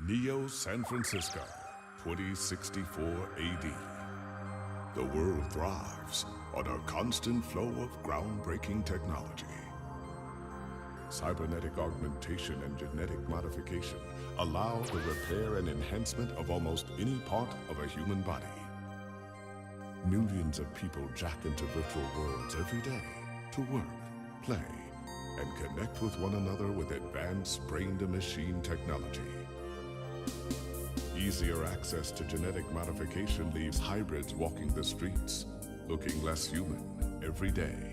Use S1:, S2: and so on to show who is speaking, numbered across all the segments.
S1: Neo San Francisco, 2064 AD. The world thrives on a constant flow of groundbreaking technology. Cybernetic augmentation and genetic modification allow the repair and enhancement of almost any part of a human body. Millions of people jack into virtual worlds every day to work, play, and connect with one another with advanced brain-to-machine technology. Easier access to genetic modification leaves hybrids walking the streets, looking less human every day.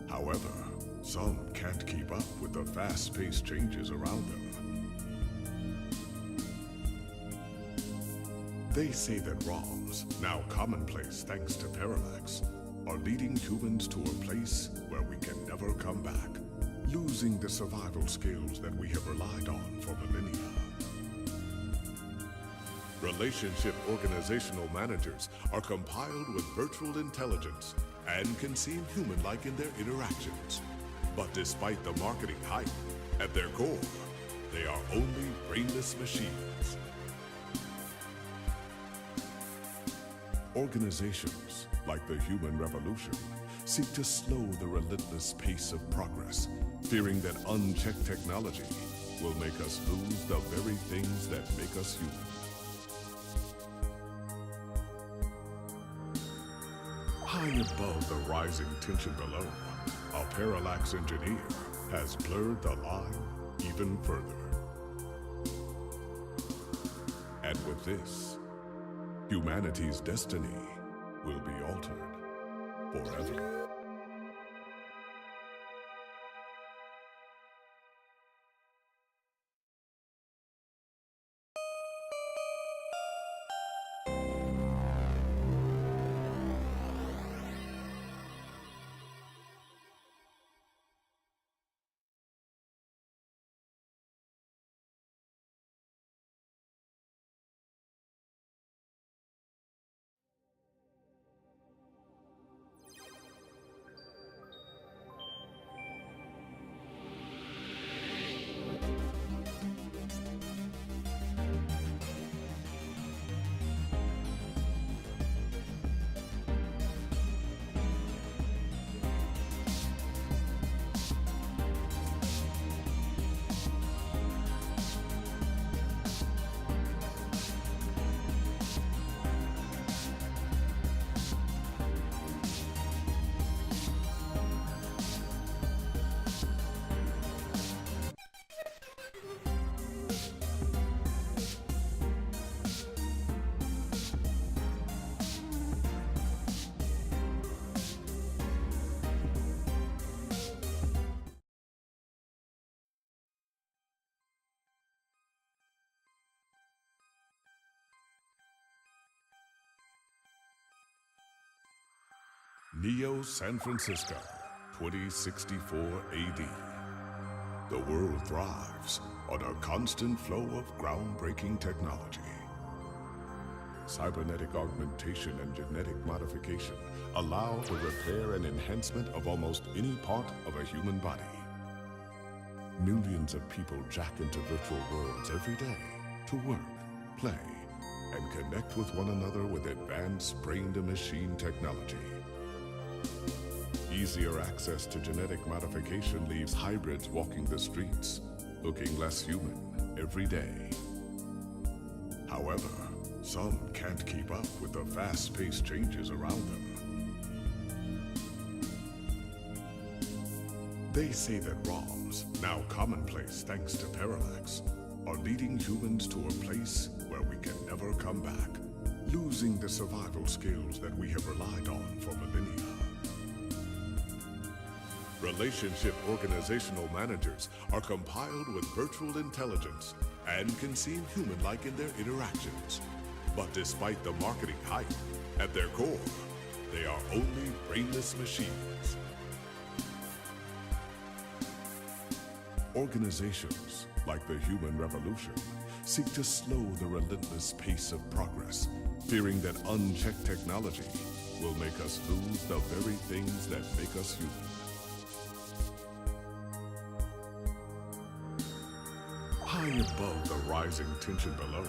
S1: However, some can't keep up with the fast-paced changes around them. They say that ROMs, now commonplace thanks to Parallax, are leading humans to a place where we can never come back, losing the survival skills that we have relied on for millennia. Relationship organizational managers are compiled with virtual intelligence and can seem human-like in their interactions. But despite the marketing hype, at their core, they are only brainless machines. Organizations, like the Human Revolution, seek to slow the relentless pace of progress, fearing that unchecked technology will make us lose the very things that make us human. High above the rising tension below, a Parallax engineer has blurred the line even further. And with this, humanity's destiny will be altered forever. Neo San Francisco, 2064 AD. The world thrives on a constant flow of groundbreaking technology. Cybernetic augmentation and genetic modification allow the repair and enhancement of almost any part of a human body. Millions of people jack into virtual worlds every day to work, play, and connect with one another with advanced brain-to-machine technology. Easier access to genetic modification leaves hybrids walking the streets, looking less human every day. However, some can't keep up with the fast-paced changes around them. They say that ROMs, now commonplace thanks to Parallax, are leading humans to a place where we can never come back, losing the survival skills that we have relied on for millennia. Relationship organizational managers are compiled with virtual intelligence and can seem human-like in their interactions. But despite the marketing hype, at their core, they are only brainless machines. Organizations, like the Human Revolution, seek to slow the relentless pace of progress, fearing that unchecked technology will make us lose the very things that make us human. High High above the rising tension below,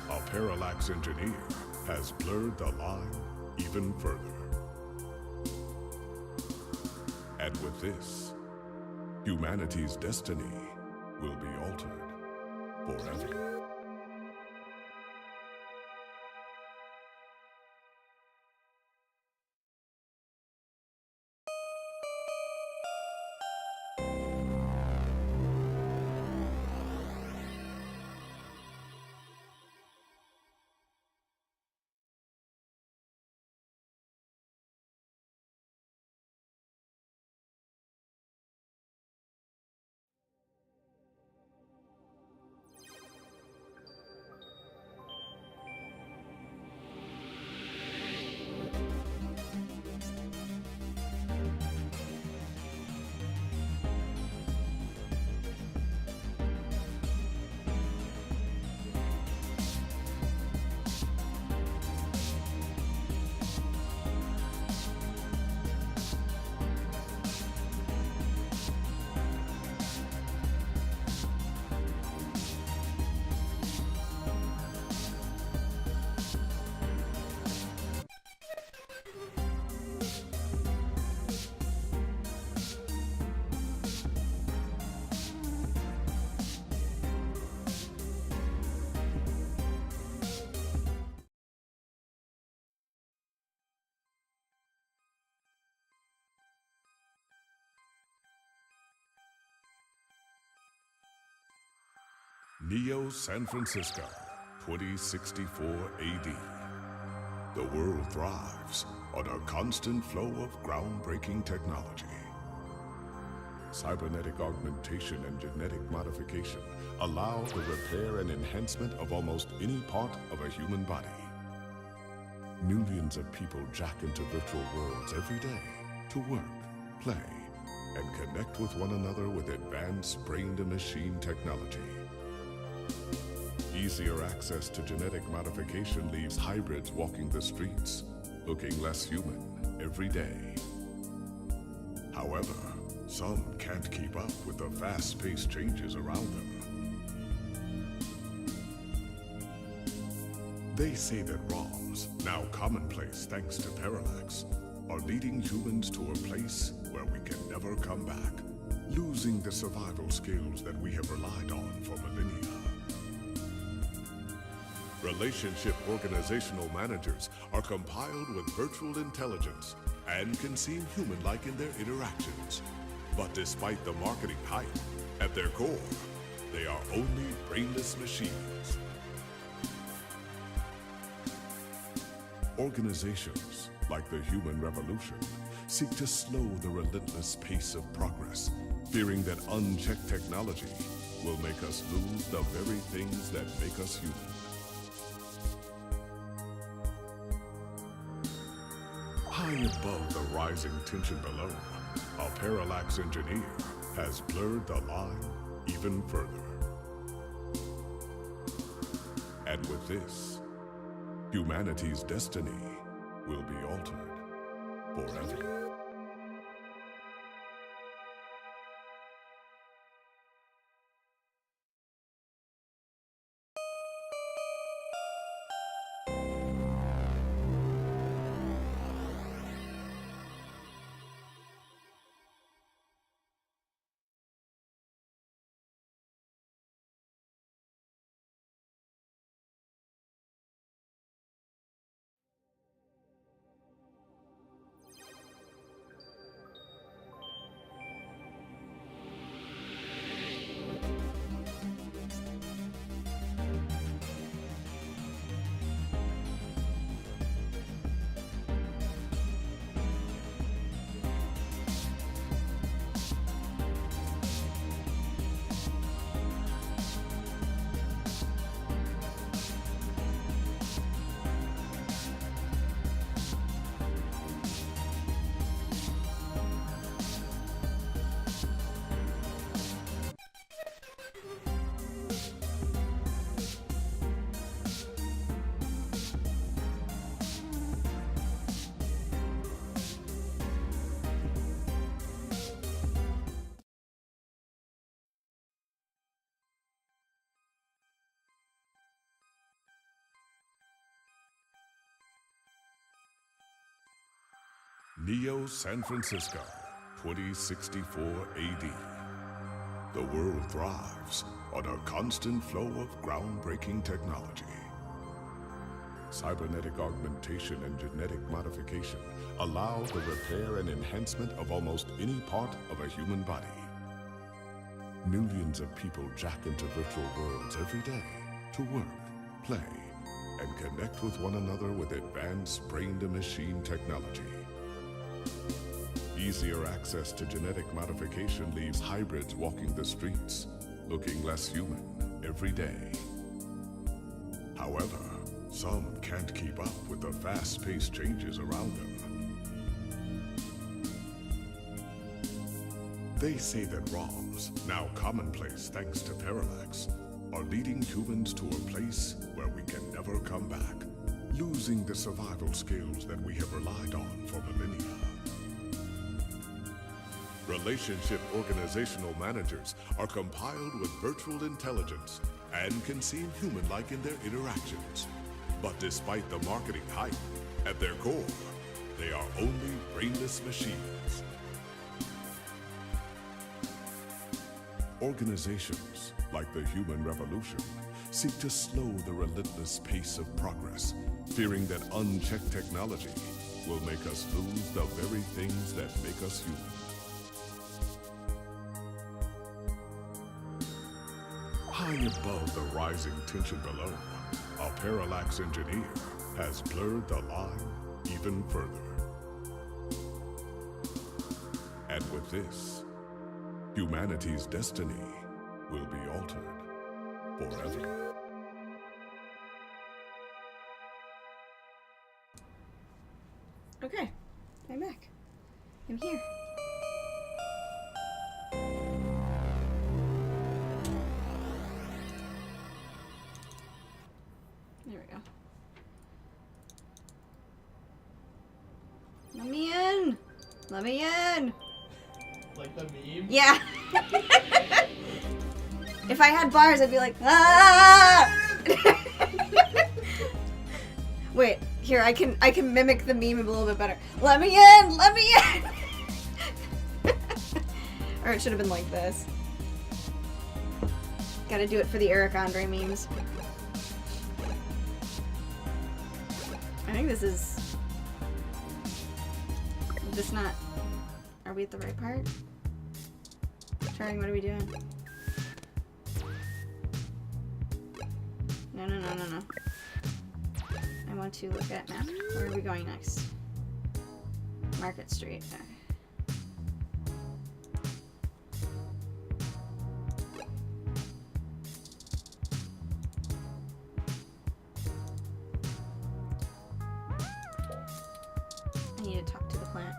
S1: a parallax engineer has blurred the line even further. And with this, humanity's destiny will be altered forever. Neo San Francisco, 2064 AD. The world thrives on a constant flow of groundbreaking technology. Cybernetic augmentation and genetic modification allow the repair and enhancement of almost any part of a human body. Millions of people jack into virtual worlds every day to work, play, and connect with one another with advanced brain-to-machine technology. Easier access to genetic modification leaves hybrids walking the streets, looking less human every day. However, some can't keep up with the fast-paced changes around them. They say that ROMs, now commonplace thanks to Parallax, are leading humans to a place where we can never come back, losing the survival skills that we have relied on for millennia. Relationship organizational managers are compiled with virtual intelligence and can seem human-like in their interactions. But despite the marketing hype, at their core, they are only brainless machines. Organizations, like the Human Revolution, seek to slow the relentless pace of progress, fearing that unchecked technology will make us lose the very things that make us human. High above the rising tension below, a parallax engineer has blurred the line even further. And with this, humanity's destiny will be altered forever. Neo San Francisco, 2064 AD. The world thrives on a constant flow of groundbreaking technology. Cybernetic augmentation and genetic modification allow the repair and enhancement of almost any part of a human body. Millions of people jack into virtual worlds every day to work, play, and connect with one another with advanced brain-to-machine technology. Easier access to genetic modification leaves hybrids walking the streets, looking less human every day. However, some can't keep up with the fast-paced changes around them. They say that ROMs, now commonplace thanks to Parallax, are leading humans to a place where we can never come back, losing the survival skills that we have relied on for millennia. Relationship organizational managers are compiled with virtual intelligence and can seem human-like in their interactions. But despite the marketing hype, at their core, they are only brainless machines. Organizations, like the Human Revolution, seek to slow the relentless pace of progress, fearing that unchecked technology will make us lose the very things that make us human. High above the rising tension below, a Parallax engineer has blurred the line even further. And with this, humanity's destiny will be altered forever.
S2: Okay, I'm back. I'm here. There we go. Let me in! Let me in!
S3: Like the meme?
S2: Yeah! If I had bars, I'd be like, ah! Wait, here, I can mimic the meme a little bit better. Let me in! Let me in! Or it should have been like this. Gotta do it for the Eric Andre memes. I think this is... just not... Are we at the right part? Turing, what are we doing? No. I want to look at map. Where are we going next? Market Street. Okay. I need to talk to the plant.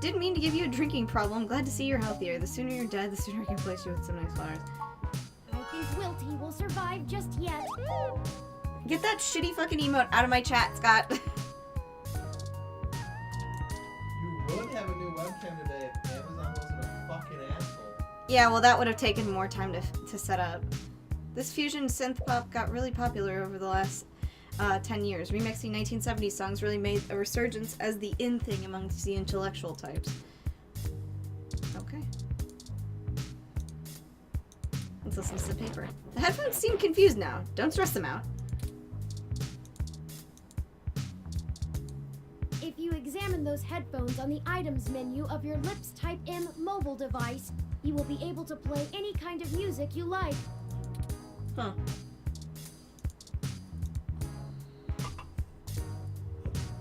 S2: Didn't mean to give you a drinking problem. Glad to see you're healthier. The sooner you're dead, the sooner I can place you with some nice flowers.
S4: I think Wilty will survive just yet.
S2: Get that shitty fucking emote out of my chat, Scott.
S3: You would have a new webcam today if Amazon wasn't a fucking asshole.
S2: Yeah, well, that would have taken more time to set up. This fusion synth pop got really popular over the last 10 years. Remixing 1970s songs really made a resurgence as the in thing amongst the intellectual types. Okay. Let's listen to the paper. The headphones seem confused now. Don't stress them out.
S4: If you examine those headphones on the items menu of your Lips Type M mobile device, you will be able to play any kind of music you like.
S2: Huh.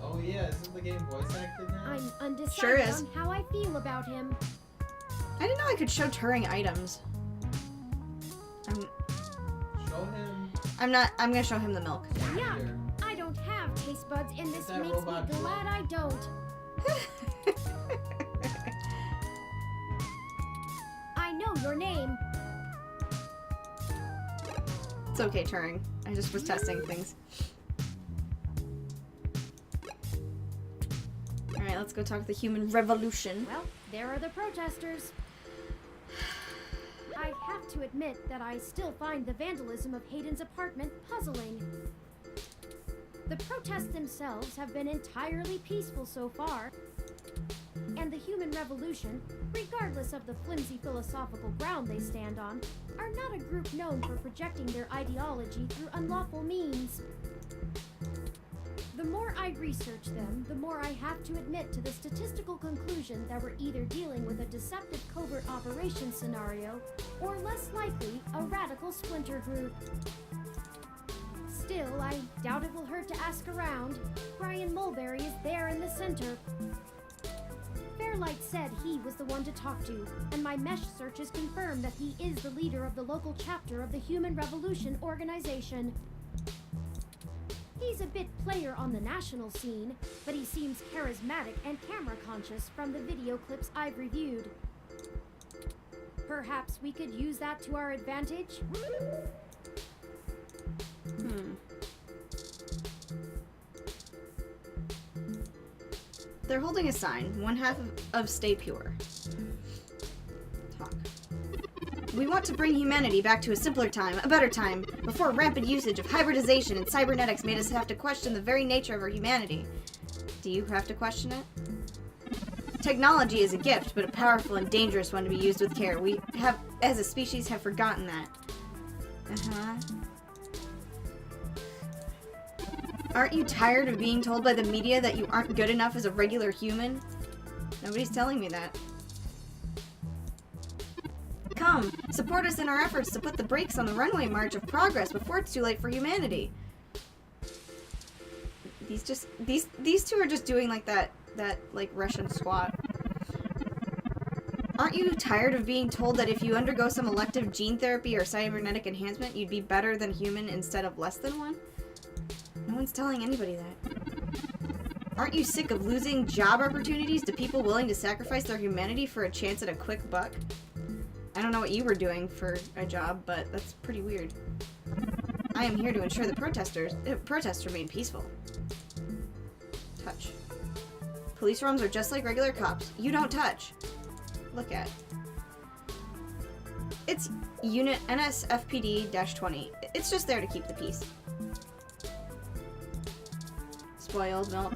S3: Oh yeah, isn't the game voice acted now?
S4: I'm undecided
S2: Sure is.
S4: on how I feel about him.
S2: I didn't know I could show Turing items.
S3: Show him.
S2: I'm gonna show him the milk.
S4: Yeah,
S3: Here.
S4: I don't have taste buds, and this
S3: That
S4: makes me
S3: robot
S4: glad I don't. I know your name.
S2: It's okay, Turing. I just was testing things. Alright, let's go talk to the Human Revolution.
S4: Well, there are the protesters. I have to admit that I still find the vandalism of Hayden's apartment puzzling. The protests themselves have been entirely peaceful so far, and the human revolution, regardless of the flimsy philosophical ground they stand on, are not a group known for projecting their ideology through unlawful means. The more I research them, the more I have to admit to the statistical conclusion that we're either dealing with a deceptive covert operations scenario, or less likely, a radical splinter group. Still, I doubt it will hurt to ask around. Brian Mulberry is there in the center. Fairlight said he was the one to talk to, and my mesh searches confirm that he is the leader of the local chapter of the Human Revolution organization. He's a bit player on the national scene, but he seems charismatic and camera-conscious from the video clips I've reviewed. Perhaps we could use that to our advantage?
S2: They're holding a sign, one half of Stay Pure. Talk. We want to bring humanity back to a simpler time, a better time, before rampant usage of hybridization and cybernetics made us have to question the very nature of our humanity. Do you have to question it? Technology is a gift, but a powerful and dangerous one to be used with care. We have, as a species, have forgotten that. Aren't you tired of being told by the media that you aren't good enough as a regular human? Nobody's telling me that. Come, support us in our efforts to put the brakes on the runway march of progress before it's too late for humanity. These two are just doing like that like Russian squat. Aren't you tired of being told that if you undergo some elective gene therapy or cybernetic enhancement, you'd be better than human instead of less than one? No one's telling anybody that. Aren't you sick of losing job opportunities to people willing to sacrifice their humanity for a chance at a quick buck? I don't know what you were doing for a job, but that's pretty weird. I am here to ensure the protests remain peaceful. Touch. Police realms are just like regular cops. You don't touch. Look at. It's Unit NSFPD-20. It's just there to keep the peace. Spoiled milk.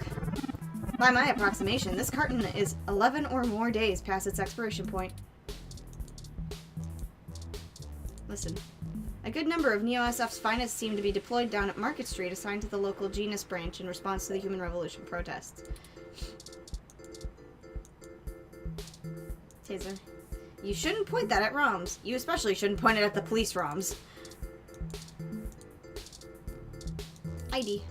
S2: By my approximation, this carton is 11 or more days past its expiration point. Listen. A good number of Neo-SF's finest seem to be deployed down at Market Street, assigned to the local Genus branch in response to the Human Revolution protests. Taser. You shouldn't point that at ROMs. You especially shouldn't point it at the police ROMs. ID.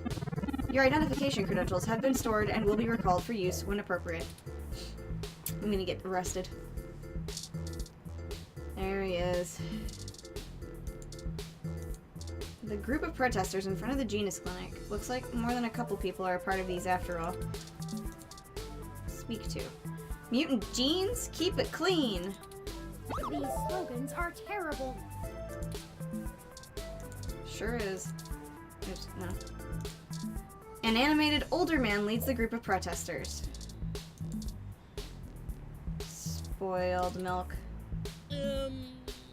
S2: Your identification credentials have been stored and will be recalled for use when appropriate. I'm gonna get arrested. There he is. The group of protesters in front of the Genus Clinic. Looks like more than a couple people are a part of these after all. Speak to. Mutant genes? Keep it clean!
S4: These slogans are terrible.
S2: Sure is. Oops, no. An animated older man leads the group of protesters. Spoiled milk.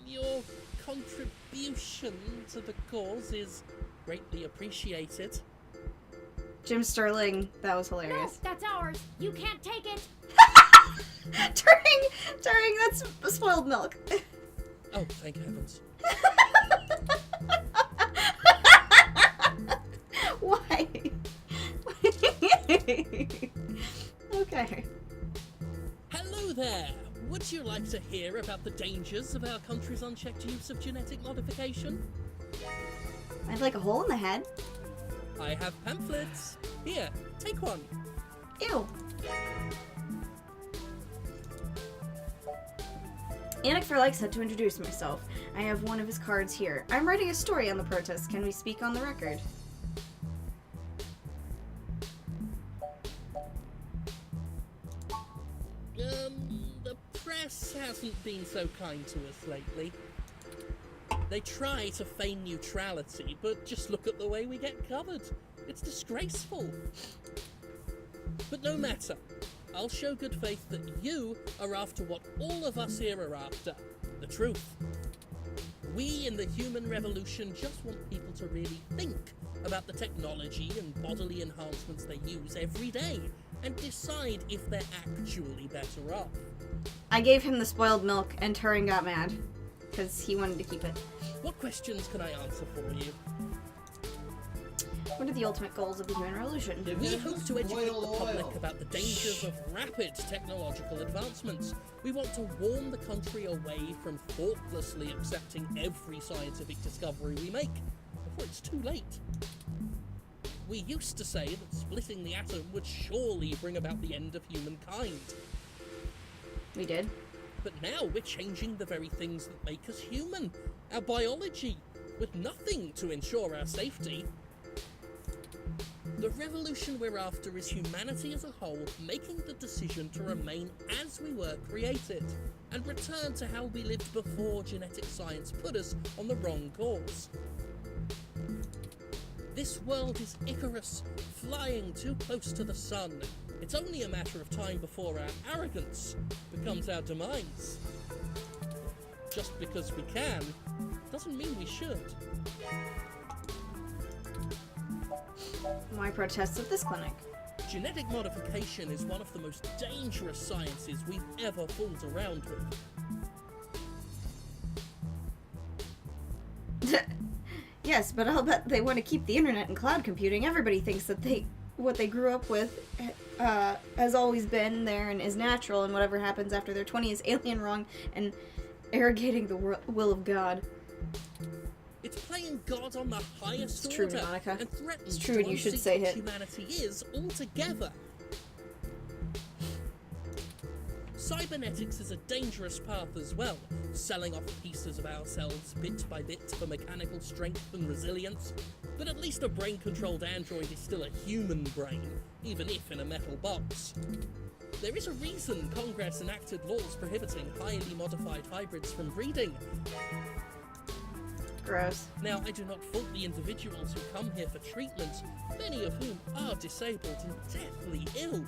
S5: Your contribution to the cause is greatly appreciated.
S2: Jim Sterling, that was
S4: No,
S2: hilarious.
S4: that's ours. You can't take it.
S2: Turing, that's spoiled milk.
S5: Oh, thank heavens.
S2: Why? Okay.
S5: Hello there! Would you like to hear about the dangers of our country's unchecked use of genetic modification?
S2: I'd like a hole in the head.
S5: I have pamphlets. Here, take one.
S2: Ew. Anik Fairlight said to introduce myself. I have one of his cards here. I'm writing a story on the protests. Can we speak on the record?
S5: The press hasn't been so kind to us lately. They try to feign neutrality, but just look at the way we get covered. It's disgraceful. But no matter. I'll show good faith that you are after what all of us here are after. The truth. We in the Human Revolution just want people to really think about the technology and bodily enhancements they use every day and decide if they're actually better off.
S2: I gave him the spoiled milk, and Turing got mad because he wanted to keep it.
S5: What questions can I answer for you?
S2: What are the ultimate goals of the human revolution?
S3: Give
S5: We
S3: him
S5: hope
S3: the
S5: to educate the
S3: spoiled
S5: public
S3: oil.
S5: about the dangers of rapid technological advancements. We want to warn the country away from thoughtlessly accepting every scientific discovery we make before it's too late. We used to say that splitting the atom would surely bring about the end of humankind.
S2: We did.
S5: But now we're changing the very things that make us human, our biology, with nothing to ensure our safety. The revolution we're after is humanity as a whole making the decision to remain as we were created and return to how we lived before genetic science put us on the wrong course. This world is Icarus, flying too close to the sun. It's only a matter of time before our arrogance becomes our demise. Just because we can, doesn't mean we should.
S2: Why protests at this clinic?
S5: Genetic modification is one of the most dangerous sciences we've ever fooled around with.
S2: Yes, but I'll bet they want to keep the internet and cloud computing. Everybody thinks that what they grew up with has always been there and is natural, and whatever happens after they're 20 is alien, wrong, and arrogating the will of God.
S5: It's playing God on the highest
S2: It's true,
S5: order
S2: Monica.
S5: and threatens
S2: It's true,
S5: to
S2: and you should
S5: unseat
S2: say
S5: what
S2: it.
S5: humanity is altogether. Cybernetics is a dangerous path as well, selling off pieces of ourselves bit by bit for mechanical strength and resilience. But at least a brain-controlled android is still a human brain, even if in a metal box. There is a reason Congress enacted laws prohibiting highly modified hybrids from breeding.
S2: Gross.
S5: Now, I do not fault the individuals who come here for treatment, many of whom are disabled and deathly ill.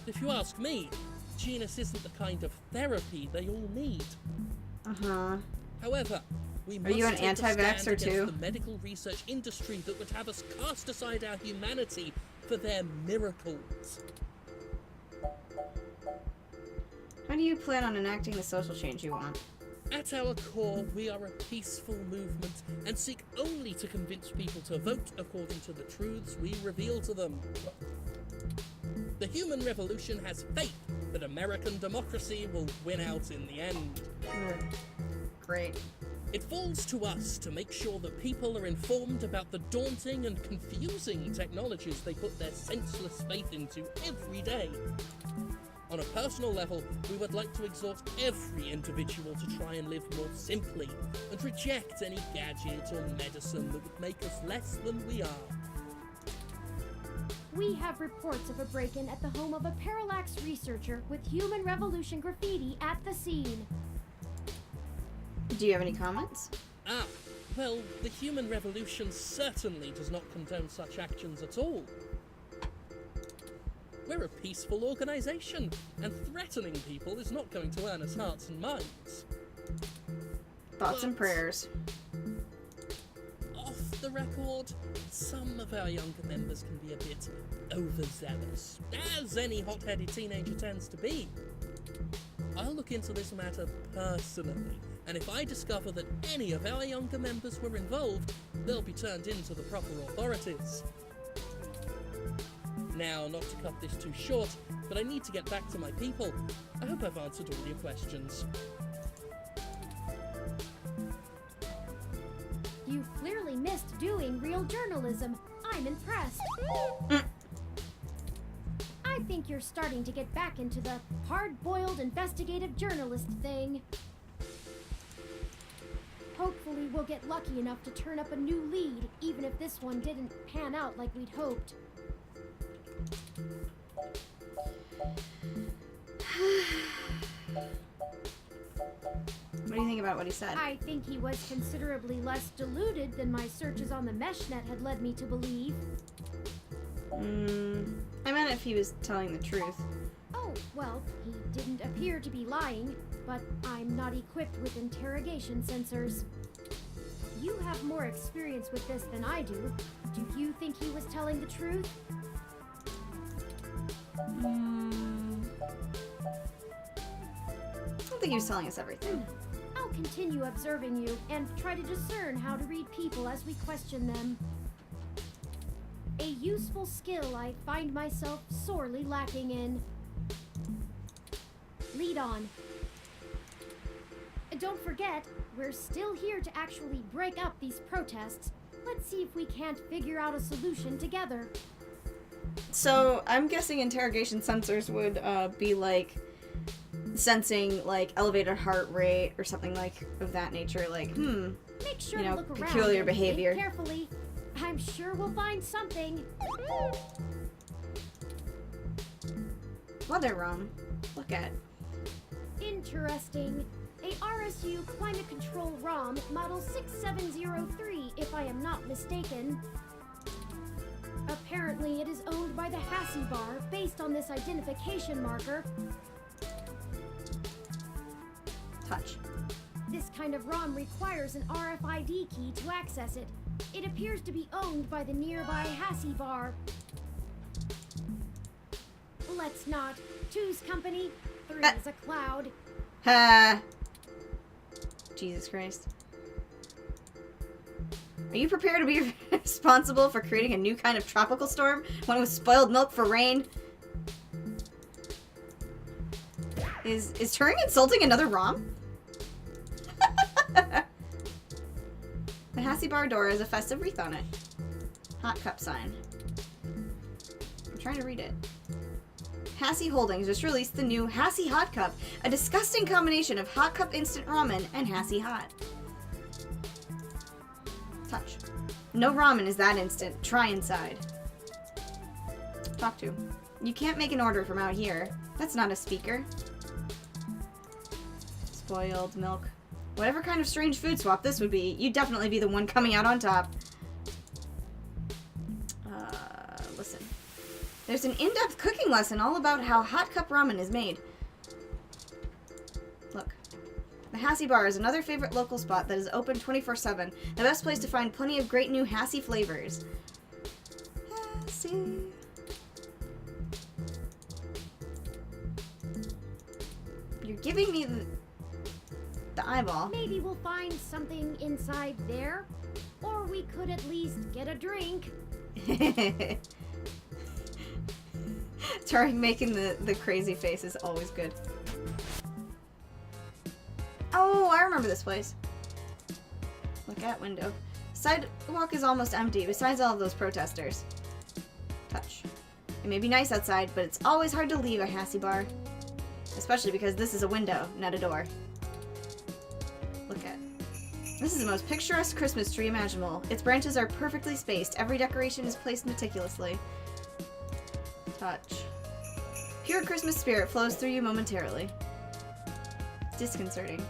S5: If you ask me, genus isn't the kind of therapy they all need.
S2: Uh-huh.
S5: However, we must
S2: you an
S5: take a stand
S2: anti-vaxxer
S5: against
S2: too?
S5: the medical research industry that would have us cast aside our humanity for their miracles.
S2: How do you plan on enacting the social change you want?
S5: At our core, we are a peaceful movement and seek only to convince people to vote according to the truths we reveal to them. The Human Revolution has faith that American democracy will win out in the end.
S2: Great.
S5: It falls to us to make sure that people are informed about the daunting and confusing technologies they put their senseless faith into every day. On a personal level, we would like to exhort every individual to try and live more simply and reject any gadget or medicine that would make us less than we are.
S4: We have reports of a break-in at the home of a parallax researcher with Human Revolution graffiti at the scene.
S2: Do you have any comments?
S5: Well, the Human Revolution certainly does not condone such actions at all. We're a peaceful organisation, and threatening people is not going to earn us hearts and minds.
S2: Thoughts and
S5: But-
S2: prayers.
S5: Off the record, some of our younger members can be a bit overzealous, as any hot-headed teenager tends to be. I'll look into this matter personally, and if I discover that any of our younger members were involved, they'll be turned in to the proper authorities. Now, not to cut this too short, but I need to get back to my people. I hope I've answered all your questions.
S4: You clearly missed doing real journalism. I'm impressed. I think you're starting to get back into the hard-boiled investigative journalist thing. Hopefully we'll get lucky enough to turn up a new lead, even if this one didn't pan out like we'd hoped.
S2: What do you think about what he said?
S4: I think he was considerably less deluded than my searches on the meshnet had led me to believe.
S2: I meant if he was telling the truth.
S4: Oh, well, he didn't appear to be lying, but I'm not equipped with interrogation sensors. You have more experience with this than I do. Do you think he was telling the truth?
S2: I don't think he was telling us everything.
S4: I'll continue observing you and try to discern how to read people as we question them. A useful skill I find myself sorely lacking in. Lead on. Don't forget, we're still here to actually break up these protests. Let's see if we can't figure out a solution together.
S2: So I'm guessing interrogation sensors would be like sensing like elevated heart rate or something like of that nature. Like,
S4: Make sure
S2: You
S4: to
S2: know,
S4: look around
S2: peculiar
S4: and
S2: behavior.
S4: think carefully. I'm sure we'll find something.
S2: well, they're wrong. Look at.
S4: Interesting. A RSU Climate Control ROM Model 6703, if I am not mistaken. Apparently, it is owned by the Hassie Bar based on this identification marker.
S2: Touch.
S4: This kind of ROM requires an RFID key to access it. It appears to be owned by the nearby Hassie Bar. Let's not. Two's company, three is a cloud.
S2: Ha! Jesus Christ. Are you prepared to be responsible for creating a new kind of tropical storm? One with spoiled milk for rain? Is Turing insulting another ROM? The Hassie Bar door has a festive wreath on it. Hot cup sign. I'm trying to read it. Hassie Holdings just released the new Hassie Hot Cup, a disgusting combination of Hot Cup instant ramen and Hassie Hot. Touch. No ramen is that instant. Try inside. Talk to. You can't make an order from out here. That's not a speaker. Spoiled milk. Whatever kind of strange food swap this would be, you'd definitely be the one coming out on top. Listen. There's an in-depth cooking lesson all about how hot cup ramen is made. Look. The Hassie Bar is another favorite local spot that is open 24/7. The best place to find plenty of great new Hassie flavors. Hassie. You're giving me the eyeball.
S4: Maybe we'll find something inside there. Or we could at least get a drink.
S2: Turing making the crazy face is always good. Oh, I remember this place. Look at window. Sidewalk is almost empty, besides all of those protesters. Touch. It may be nice outside, but it's always hard to leave a Hassie Bar. Especially because this is a window, not a door. Look at. This is the most picturesque Christmas tree imaginable. Its branches are perfectly spaced. Every decoration is placed meticulously. Touch. Pure Christmas spirit flows through you momentarily. Disconcerting.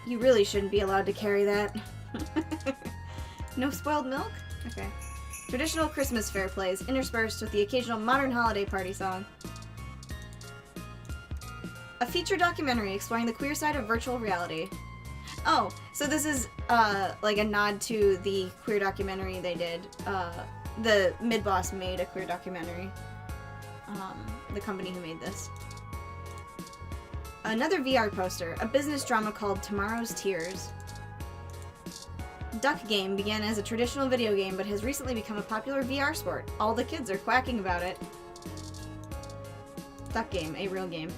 S2: You really shouldn't be allowed to carry that. No spoiled milk? Okay. Traditional Christmas fair plays, interspersed with the occasional modern holiday party song. A feature documentary exploring the queer side of virtual reality. Oh, so this is like a nod to the queer documentary they did. The Mid-Boss made a queer documentary. The company who made this. Another VR poster, a business drama called Tomorrow's Tears. Duck Game began as a traditional video game, but has recently become a popular VR sport. All the kids are quacking about it. Duck Game, a real game.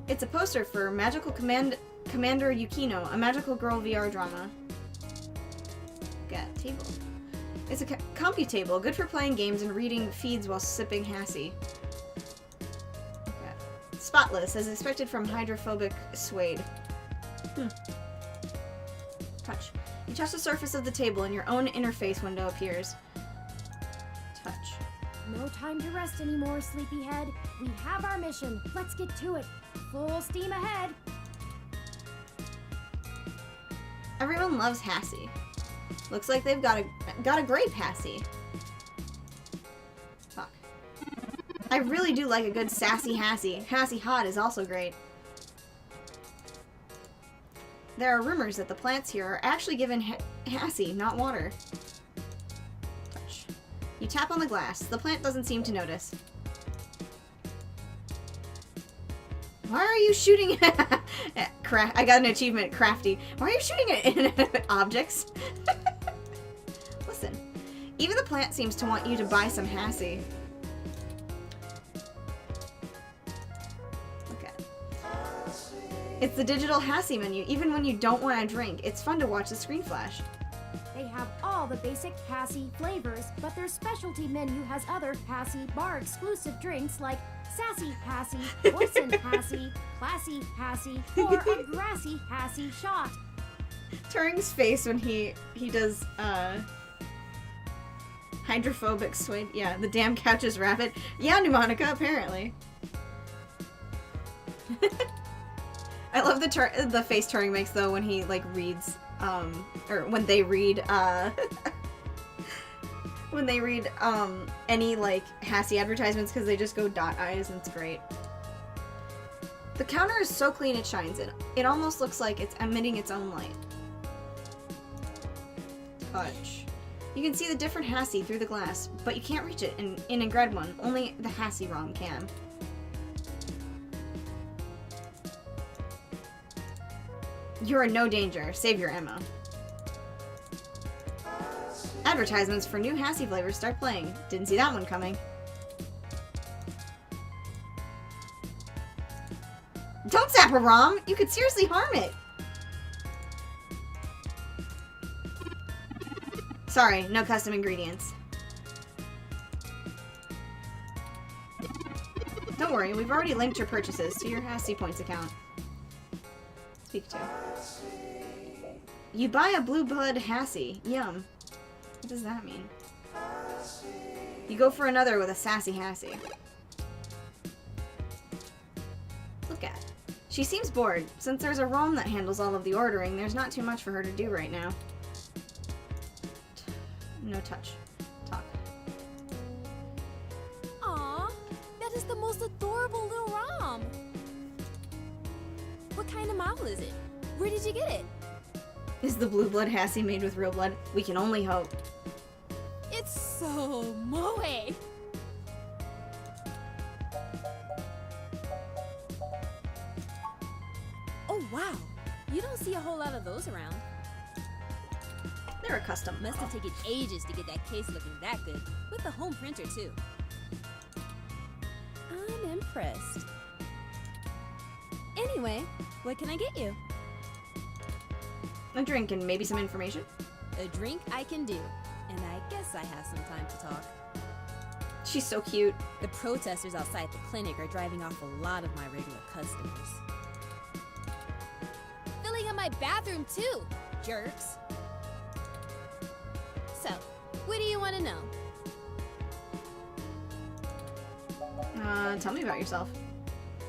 S2: It's a poster for Magical Commander Yukino, a magical girl VR drama. Got table. It's a computable, good for playing games and reading feeds while sipping Hassie. Okay. Spotless, as expected from hydrophobic suede. Touch. You touch the surface of the table and your own interface window appears. Touch.
S4: No time to rest anymore, sleepyhead. We have our mission. Let's get to it. Full steam ahead.
S2: Everyone loves Hassie. Looks like they've got a grape Hassie. Fuck. I really do like a good sassy Hassie. Hassie hot is also great. There are rumors that the plants here are actually given Hassie, not water. Touch. You tap on the glass. The plant doesn't seem to notice. Why are you shooting at I got an achievement, crafty. Why are you shooting at inanimate objects? Listen, even the plant seems to want you to buy some Hassie. Look at it. It's the digital Hassie menu. Even when you don't want to drink, it's fun to watch the screen flash.
S4: They have all the basic Hassie flavors, but their specialty menu has other Hassie bar exclusive drinks like Sassy Hassie, Boysen Hassie, Classy Hassie, or a Grassy Hassie shot.
S2: Turing's face when he does hydrophobic swing. Yeah, the damn couch is rapid. Yeah, Pneumonica, apparently. I love the face Turing makes though when he like reads or when they read when they read any like Hassie advertisements, because they just go dot eyes and it's great. The counter is so clean it shines. It almost looks like it's emitting its own light. Touch. You can see the different Hassie through the glass, but you can't reach it in Ingredmon. Only the Hassie ROM can. You're in no danger. Save your ammo. Advertisements for new Hassie flavors start playing. Didn't see that one coming. Don't zap a ROM! You could seriously harm it! Sorry, no custom ingredients. Don't worry, we've already linked your purchases to your Hassie Points account. Speak to. You buy a Blue Blood Hassie. Yum. What does that mean? You go for another with a sassy Hassie. Look at it. She seems bored. Since there's a ROM that handles all of the ordering, there's not too much for her to do right now. No touch. Talk.
S6: Aw, that is the most adorable little ROM. What kind of model is it? Where did you get it?
S2: Is the Blue Blood Hassie made with real blood? We can only hope.
S6: It's so moe. Oh wow, you don't see a whole lot of those around.
S2: They're a custom.
S6: Must have taken ages to get that case looking that good, with the home printer too. I'm impressed. Anyway, what can I get you?
S2: A drink and maybe some information?
S6: A drink I can do, and I guess I have some time to talk.
S2: She's so cute.
S6: The protesters outside the clinic are driving off a lot of my regular customers. Filling up my bathroom too, jerks. So, what do you want to know?
S2: Tell me about yourself.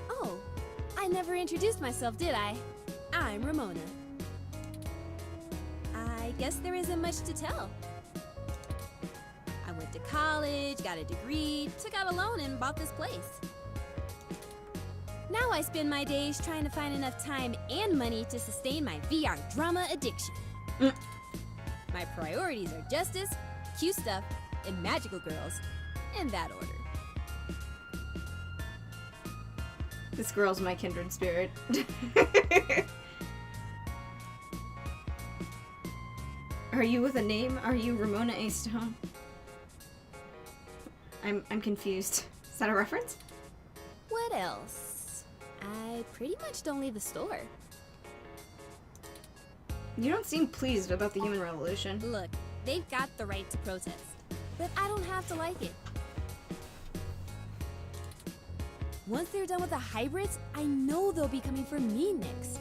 S6: Oh, I never introduced myself, did I? I'm Ramona. I guess there isn't much to tell. I went to college, got a degree, took out a loan, and bought this place. Now I spend my days trying to find enough time and money to sustain my VR drama addiction. My priorities are justice, cute stuff, and magical girls, in that order.
S2: This girl's my kindred spirit. Are you with a name? Are you Ramona A. Stone? I'm confused. Is that a reference?
S6: What else? I pretty much don't leave the store.
S2: You don't seem pleased about the human revolution.
S6: Look, they've got the right to protest, but I don't have to like it. Once they're done with the hybrids, I know they'll be coming for me next.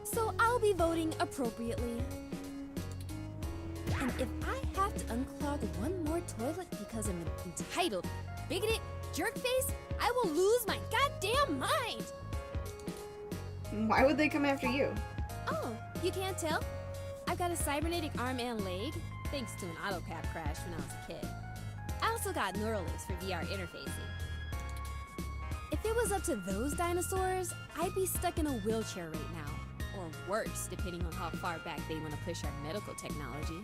S6: So I'll be voting appropriately. And if I have to unclog one more toilet because I'm an entitled, bigoted jerkface, I will lose my goddamn mind!
S2: Why would they come after you?
S6: Oh, you can't tell? I've got a cybernetic arm and leg, thanks to an AutoCAD crash when I was a kid. I also got Neuralink for VR interfacing. If it was up to those dinosaurs, I'd be stuck in a wheelchair right now. Or worse, depending on how far back they want to push our medical technology.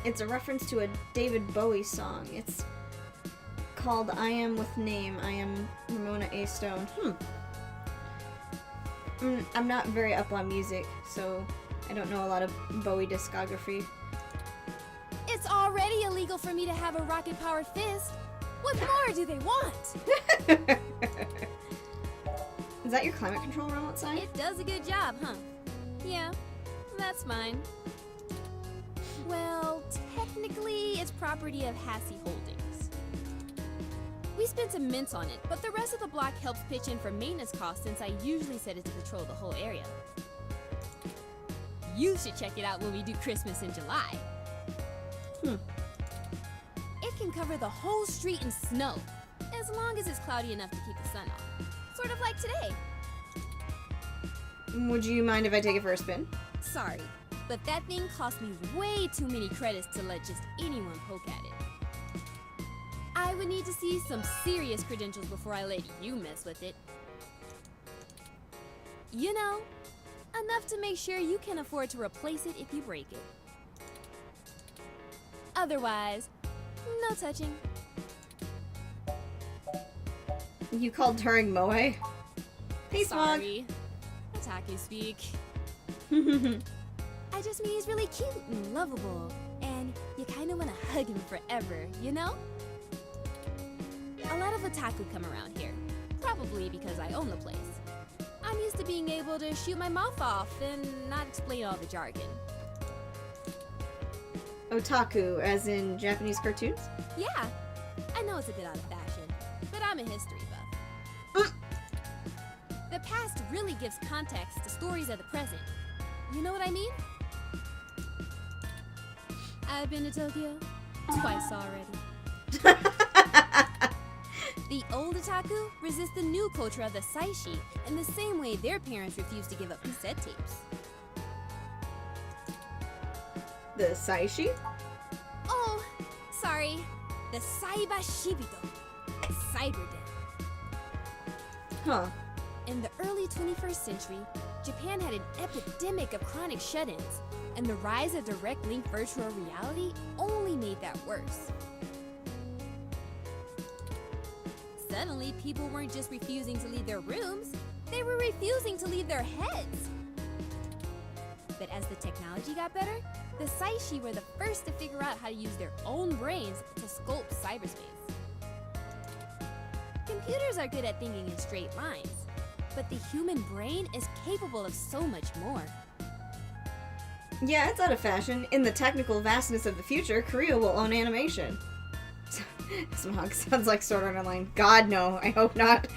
S2: It's a reference to a David Bowie song. It's called I Am With Name. I am Ramona A. Stone. I'm not very up on music, so I don't know a lot of Bowie discography.
S6: It's already illegal for me to have a rocket-powered fist. What more do they want?
S2: Is that your climate control room outside?
S6: It does a good job, huh? Yeah, that's mine. Well, technically, it's property of Hassey Holdings. We spent some mints on it, but the rest of the block helps pitch in for maintenance costs since I usually set it to patrol the whole area. You should check it out when we do Christmas in July. It can cover the whole street in snow, as long as it's cloudy enough to keep the sun off. Sort of like today.
S2: Would you mind if I take it for a spin?
S6: Sorry, but that thing cost me way too many credits to let just anyone poke at it. I would need to see some serious credentials before I let you mess with it. You know, enough to make sure you can afford to replace it if you break it. Otherwise, no touching.
S2: You called Turing Moe? Hey, Smog.
S6: Sorry. Otaku speak. I just mean he's really cute and lovable, and you kind of want to hug him forever, you know? A lot of otaku come around here, probably because I own the place. I'm used to being able to shoot my mouth off and not explain all the jargon.
S2: Otaku, as in Japanese cartoons?
S6: Yeah, I know it's a bit out of fashion, but I'm a history buff. The past really gives context to stories of the present. You know what I mean? I've been to Tokyo twice already. The old otaku resist the new culture of the saishi in the same way their parents refuse to give up cassette tapes.
S2: The Saishi?
S6: Oh, sorry. The Saiba Shibito. Cyber Den.
S2: Huh.
S6: In the early 21st century, Japan had an epidemic of chronic shut-ins, and the rise of direct link virtual reality only made that worse. Suddenly, people weren't just refusing to leave their rooms, they were refusing to leave their heads. But as the technology got better, the Saishi were the first to figure out how to use their own brains to sculpt cyberspace. Computers are good at thinking in straight lines, but the human brain is capable of so much more.
S2: Yeah, it's out of fashion. In the technical vastness of the future, Korea will own animation. Smog sounds like Sword Art Online. God, no. I hope not.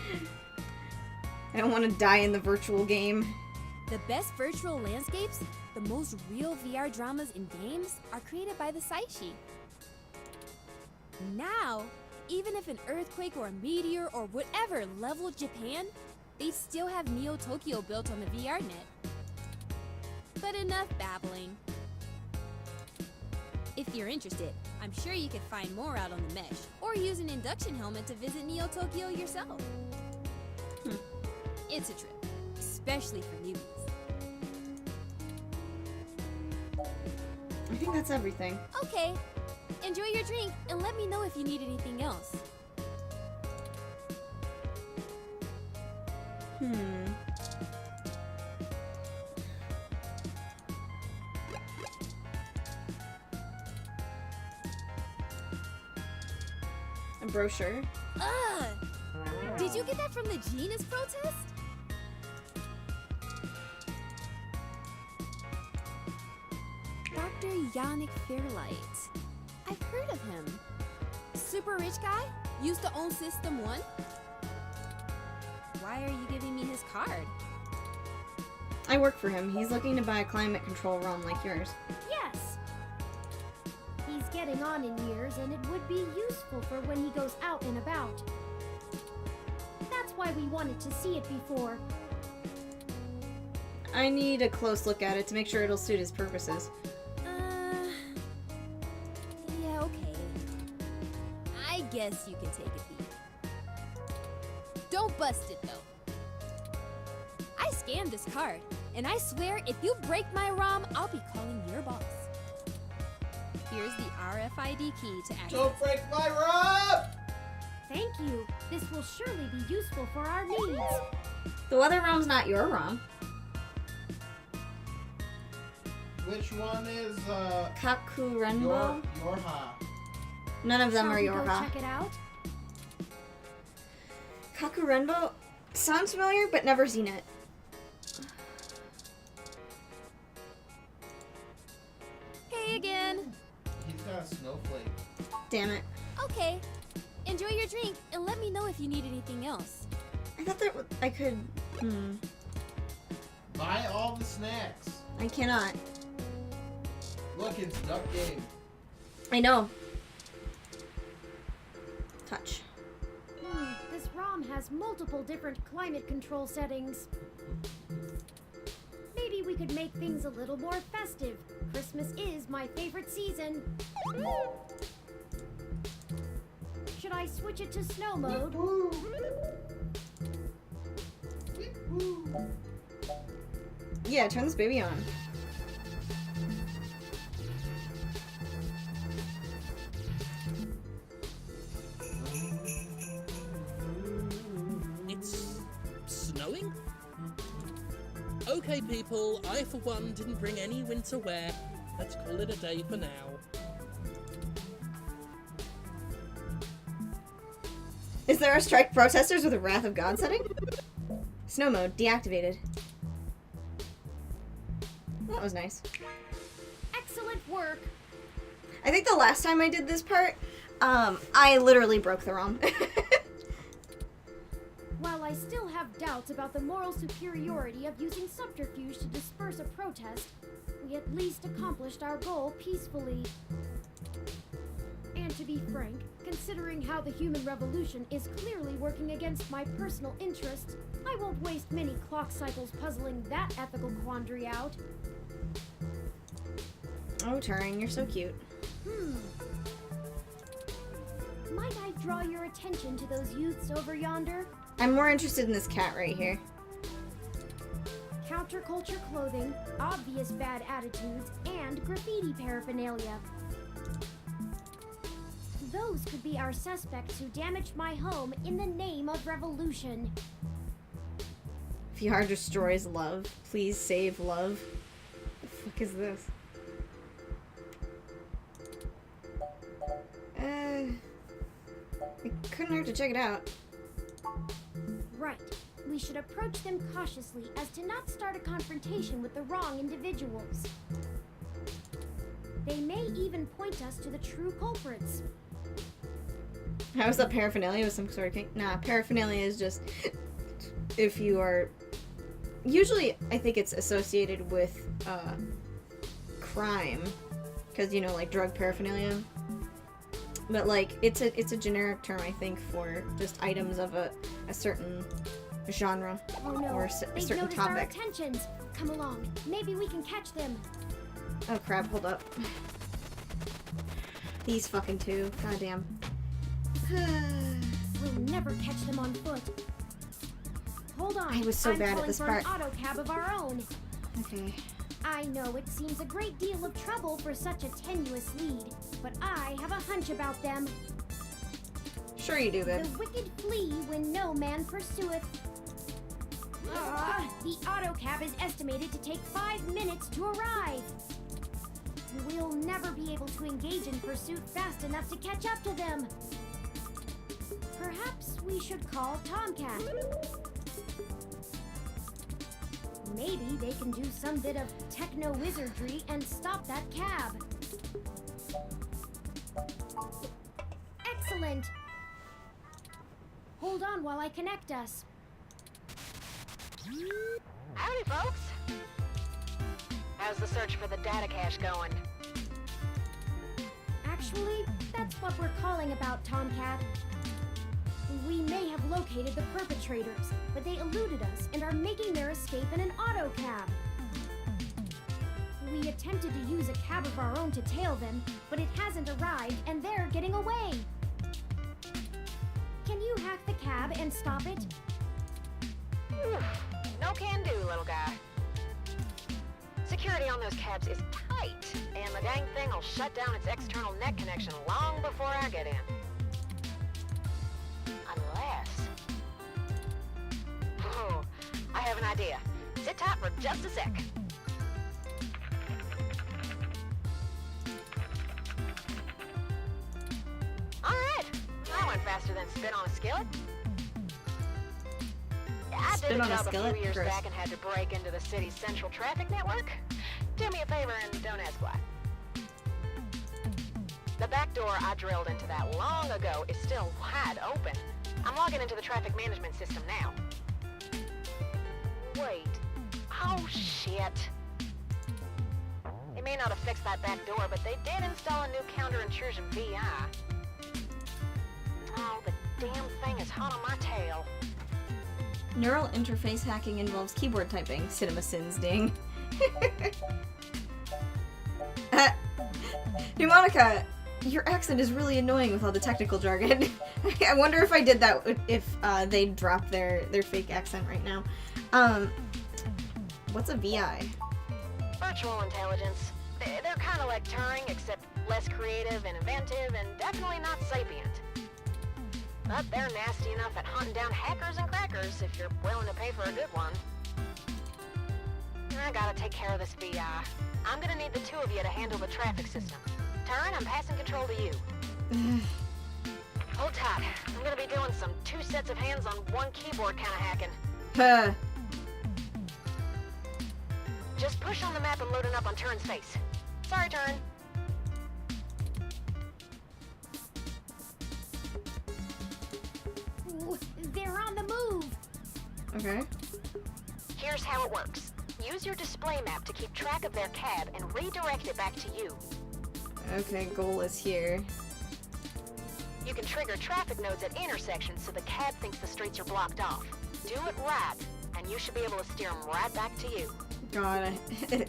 S2: I don't want to die in the virtual game.
S6: The best virtual landscapes, the most real VR dramas in games, are created by the Saishi. Now, even if an earthquake or a meteor or whatever leveled Japan, they'd still have Neo Tokyo built on the VR net. But enough babbling. If you're interested, I'm sure you could find more out on the mesh, or use an induction helmet to visit Neo Tokyo yourself. It's a trip, especially for newbies.
S2: I think that's everything.
S6: Okay, enjoy your drink and let me know if you need anything else.
S2: A brochure.
S6: Ugh! Did you get that from the Genus protest? Dr. Yannick Fairlight. I've heard of him. Super rich guy? Used to own System 1? Why are you giving me his card?
S2: I work for him. He's looking to buy a climate control ROM like yours.
S4: Yes. He's getting on in years, and it would be useful for when he goes out and about. That's why we wanted to see it before.
S2: I need a close look at it to make sure it'll suit his purposes.
S6: Yeah, okay. guess you can take a peek. Don't bust it though. I scanned this card, and I swear if you break my ROM, I'll be calling your boss. Here's the RFID key to access.
S3: Don't break my ROM!
S4: Thank you. This will surely be useful for our needs.
S2: The weather ROM's not your ROM.
S3: Which one is
S2: Kakurenbo?
S3: Yorha?
S2: None of them
S4: Shall
S2: are
S4: we go
S2: Yorha.
S4: check it out?
S2: Kakurenbo sounds familiar, but never seen it.
S6: Hey again.
S3: He's got a snowflake.
S2: Damn it.
S6: Okay. Enjoy your drink and let me know if you need anything else.
S2: I thought that I could.
S3: Buy all the snacks.
S2: I cannot.
S3: Look, it's Duck Game.
S2: I know. Touch.
S4: This ROM has multiple different climate control settings. Maybe we could make things a little more festive. Christmas is my favorite season. Should I switch it to snow mode?
S3: Woo! Woo!
S2: Yeah, turn this baby on.
S5: It's snowing? Okay, people, I for one didn't bring any winter wear. Let's call it a day for now.
S2: Is there a strike protesters with a Wrath of God setting? Snow mode deactivated. That was nice.
S4: Excellent work.
S2: I think the last time I did this part, I literally broke the ROM.
S4: While I still have doubts about the moral superiority of using subterfuge to disperse a protest, we at least accomplished our goal peacefully. And to be frank, considering how the human revolution is clearly working against my personal interests, I won't waste many clock cycles puzzling that ethical quandary out.
S2: Oh, Turing, you're so cute.
S4: Might I draw your attention to those youths over yonder?
S2: I'm more interested in this cat right here.
S4: Counterculture clothing, obvious bad attitudes, and graffiti paraphernalia. Those could be our suspects who damaged my home in the name of revolution.
S2: VR destroys love. Please save love. The fuck is this? It couldn't hurt to check it out.
S4: Right. We should approach them cautiously as to not start a confrontation with the wrong individuals. They may even point us to the true culprits.
S2: How is that paraphernalia with some sort of kink? Nah, paraphernalia is just if you are. Usually, I think it's associated with crime, because you know, like drug paraphernalia. But like, it's a generic term, I think, for just items of a certain genre
S4: Oh no,
S2: or a
S4: they've
S2: certain
S4: noticed our
S2: topic.
S4: attentions. Come along, maybe we can catch them.
S2: Oh crap! Hold up. These fucking two. Goddamn.
S4: We'll never catch them on foot. Hold on.
S2: I was so
S4: I'm
S2: bad at
S4: calling
S2: this
S4: for
S2: part.
S4: an auto cab of our own.
S2: Okay.
S4: I know it seems a great deal of trouble for such a tenuous lead, but I have a hunch about them.
S2: Sure you do, babe.
S4: The wicked flee when no man pursueth. The auto cab is estimated to take 5 minutes to arrive. We'll never be able to engage in pursuit fast enough to catch up to them. Perhaps we should call Tomcat. Maybe they can do some bit of techno-wizardry and stop that cab. Excellent! Hold on while I connect us.
S7: Howdy, folks. How's the search for the data cache going?
S4: Actually, that's what we're calling about, Tomcat. We may have located the perpetrators, but they eluded us and are making their escape in an auto cab. We attempted to use a cab of our own to tail them, but it hasn't arrived and they're getting away. cab and stop it?
S7: No can do, little guy. Security on those cabs is tight, and the dang thing will shut down its external net connection long before I get in. Unless... Oh, I have an idea. Sit tight for just a sec. Alright, that went faster than spit on a skillet. I did
S2: Spit
S7: a
S2: on a
S7: job a
S2: skillet?
S7: few years
S2: Gross.
S7: back and had to break into the city's central traffic network. Do me a favor and don't ask why. The back door I drilled into that long ago is still wide open. I'm logging into the traffic management system now. Wait. Oh, shit. They may not have fixed that back door, but they did install a new counter-intrusion VI. Oh, the damn thing is hot on my tail.
S2: Neural interface hacking involves keyboard typing. CinemaSins ding. Pneumonica, your accent is really annoying with all the technical jargon. I wonder if I did that if they dropped their fake accent right now. What's a VI?
S7: Virtual intelligence. They're kind of like Turing, except less creative and inventive, and definitely not sapient. But they're nasty enough at hunting down hackers and crackers if you're willing to pay for a good one. I gotta take care of this VI. I'm gonna need the two of you to handle the traffic system. Turing, I'm passing control to you. Hold tight. I'm gonna be doing some 2 sets of hands on 1 keyboard kind of hacking.
S2: Huh.
S7: Just push on the map and loading up on Turin's face. Sorry, Turin.
S4: Ooh, they're on the move.
S2: Okay.
S7: Here's how it works. Use your display map to keep track of their cab and redirect it back to you.
S2: Okay, goal is here.
S7: You can trigger traffic nodes at intersections so the cab thinks the streets are blocked off. Do it right, and you should be able to steer them right back to you.
S2: God,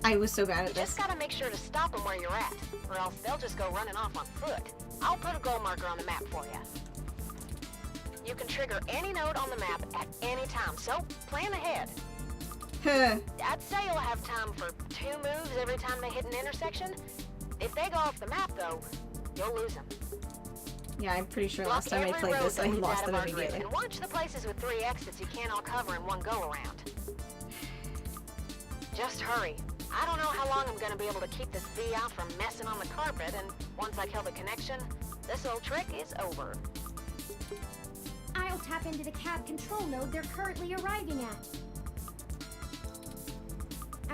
S2: I was so bad
S7: You
S2: at this.
S7: just gotta make sure to stop them where you're at, or else they'll just go running off on foot. I'll put a goal marker on the map for you. You can trigger any node on the map at any time, so plan ahead.
S2: Huh.
S7: I'd say you'll have time for 2 moves every time they hit an intersection. If they go off the map, though, you'll lose them.
S2: Yeah, I'm pretty sure
S7: Block
S2: last time I
S7: every
S2: played
S7: road
S2: this, I
S7: that leads
S2: lost
S7: out of
S2: them
S7: our grid,
S2: immediately.
S7: and watch the places with 3 exits you can't all cover in one go-around. Just hurry. I don't know how long I'm gonna be able to keep this VI from messing on the carpet, and once I kill the connection, this old trick is over.
S4: I'll tap into the cab control node they're currently arriving at.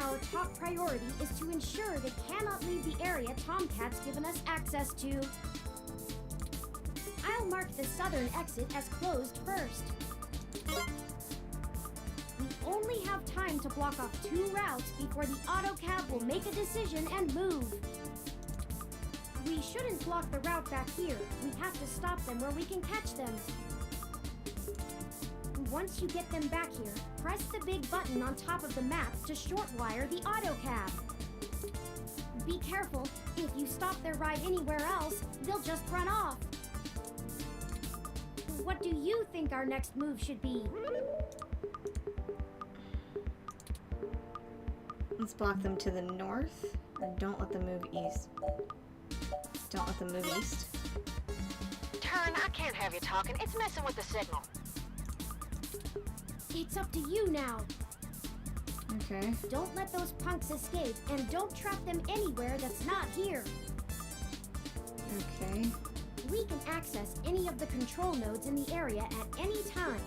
S4: Our top priority is to ensure they cannot leave the area Tomcat's given us access to. I'll mark the southern exit as closed first. We only have time to block off 2 routes before the autocab will make a decision and move. We shouldn't block the route back here. We have to stop them where we can catch them. Once you get them back here, press the big button on top of the map to shortwire the autocab. Be careful. If you stop their ride anywhere else, they'll just run off. What do you think our next move should be?
S2: Let's block them to the north, and don't let them move east. Don't let them move east.
S7: Turn, I can't have you talking. It's messing with the signal.
S4: It's up to you now.
S2: Okay.
S4: Don't let those punks escape, and don't trap them anywhere that's not here.
S2: Okay.
S4: We can access any of the control nodes in the area at any time.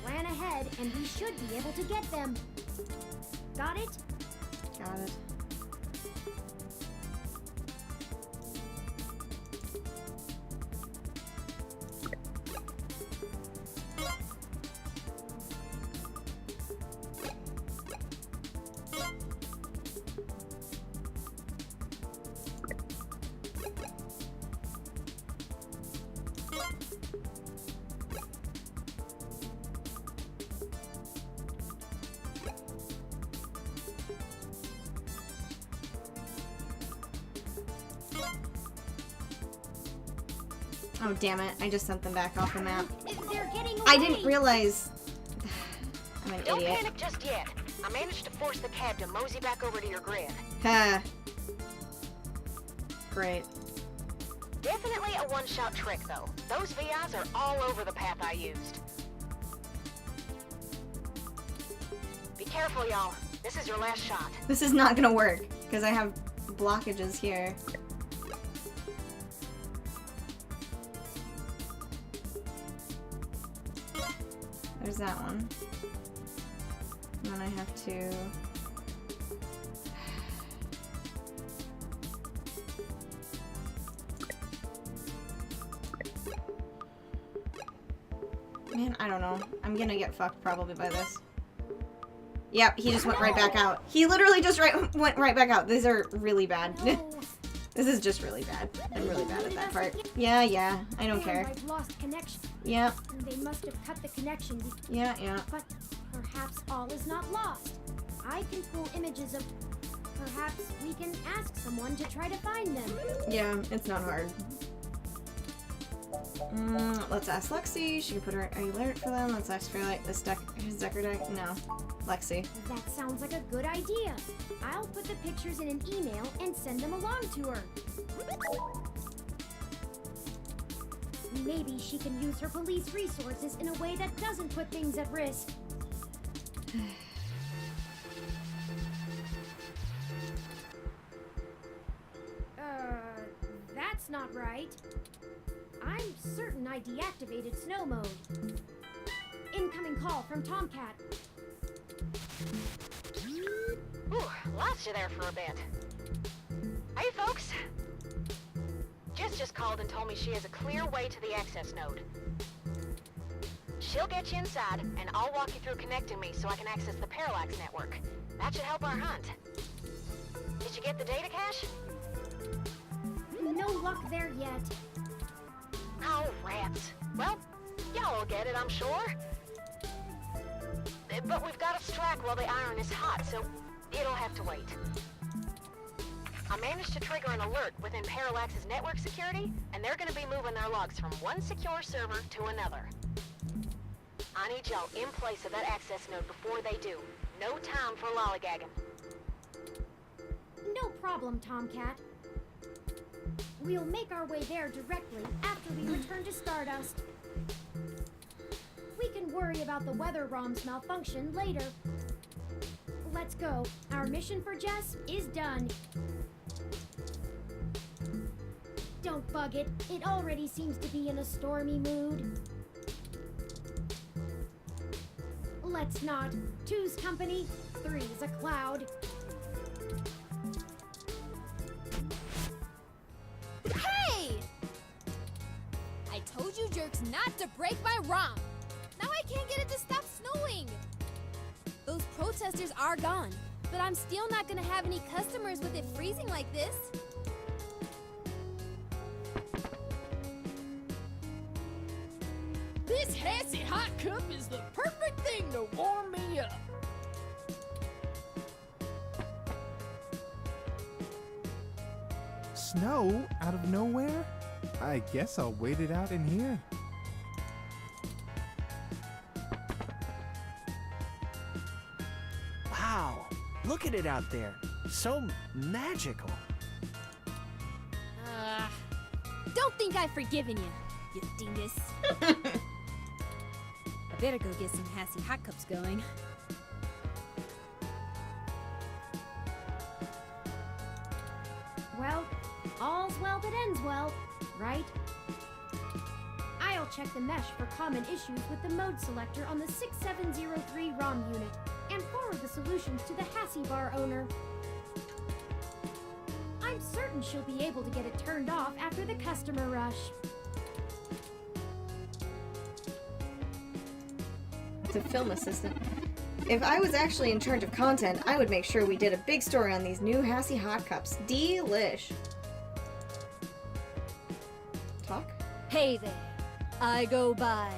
S4: Plan ahead, and we should be able to get them. Got it?
S2: Got it. Oh, damn it. I just sent them back off the map.
S4: They're getting away.
S2: I didn't realize... I'm an
S7: Don't
S2: idiot.
S7: panic just yet. I managed to force the cab to mosey back over to your grid.
S2: Huh. Great.
S7: Definitely a one-shot trick, though. Those VIs are all over the path I used. Be careful, y'all. This is your last shot.
S2: This is not gonna work, because I have blockages here. There's that one. And then I have to... Man, I don't know. I'm gonna get fucked probably by this. Yep, he just went right back out. He literally just went right back out. These are really bad. This is just really bad. I'm really bad at that part. Yeah, I don't care.
S4: I've lost connection.
S2: Yeah,
S4: They must have cut the connection.
S2: yeah.
S4: But perhaps all is not lost. I can pull images of... Perhaps we can ask someone to try to find them.
S2: Yeah, it's not hard. Let's ask Lexi. She can put her alert for them. Let's ask for like this deck. His Decker deck. No, Lexi.
S4: That sounds like a good idea. I'll put the pictures in an email and send them along to her. Maybe she can use her police resources in a way that doesn't put things at risk. That's not right. I'm certain I deactivated snow mode. Incoming call from Tomcat.
S7: Ooh, lost you there for a bit. Hey, folks. Jess just called and told me she has a clear way to the access node. She'll get you inside, and I'll walk you through connecting me so I can access the Parallax network. That should help our hunt. Did you get the data cache?
S4: No luck there yet.
S7: Oh, rats. Well, y'all will get it, I'm sure. But we've got to strike while the iron is hot, so it'll have to wait. I managed to trigger an alert within Parallax's network security, and they're going to be moving their logs from one secure server to another. I need y'all in place of that access node before they do. No time for lollygagging.
S4: No problem, Tomcat. We'll make our way there directly after we return to Stardust. We can worry about the weather ROM's malfunction later. Let's go. Our mission for Jess is done. Don't bug it. It already seems to be in a stormy mood. Let's not. Two's company, three's a cloud.
S6: Hey! I told you jerks not to break my ROM. Now I can't get it to stop snowing. Those protesters are gone, but I'm still not gonna have any customers with it freezing like this.
S5: This Hassie hot cup is the perfect thing to warm me up.
S8: Snow out of nowhere? I guess I'll wait it out in here.
S9: Wow, look at it out there. So magical.
S6: Don't think I've forgiven you dingus. I better go get some Hassie hot cups going.
S4: Well, all's well that ends well, right? I'll check the mesh for common issues with the mode selector on the 6703 ROM unit and forward the solutions to the Hassie bar owner. I'm certain she'll be able to get it turned off after the customer rush.
S2: It's a film assistant. If I was actually in charge of content, I would make sure we did a big story on these new Hassie hot cups. Delish. Talk?
S6: Hey there. I go by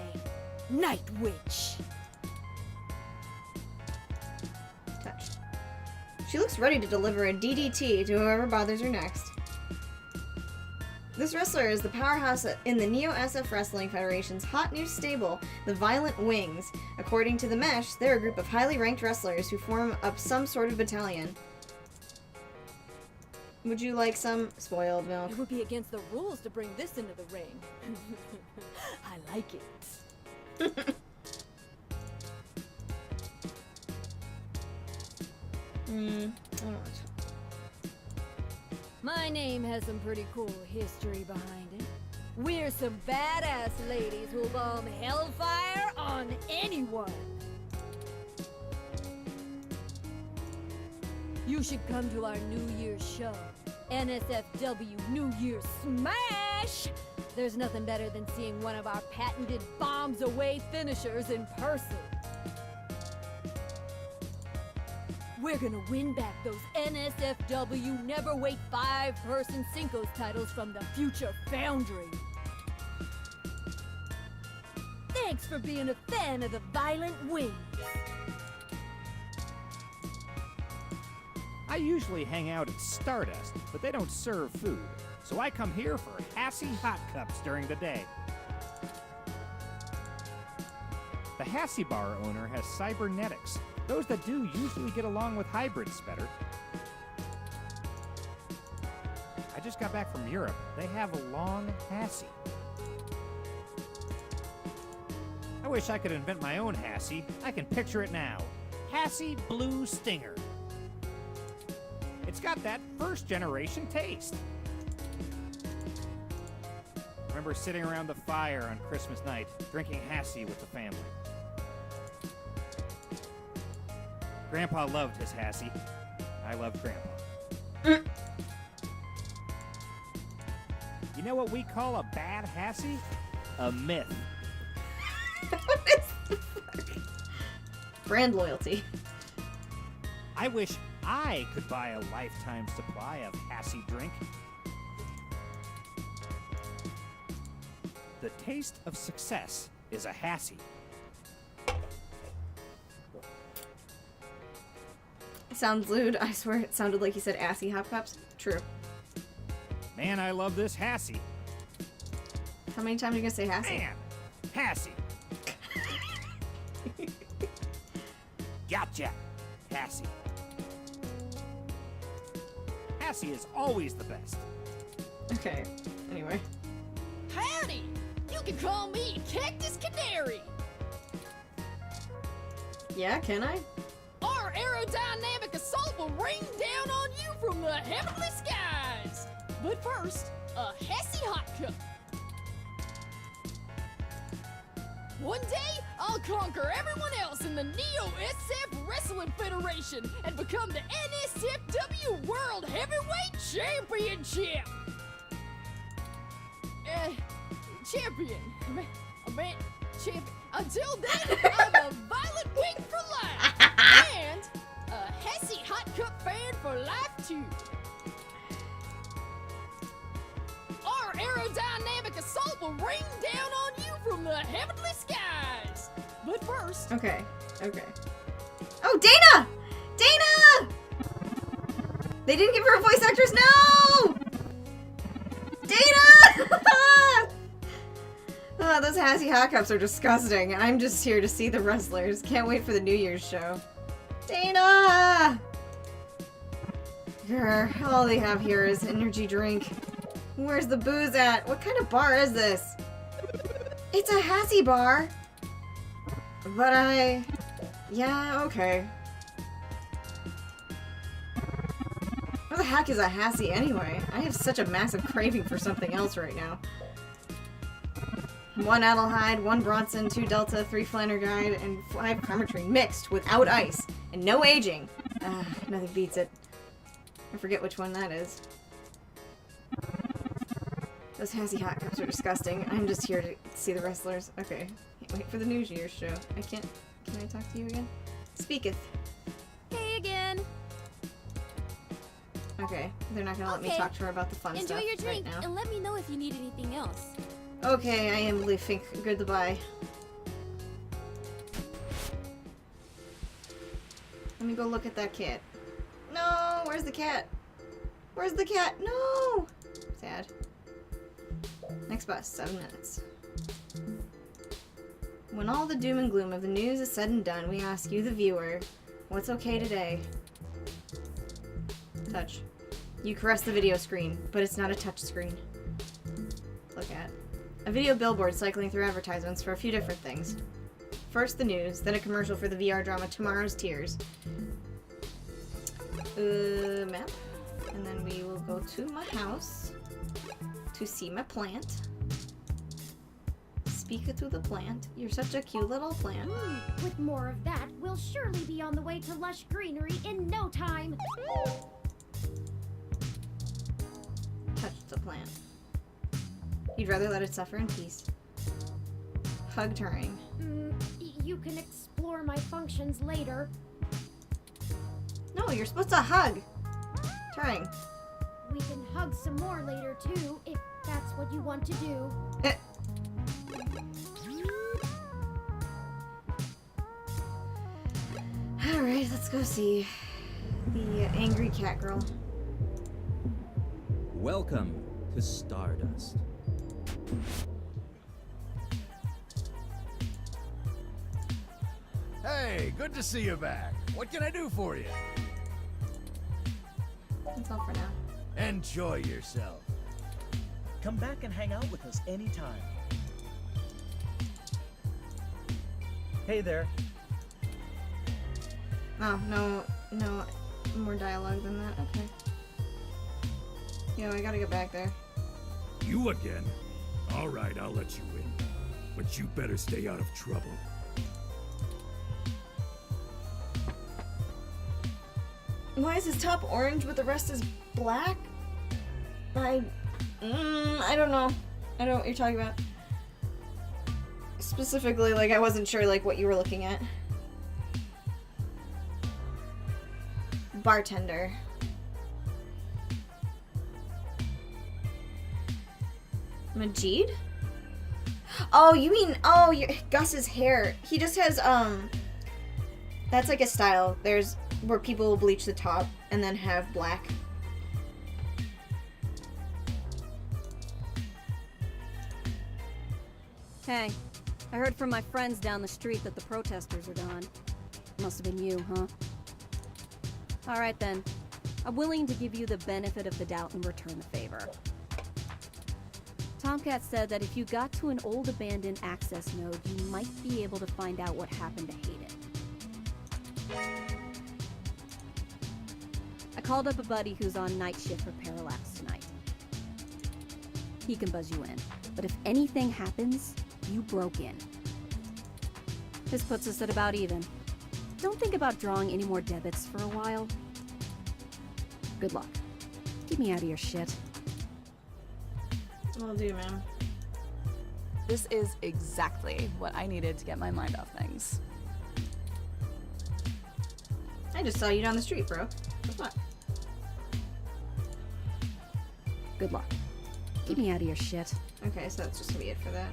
S6: Night Witch.
S2: Touch. She looks ready to deliver a DDT to whoever bothers her next. This wrestler is the powerhouse in the Neo SF Wrestling Federation's hot new stable, the Violent Wings. According to the Mesh, they're a group of highly ranked wrestlers who form up some sort of battalion. Would you like some spoiled milk?
S10: It would be against the rules to bring this into the ring. I like it.
S2: I don't know.
S10: My name has some pretty cool history behind it. We're some badass ladies who'll bomb hellfire on anyone. You should come to our New Year's show. NSFW New Year's Smash! There's nothing better than seeing one of our patented bombs away finishers in person. We're gonna win back those NSFW Neverweight 5-person Cinco's titles from the future Foundry. Thanks for being a fan of the Violent Wings.
S11: I usually hang out at Stardust, but they don't serve food, so I come here for Hassie Hot Cups during the day. The Hassie Bar owner has cybernetics. Those that do usually get along with hybrids better. I just got back from Europe. They have a long Hassie. I wish I could invent my own Hassie. I can picture it now. Hassie Blue Stinger. It's got that first-generation taste. Remember sitting around the fire on Christmas night, drinking Hassie with the family. Grandpa loved his Hassie. I loved Grandpa. You know what we call a bad Hassie? A myth.
S2: What is the fuck? Brand loyalty.
S11: I wish I could buy a lifetime supply of Hassie drink. The taste of success is a Hassie.
S2: Sounds lewd. I swear it sounded like he said assy hop cups. True.
S11: Man, I love this Hassie.
S2: How many times are you gonna say Hassie?
S11: Man, Hassie. Gotcha, Hassie. Hassie is always the best.
S2: Okay. Anyway.
S10: Howdy! You can call me Cactus Canary.
S2: Yeah, can I?
S10: Our aerodynamic assault will rain down on you from the heavenly skies. But first, a Hassie Hot Cup. One day, I'll conquer everyone else in the Neo-SF Wrestling Federation and become the NSFW World Heavyweight Championship! Champion. Champion. Until then, I'm a Violent Wing for life! And a Hassie Hot Cup fan for life, too. Our aerodynamic assault will rain down on you from the heavenly skies. But first...
S2: Okay. Okay. Oh, Dana! Dana! They didn't give her a voice actress. No! Dana! Oh, those Hassie Hot Cups are disgusting. I'm just here to see the wrestlers. Can't wait for the New Year's show. Dana! Grr, all they have here is energy drink. Where's the booze at? What kind of bar is this? It's a Hassie bar. But yeah, okay. What the heck is a Hassie anyway? I have such a massive craving for something else right now. 1 Adelhyde, 1 Bronson, 2 Delta, 3 Flannerguide, and 5 Carmetrine mixed without ice and no aging. Nothing beats it. I forget which one that is. Those Hassie Hot Cups are disgusting. I'm just here to see the wrestlers. Okay. Can't wait for the New Year's show. I can't... Can I talk to you again? Speaketh.
S6: Hey again.
S2: Okay. They're not gonna let me talk to her about the fun
S6: Enjoy
S2: stuff
S6: your drink
S2: right now.
S6: and let me know if you need anything else.
S2: Okay, I am leaving. Goodbye. Let me go look at that cat. No! Where's the cat? Where's the cat? No! Sad. Next bus, 7 minutes. When all the doom and gloom of the news is said and done, we ask you, the viewer, what's okay today? Touch. You caress the video screen, but it's not a touch screen. Look at. A video billboard cycling through advertisements for a few different things. First the news, then a commercial for the VR drama Tomorrow's Tears. Map. And then we will go to my house to see my plant. Speak to the plant. You're such a cute little plant.
S4: With more of that, we'll surely be on the way to lush greenery in no time.
S2: Touch the plant. You'd rather let it suffer in peace. Hug Turing.
S4: You can explore my functions later.
S2: No, you're supposed to hug. Turing.
S4: We can hug some more later too, if that's what you want to do.
S2: Alright, let's go see the angry cat girl.
S12: Welcome to Stardust.
S13: Hey, good to see you back. What can I do for you?
S2: That's all for now.
S13: Enjoy yourself.
S9: Come back and hang out with us anytime. Hey there.
S2: Oh, no more dialogue than that. Okay. Yo, I gotta get back there.
S14: You again? All right, I'll let you in. But you better stay out of trouble.
S2: Why is his top orange but the rest is black? I don't know. I don't know what you're talking about. Specifically, like, I wasn't sure, like, what you were looking at. Bartender. Majid? Oh, you mean, Gus's hair. He just has, that's like a style. There's where people will bleach the top and then have black.
S15: Hey, I heard from my friends down the street that the protesters are gone. Must have been you, huh? Alright then. I'm willing to give you the benefit of the doubt and return the favor. Tomcat said that if you got to an old abandoned access node, you might be able to find out what happened to Hayden. I called up a buddy who's on night shift for Parallax tonight. He can buzz you in, but if anything happens, you broke in. This puts us at about even. Don't think about drawing any more debits for a while. Good luck. Keep me out of your shit.
S2: Will do, ma'am.
S16: This is exactly what I needed to get my mind off things.
S2: I just saw you down the street, bro. What's what?
S15: Good luck. Keep me out of your shit.
S2: Okay, so that's just gonna be it for that.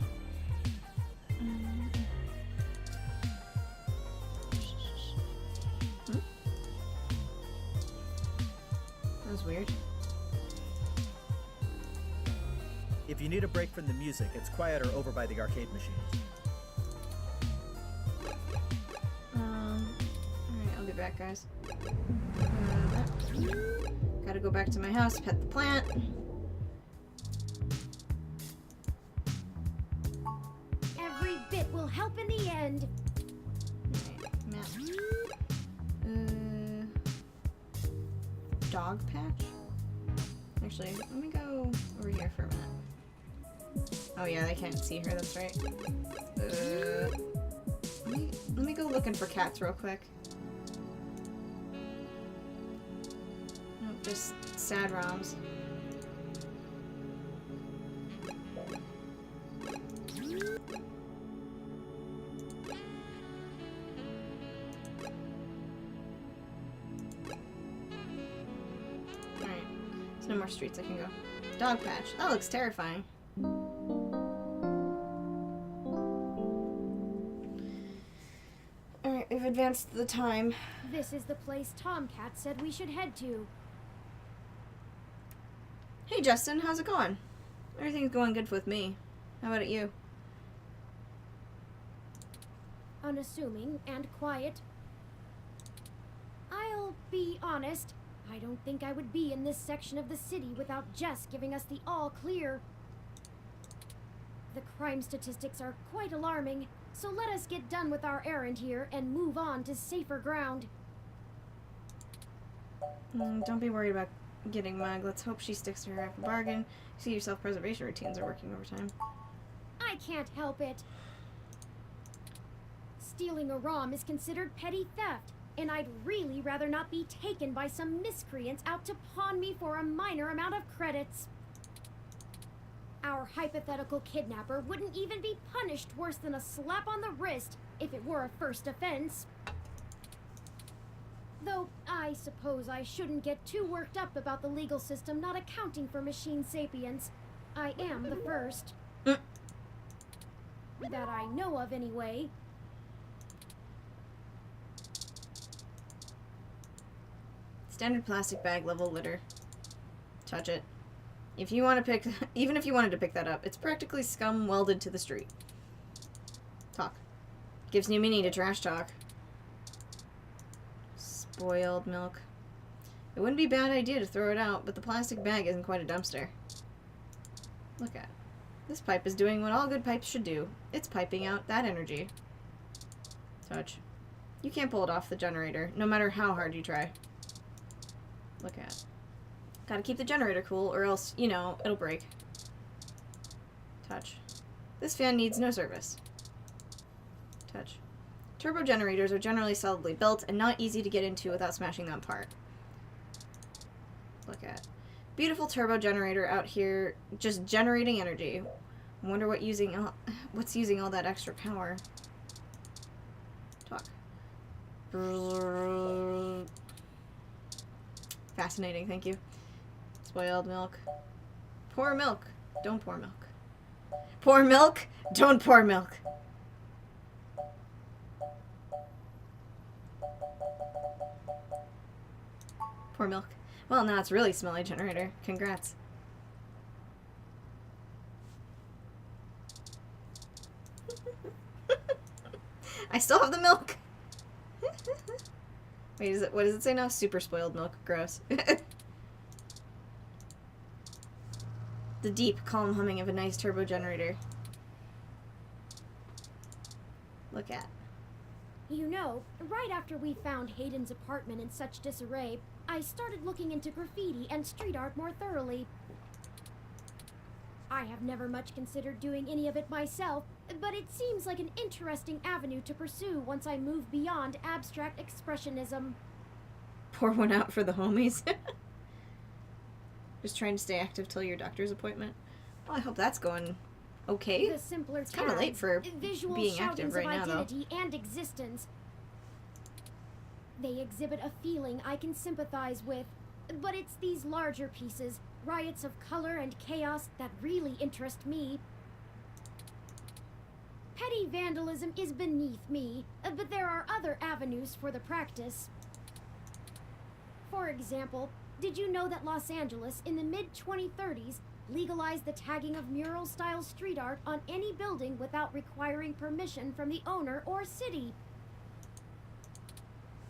S2: That was weird.
S9: If you need a break from the music, it's quieter over by the arcade machines.
S2: Alright, I'll be back, guys. Gotta go back to my house, pet the plant.
S4: Every bit will help in the end.
S2: Alright, map. Dog patch? Actually, let me go over here for a minute. Oh yeah, they can't see her, that's right. Let me go looking for cats real quick. Nope, just sad ROMs. Alright, there's no more streets I can go. Dog patch. That looks terrifying. Alright, we've advanced the time.
S4: This is the place Tomcat said we should head to.
S2: Hey Justin, how's it going? Everything's going good with me. How about you?
S4: Unassuming and quiet. I'll be honest, I don't think I would be in this section of the city without Jess giving us the all clear. The crime statistics are quite alarming, so let us get done with our errand here and move on to safer ground.
S2: Don't be worried about getting mugged. Let's hope she sticks to her half a bargain. See, your self-preservation routines are working overtime.
S4: I can't help it. Stealing a ROM is considered petty theft, and I'd really rather not be taken by some miscreants out to pawn me for a minor amount of credits. Our hypothetical kidnapper wouldn't even be punished worse than a slap on the wrist if it were a first offense. Though, I suppose I shouldn't get too worked up about the legal system not accounting for machine sapience. I am the first. That I know of, anyway.
S2: Standard plastic bag level litter. Touch it. If you want to pick, even if you wanted to pick that up, it's practically scum welded to the street. Talk. Gives new meaning to trash talk. Spoiled milk. It wouldn't be a bad idea to throw it out, but the plastic bag isn't quite a dumpster. Look at. This pipe is doing what all good pipes should do. It's piping out that energy. Touch. You can't pull it off the generator, no matter how hard you try. Look at. Gotta keep the generator cool, or else, you know, it'll break. Touch. This fan needs no service. Touch. Turbo generators are generally solidly built and not easy to get into without smashing them apart. Look at. Beautiful turbo generator out here, just generating energy. I wonder what's using all that extra power. Talk. Fascinating, thank you. Spoiled milk. Pour milk. Don't pour milk. Pour milk. Don't pour milk. Pour milk. Well, now it's really smelly generator. Congrats. I still have the milk. Wait, what does it say now? Super spoiled milk. Gross. The deep, calm humming of a nice turbo generator. Look at.
S4: You know, right after we found Hayden's apartment in such disarray, I started looking into graffiti and street art more thoroughly. I have never much considered doing any of it myself, but it seems like an interesting avenue to pursue once I move beyond abstract expressionism.
S2: Pour one out for the homies. Just trying to stay active till your doctor's appointment. Well, I hope that's going okay.
S4: The simpler
S2: it's kind of late for
S4: visual
S2: being active right now, though.
S4: identity and existence. They exhibit a feeling I can sympathize with, but it's these larger pieces, riots of color and chaos, that really interest me. Petty vandalism is beneath me, but there are other avenues for the practice. For example, did you know that Los Angeles in the mid-2030s legalized the tagging of mural-style street art on any building without requiring permission from the owner or city?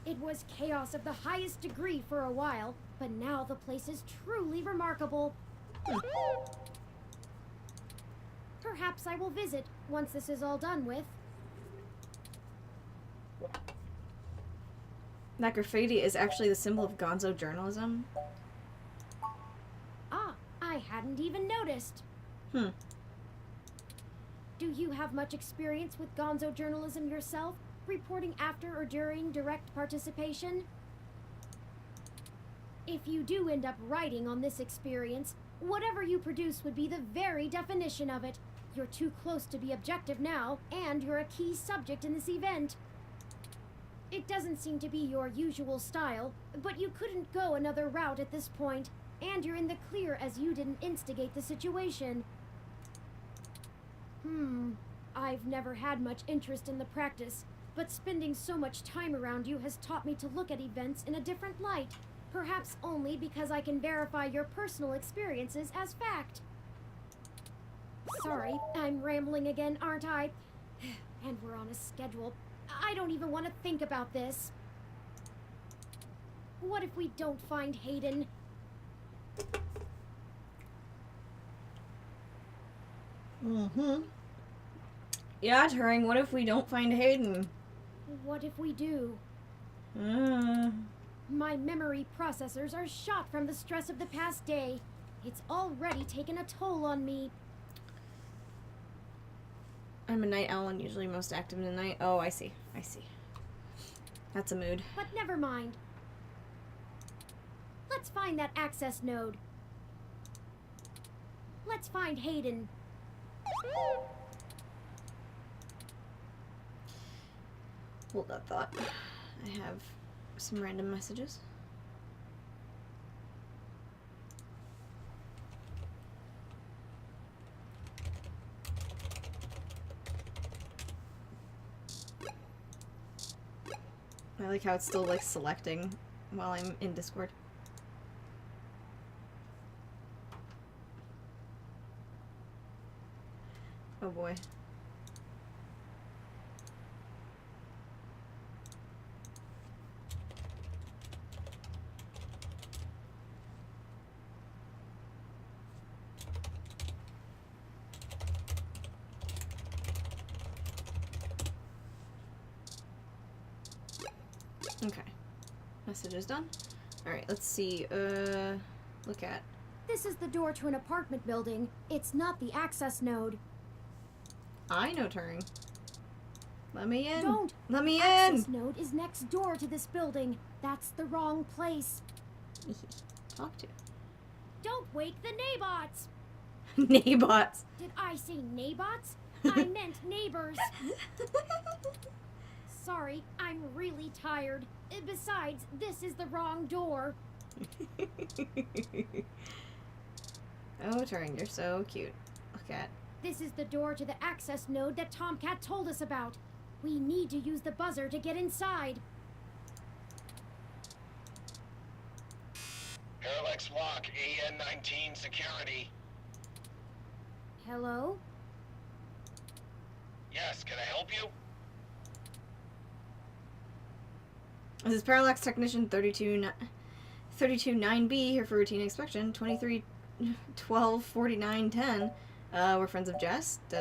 S4: It was chaos of the highest degree for a while, but now the place is truly remarkable. Perhaps I will visit once this is all done with.
S2: That graffiti is actually the symbol of gonzo journalism.
S4: Ah, I hadn't even noticed.
S2: Do
S4: you have much experience with gonzo journalism yourself? Reporting after or during direct participation? If you do end up writing on this experience, whatever you produce would be the very definition of it. You're too close to be objective now, and you're a key subject in this event. It doesn't seem to be your usual style, but you couldn't go another route at this point, and you're in the clear as you didn't instigate the situation. I've never had much interest in the practice, but spending so much time around you has taught me to look at events in a different light, perhaps only because I can verify your personal experiences as fact. Sorry, I'm rambling again, aren't I? And we're on a schedule. I don't even want to think about this. What if we don't find Hayden?
S2: Mm-hmm. Yeah, Turing, what if we don't find Hayden?
S4: What if we do?
S2: Mm.
S4: My memory processors are shot from the stress of the past day. It's already taken a toll on me.
S2: I'm a night owl and usually most active in the night. Oh, I see. I see. That's a mood.
S4: But never mind. Let's find that access node. Let's find Hayden.
S2: Hold that thought. I have some random messages. I like how it's still like selecting while I'm in Discord. Oh boy. Okay. Message is done. Alright, let's see. Look at.
S4: This is the door to an apartment building. It's not the access node.
S2: I know Turing. Let me in.
S4: Don't.
S2: Let me
S4: Access
S2: in.
S4: node is next door to this building. That's the wrong place.
S2: Talk to.
S4: Don't wake the Nabots.
S2: Nabots.
S4: Did I say Nabots? I meant neighbors. Sorry, I'm really tired. Besides, this is the wrong door.
S2: Oh, Turing, you're so cute. Look at.
S4: This is the door to the access node that Tomcat told us about. We need to use the buzzer to get inside.
S17: Parallax Walk, AN-19 security.
S4: Hello?
S17: Yes, can I help you?
S2: This is Parallax Technician 329B here for routine inspection. 23-12-49-10. We're friends of Jess. I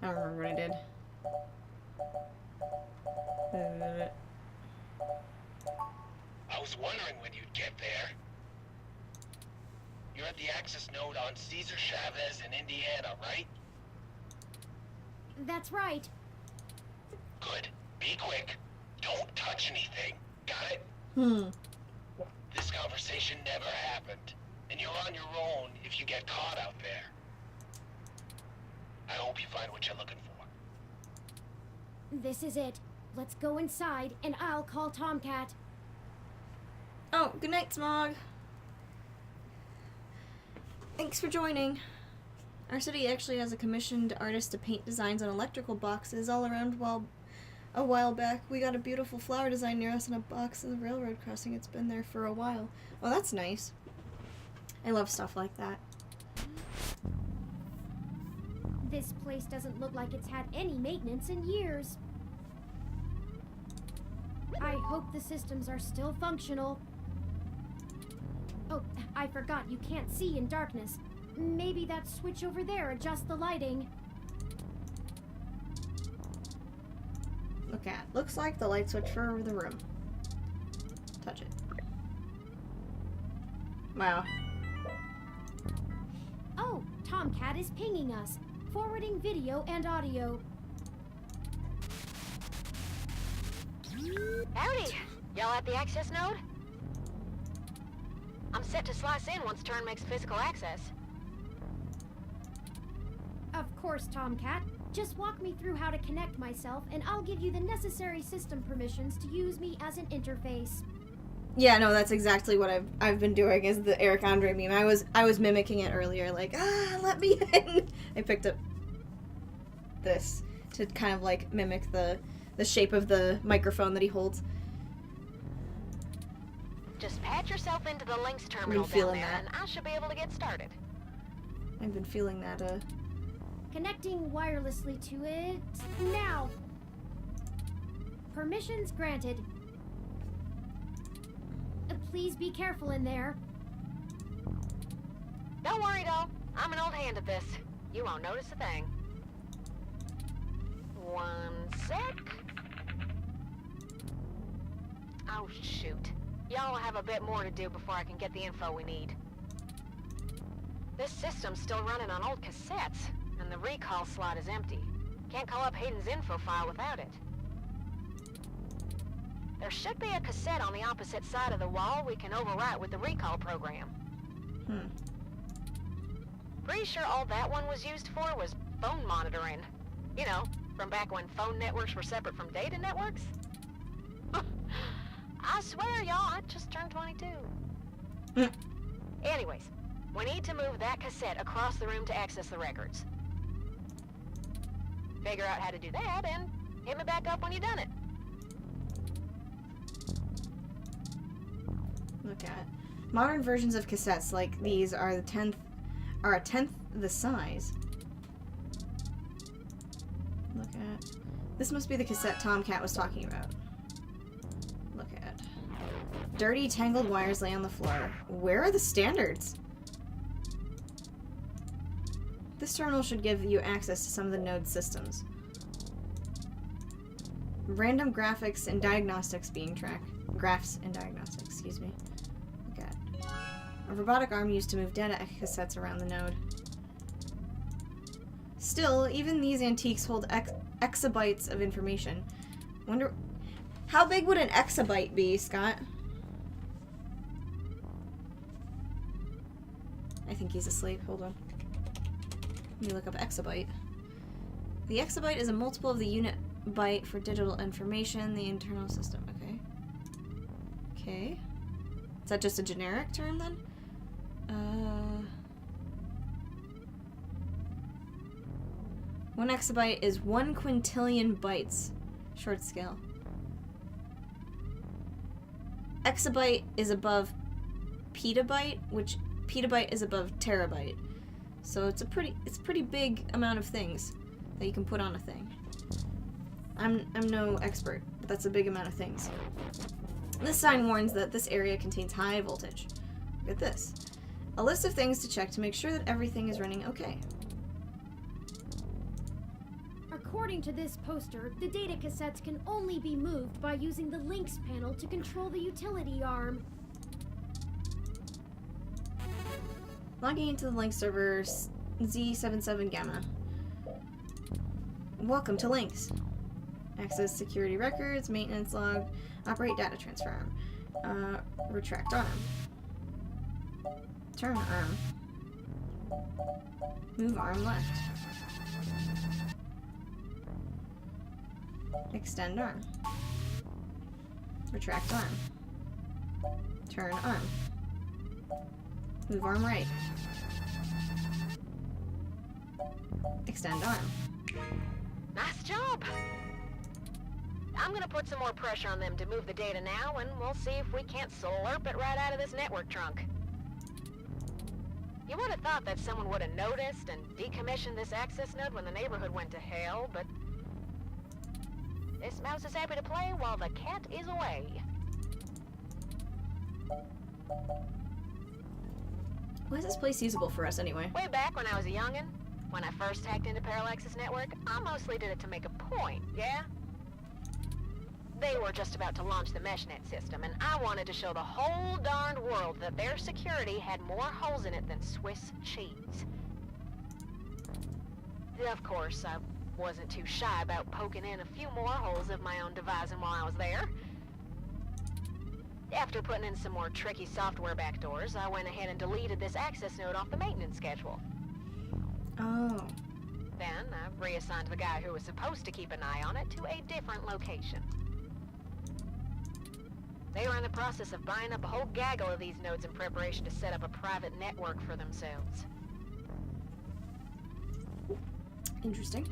S2: don't remember what I did.
S17: I was wondering when you'd get there. You're at the access node on Cesar Chavez in Indiana, right?
S4: That's right.
S17: Good. Be quick. Don't touch anything. Got it? This conversation never happened, and you're on your own if you get caught out there. I hope you find what you're looking for.
S4: This is it. Let's go inside, and I'll call Tomcat.
S2: Oh, good night, Smog. Thanks for joining. Our city actually has a commissioned artist to paint designs on electrical boxes all around. A while back, we got a beautiful flower design near us in a box in the railroad crossing. It's been there for a while. Well, that's nice. I love stuff like that.
S4: This place doesn't look like it's had any maintenance in years. I hope the systems are still functional. Oh, I forgot you can't see in darkness. Maybe that switch over there adjusts the lighting.
S2: Look at. Looks like the light switch for the room. Touch it. Wow.
S4: Oh, Tomcat is pinging us, forwarding video and audio.
S7: Howdy! Y'all at the access node? I'm set to slice in once Turn makes physical access.
S4: Of course, Tomcat. Just walk me through how to connect myself, and I'll give you the necessary system permissions to use me as an interface.
S2: Yeah, no, that's exactly what I've been doing. Is the Eric Andre meme? I was mimicking it earlier. Like, let me in. I picked up this to kind of like mimic the shape of the microphone that he holds.
S7: Just patch yourself into the Lynx terminal down
S2: feeling
S7: there,
S2: that.
S7: and I should be able to get started.
S2: I've been feeling that,
S4: Connecting wirelessly to it now. Permissions granted. Please be careful in there.
S7: Don't worry, doll. I'm an old hand at this. You won't notice a thing. 1 sec. Oh, shoot. Y'all have a bit more to do before I can get the info we need. This system's still running on old cassettes, and the recall slot is empty. Can't call up Hayden's info file without it. There should be a cassette on the opposite side of the wall we can overwrite with the recall program. Pretty sure all that one was used for was phone monitoring. You know, from back when phone networks were separate from data networks. I swear, y'all, I just turned 22. Anyways, we need to move that cassette across the room to access the records. Figure out how to do that, and hit me back up when you've done it.
S2: Look at modern versions of cassettes like these are a tenth the size. Look at this must be the cassette Tomcat was talking about. Look at dirty tangled wires lay on the floor. Where are the standards? This terminal should give you access to some of the node systems. Random graphics and diagnostics being tracked. Graphs and diagnostics, excuse me. Look at a robotic arm used to move data cassettes around the node. Still, even these antiques hold exabytes of information. Wonder how big would an exabyte be, Scott? I think he's asleep. Hold on. Let me look up exabyte. The exabyte is a multiple of the unit byte for digital information, the internal system. Okay. Okay. Is that just a generic term then? 1 exabyte is 1 quintillion bytes. Short scale. Exabyte is above petabyte, which petabyte is above terabyte. So it's a pretty big amount of things that you can put on a thing. I'm no expert, but that's a big amount of things. This sign warns that this area contains high voltage. Look at this. A list of things to check to make sure that everything is running okay.
S4: According to this poster, the data cassettes can only be moved by using the Lynx panel to control the utility arm.
S2: Logging into the Lynx server Z77 Gamma. Welcome to Lynx. Access security records, maintenance log, operate data transfer arm. Retract arm. Turn arm. Move arm left. Extend arm. Retract arm. Turn arm. Move arm right. Extend arm.
S7: Nice job! I'm gonna put some more pressure on them to move the data now, and we'll see if we can't slurp it right out of this network trunk. You would have thought that someone would have noticed and decommissioned this access node when the neighborhood went to hell, but this mouse is happy to play while the cat is away.
S2: Why is this place usable for us anyway?
S7: Way back when I was a youngin', when I first hacked into Parallax's network, I mostly did it to make a point, yeah? They were just about to launch the MeshNet system, and I wanted to show the whole darned world that their security had more holes in it than Swiss cheese. Of course, I wasn't too shy about poking in a few more holes of my own devising while I was there. After putting in some more tricky software backdoors, I went ahead and deleted this access node off the maintenance schedule.
S2: Oh.
S7: Then I reassigned the guy who was supposed to keep an eye on it to a different location. They were in the process of buying up a whole gaggle of these nodes in preparation to set up a private network for themselves.
S2: Interesting.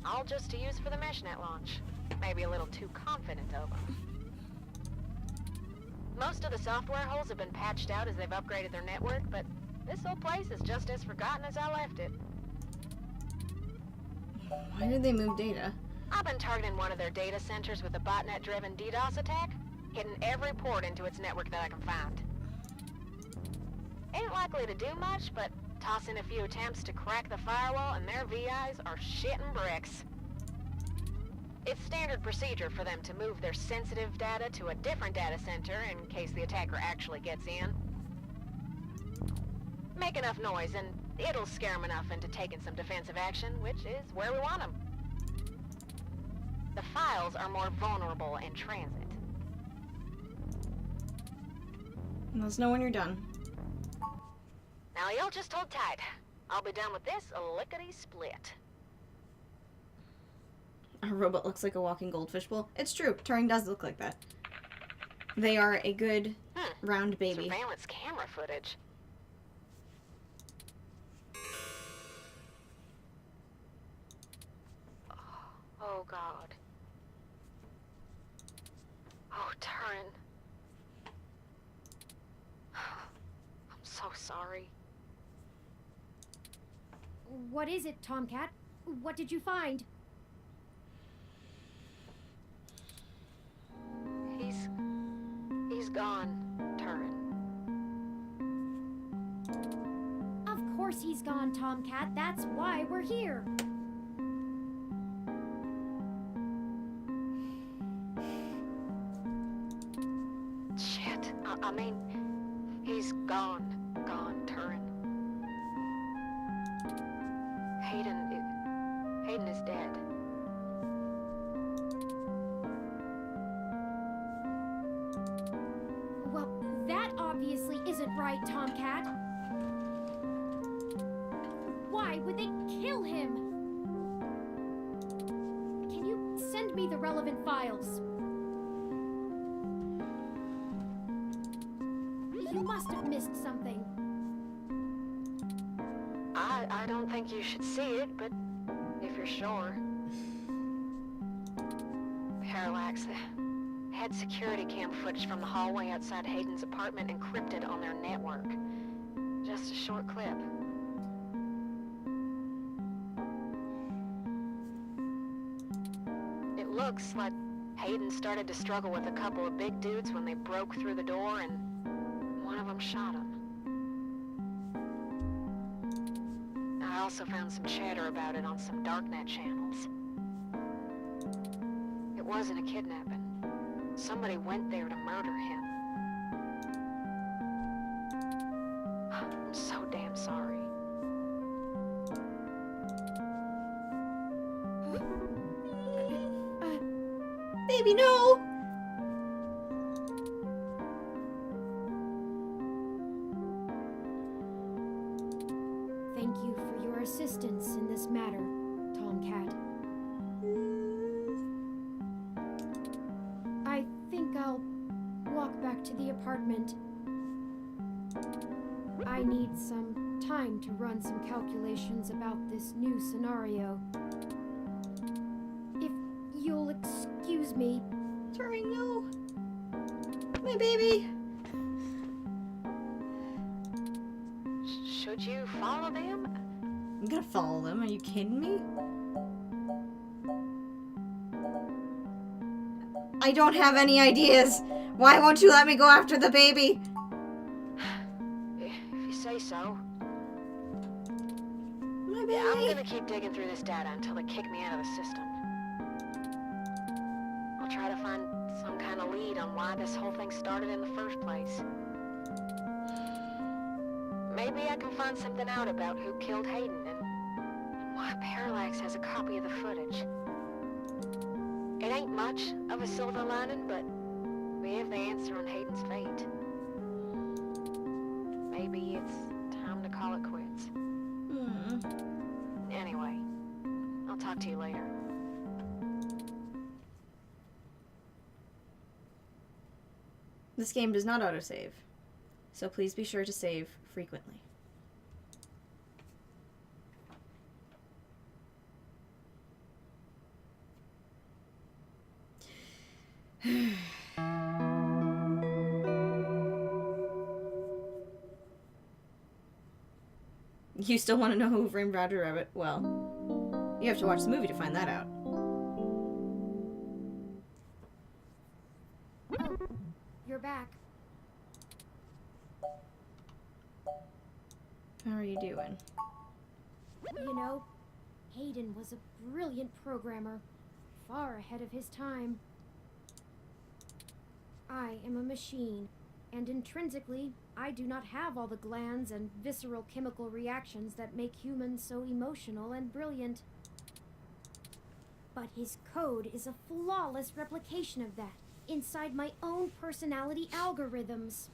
S7: All just to use for the MeshNet launch. Maybe a little too confident of them. Most of the software holes have been patched out as they've upgraded their network, but this whole place is just as forgotten as I left it.
S2: Why did they move data?
S7: I've been targeting one of their data centers with a botnet-driven DDoS attack, hitting every port into its network that I can find. Ain't likely to do much, but toss in a few attempts to crack the firewall and their VIs are shitting bricks. It's standard procedure for them to move their sensitive data to a different data center in case the attacker actually gets in. Make enough noise and it'll scare them enough into taking some defensive action, which is where we want them. The files are more vulnerable in transit.
S2: Let us know when you're done.
S7: Now you'll just hold tight. I'll be done with this lickety-split.
S2: Our robot looks like a walking goldfish bowl. It's true. Turing does look like that. They are a good round baby.
S7: Surveillance camera footage. Oh, God. Oh, Turing. I'm so sorry.
S4: What is it, Tomcat? What did you find?
S7: He's gone, Turing.
S4: Of course he's gone, Tomcat. That's why we're here.
S7: Shit. I mean, he's gone, Turing. Hayden is dead.
S4: Well, that obviously isn't right, Tomcat. Why would they kill him? Can you send me the relevant files? You must have missed something.
S7: I don't think you should see it, but if you're sure. Parallax, had security cam footage from the hallway outside Hayden's apartment encrypted on their network. Just a short clip. It looks like Hayden started to struggle with a couple of big dudes when they broke through the door and one of them shot him. I also found some chatter about it on some darknet channels. It wasn't a kidnapping. Somebody went there to murder him. I'm so damn sorry.
S2: Baby, no!
S4: Thank you for your assistance in this matter, Tomcat. I think I'll walk back to the apartment. I need some time to run some calculations about this new scenario. If you'll excuse me.
S2: Turing, no! My baby!
S7: Should you follow them?
S2: I'm gonna follow them. Are you kidding me? I don't have any ideas. Why won't you let me go after the baby?
S7: If you say so.
S2: My baby.
S7: Yeah, I'm gonna keep digging through this data until they kick me out of the system. I'll try to find some kind of lead on why this whole thing started in the first place. Maybe I can find something out about who killed Hayden and why Parallax has a copy of the footage. It ain't much of a silver lining, but we have the answer on Hayden's fate. Maybe it's time to call it quits. Anyway, I'll talk to you later.
S2: This game does not autosave, so please be sure to save frequently. You still want to know who framed Roger Rabbit? Well, you have to watch the movie to find that out.
S4: Oh, you're back.
S2: How are you doing?
S4: You know, Hayden was a brilliant programmer, far ahead of his time. I am a machine, and intrinsically, I do not have all the glands and visceral chemical reactions that make humans so emotional and brilliant. But his code is a flawless replication of that, inside my own personality algorithms.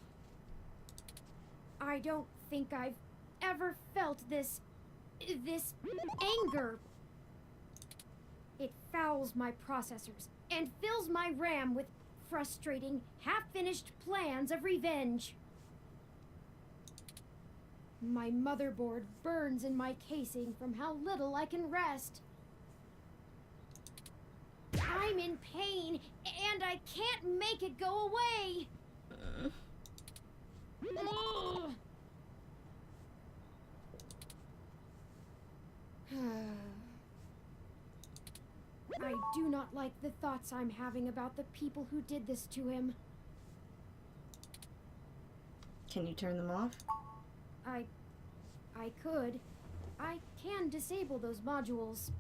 S4: I don't think I've ever felt this anger. It fouls my processors and fills my RAM with frustrating, half-finished plans of revenge. My motherboard burns in my casing from how little I can rest. I'm in pain, and I can't make it go away. Ugh. I do not like the thoughts I'm having about the people who did this to him.
S2: Can you turn them off?
S4: I could. I can disable those modules.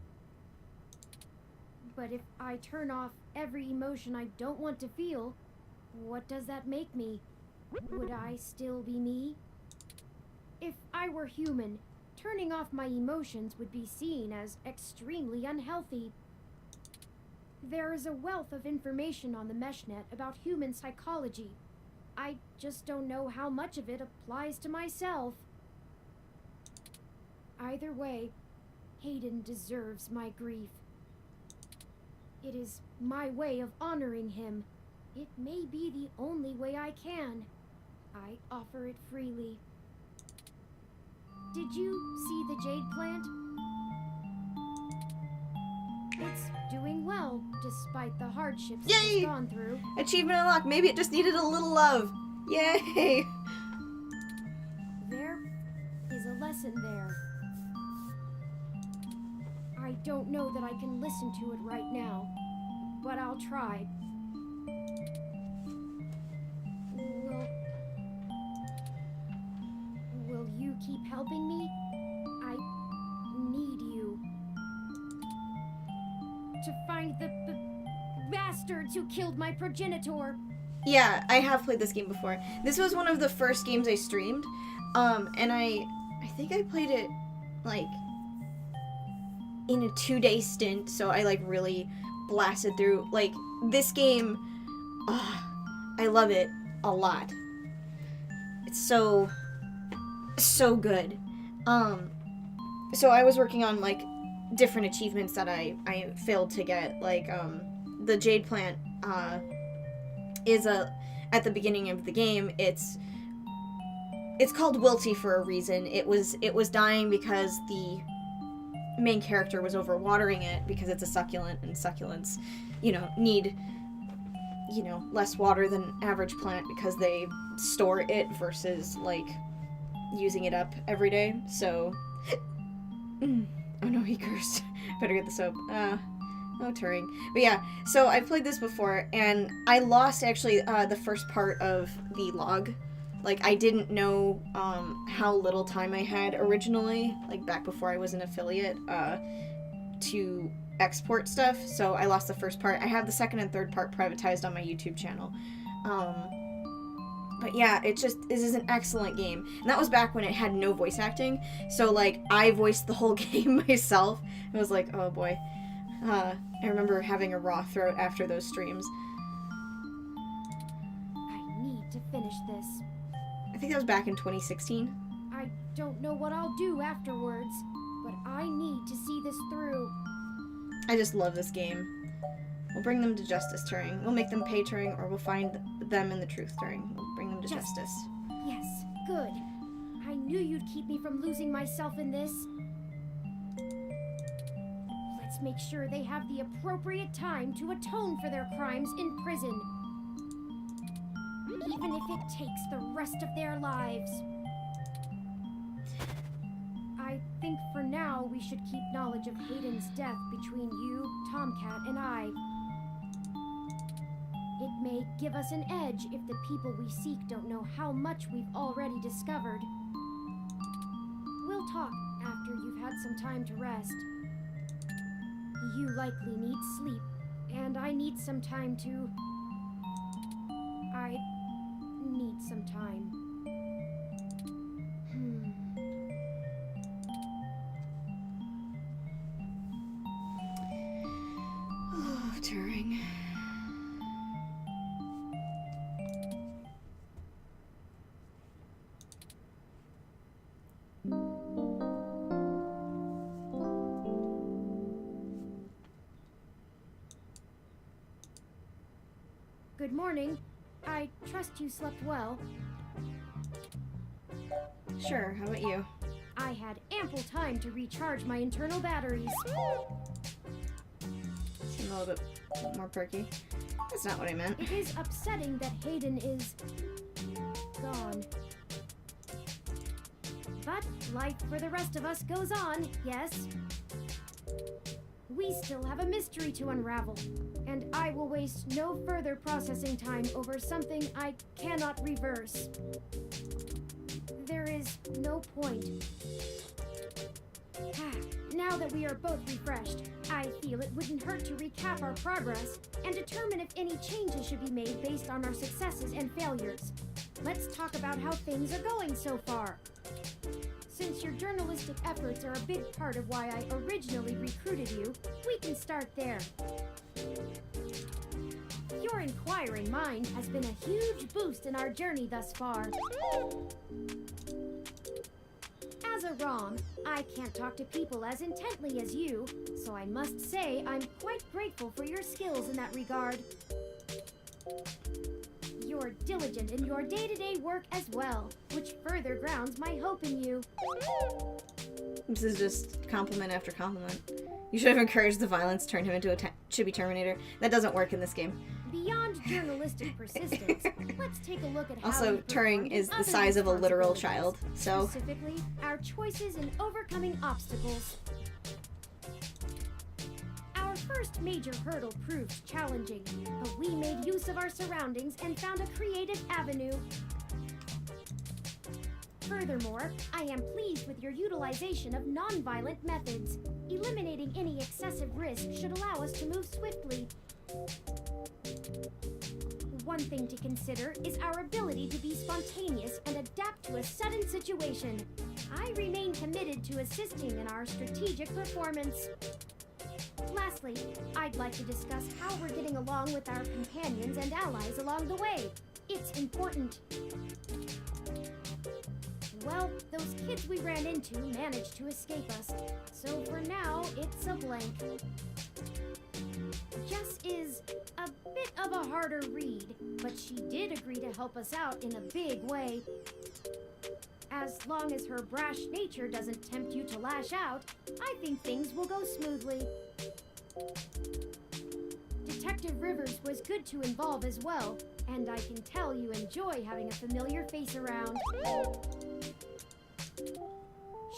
S4: But if I turn off every emotion I don't want to feel, what does that make me? Would I still be me? If I were human, turning off my emotions would be seen as extremely unhealthy. There is a wealth of information on the MeshNet about human psychology. I just don't know how much of it applies to myself. Either way, Hayden deserves my grief. It is my way of honoring him. It may be the only way I can. I offer it freely. Did you see the jade plant? It's doing well, despite the hardships it's gone through.
S2: Achievement unlocked. Maybe it just needed a little love. Yay!
S4: There is a lesson there. I don't know that I can listen to it right now, but I'll try. Will you keep helping me? I need you. To find the bastards who killed my progenitor.
S2: Yeah, I have played this game before. This was one of the first games I streamed, and I think I played it, like, in a 2-day stint, so I, like, really blasted through. Like, this game, I love it a lot. It's so good. So I was working on, like, different achievements that I failed to get, like, the jade plant, is at the beginning of the game, it's called wilty for a reason. It was dying because the main character was overwatering it because it's a succulent, and succulents, need, less water than average plant because they store it versus, like, using it up every day. So, oh no, he cursed. Better get the soap. No Turing. But yeah, so I've played this before, and I lost, actually, the first part of the log. Like, I didn't know how little time I had originally, like, back before I was an affiliate, to export stuff, so I lost the first part. I have the second and third part privatized on my YouTube channel. But yeah, this is an excellent game. And that was back when it had no voice acting, so, like, I voiced the whole game myself. It was like, oh boy. I remember having a raw throat after those streams.
S4: I need to finish this.
S2: I think that was back in 2016.
S4: I don't know what I'll do afterwards, but I need to see this through.
S2: I just love this game. We'll bring them to justice, Turing. We'll make them pay Turing, or we'll find them in the truth, Turing. We'll bring them to justice.
S4: Yes, good. I knew you'd keep me from losing myself in this. Let's make sure they have the appropriate time to atone for their crimes in prison. Even if it takes the rest of their lives. I should keep knowledge of Hayden's death between you, Tomcat, and I. It may give us an edge if the people we seek don't know how much we've already discovered. We'll talk after you've had some time to rest. You likely need sleep, and I need some time to... I need some time.
S2: Oh, Turing.
S4: Good morning. I trust you slept well.
S2: Sure, how about you?
S4: I had ample time to recharge my internal batteries.
S2: Seem a little bit more perky. That's not what I meant.
S4: It is upsetting that Hayden is... gone. But life for the rest of us goes on, yes? We still have a mystery to unravel, and I will waste no further processing time over something I cannot reverse. There is no point. Now that we are both refreshed, I feel it wouldn't hurt to recap our progress and determine if any changes should be made based on our successes and failures. Let's talk about how things are going so far. Since your journalistic efforts are a big part of why I originally recruited you, we can start there. Your inquiring mind has been a huge boost in our journey thus far. As a ROM, I can't talk to people as intently as you, so I must say I'm quite grateful for your skills in that regard. You're diligent in your day-to-day work as well, which further grounds my hope in you.
S2: This is just compliment after compliment. You should have encouraged the violence, turned him into a chibi Terminator. That doesn't work in this game.
S4: Beyond journalistic persistence, let's take a look at how
S2: Also, Turing is the size of a literal child, so...
S4: Specifically, our choices in overcoming obstacles. Our first major hurdle proved challenging, but we made use of our surroundings and found a creative avenue. Furthermore, I am pleased with your utilization of non-violent methods. Eliminating any excessive risk should allow us to move swiftly. One thing to consider is our ability to be spontaneous and adapt to a sudden situation. I remain committed to assisting in our strategic performance. Lastly, I'd like to discuss how we're getting along with our companions and allies along the way. It's important. Well, those kids we ran into managed to escape us, so for now, it's a blank. Jess is a bit of a harder read, but she did agree to help us out in a big way. As long as her brash nature doesn't tempt you to lash out, I think things will go smoothly. Detective Rivers was good to involve as well, and I can tell you enjoy having a familiar face around.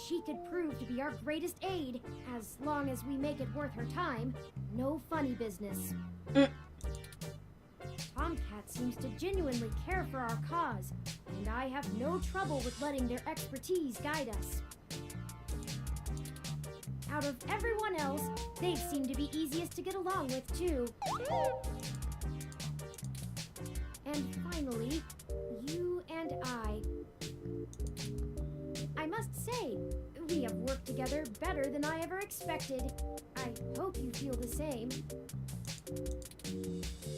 S4: She could prove to be our greatest aid, as long as we make it worth her time. No funny business. Tomcat seems to genuinely care for our cause, and I have no trouble with letting their expertise guide us. Out of everyone else, they seem to be easiest to get along with, too. And finally, you and I. I must say, we have worked together better than I ever expected. I hope you feel the same.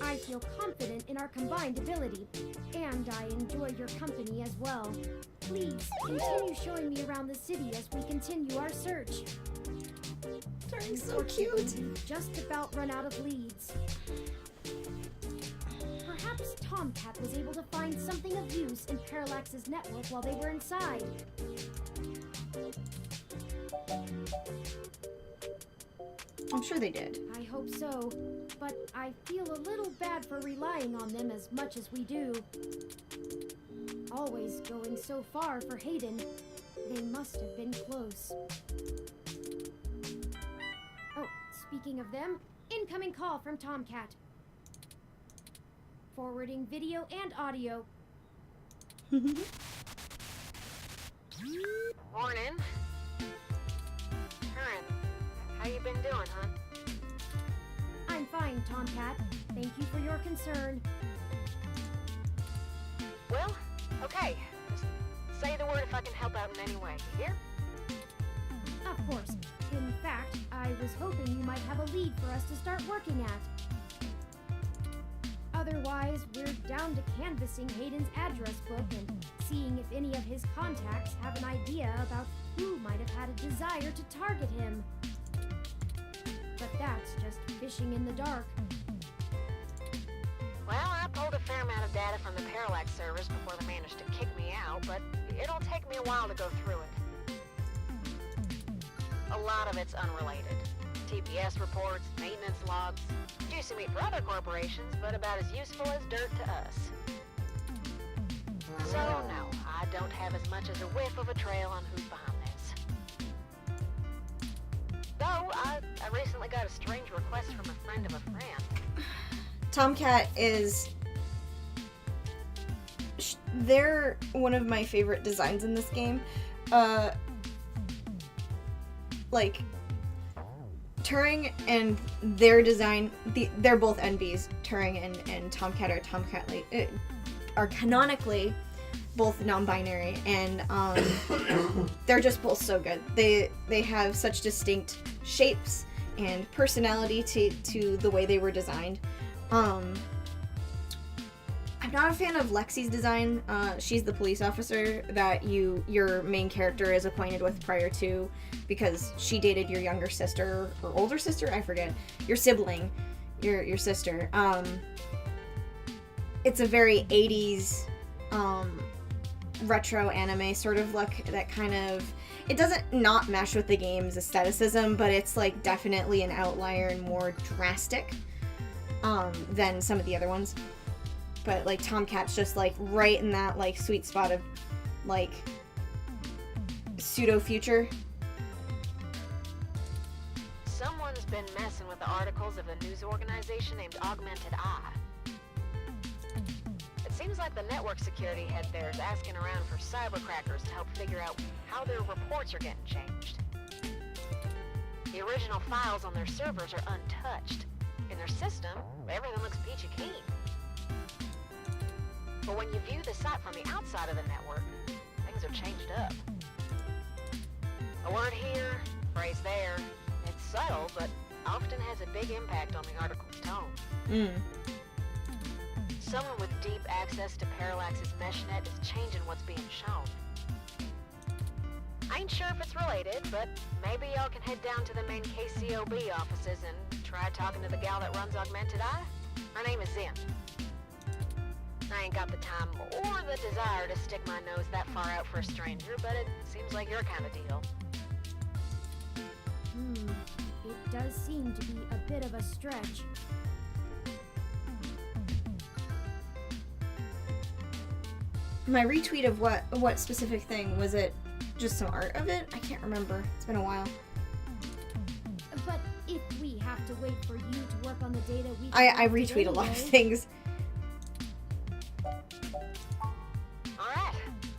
S4: I feel confident in our combined ability, and I enjoy your company as well. Please, continue showing me around the city as we continue our search.
S2: Turing's so cute.
S4: We've just about run out of leads. Perhaps Tomcat was able to find something of use in Parallax's network while they were inside.
S2: I'm sure they did.
S4: I hope so, but I feel a little bad for relying on them as much as we do. Always going so far for Hayden. They must have been close. Speaking of them, incoming call from Tomcat. Forwarding video and audio.
S7: Morning. Curran, how you been doing, huh?
S4: I'm fine, Tomcat. Thank you for your concern.
S7: Well, okay. Just say the word if I can help out in any way. You hear?
S4: Of course. In fact, I was hoping you might have a lead for us to start working at. Otherwise, we're down to canvassing Hayden's address book and seeing if any of his contacts have an idea about who might have had a desire to target him. But that's just fishing in the dark.
S7: Well, I pulled a fair amount of data from the Parallax servers before they managed to kick me out, but it'll take me a while to go through it. A lot of it's unrelated. TPS reports, maintenance logs, juicy meat for other corporations, but about as useful as dirt to us. So, no, I don't have as much as a whiff of a trail on who's behind this. Though, I recently got a strange request from a friend of a friend.
S2: Tomcat is... They're one of my favorite designs in this game. Like, Turing and their design, they're both NBs. Turing and Tomcat are canonically both non-binary, and they're just both so good. They have such distinct shapes and personality to the way they were designed. I'm not a fan of Lexi's design. She's the police officer that your main character is acquainted with prior to, because she dated your younger sister or older sister, I forget. Your sibling, your sister. It's a very 80s retro anime sort of look that kind of, it doesn't not mesh with the game's aestheticism, but it's like definitely an outlier and more drastic than some of the other ones. But like Tomcat's just like right in that like sweet spot of like pseudo future.
S7: Someone's been messing with the articles of a news organization named Augmented Eye. It seems like the network security head there is asking around for cybercrackers to help figure out how their reports are getting changed. The original files on their servers are untouched. In their system, everything looks peachy keen. But when you view the site from the outside of the network, things are changed up. A word here, phrase there. It's subtle, but often has a big impact on the article's tone. Someone with deep access to Parallax's meshnet is changing what's being shown. I ain't sure if it's related, but maybe y'all can head down to the main KCOB offices and try talking to the gal that runs Augmented Eye. Her name is Zen. I ain't got the time or the desire to stick my nose that far out for a stranger, but it seems like your kind of deal.
S4: It does seem to be a bit of a stretch.
S2: My retweet of what specific thing? Was it just some art of it? I can't remember. It's been a while.
S4: But if we have to wait for you to work on the data we
S2: I retweet a lot of things.
S7: Alright,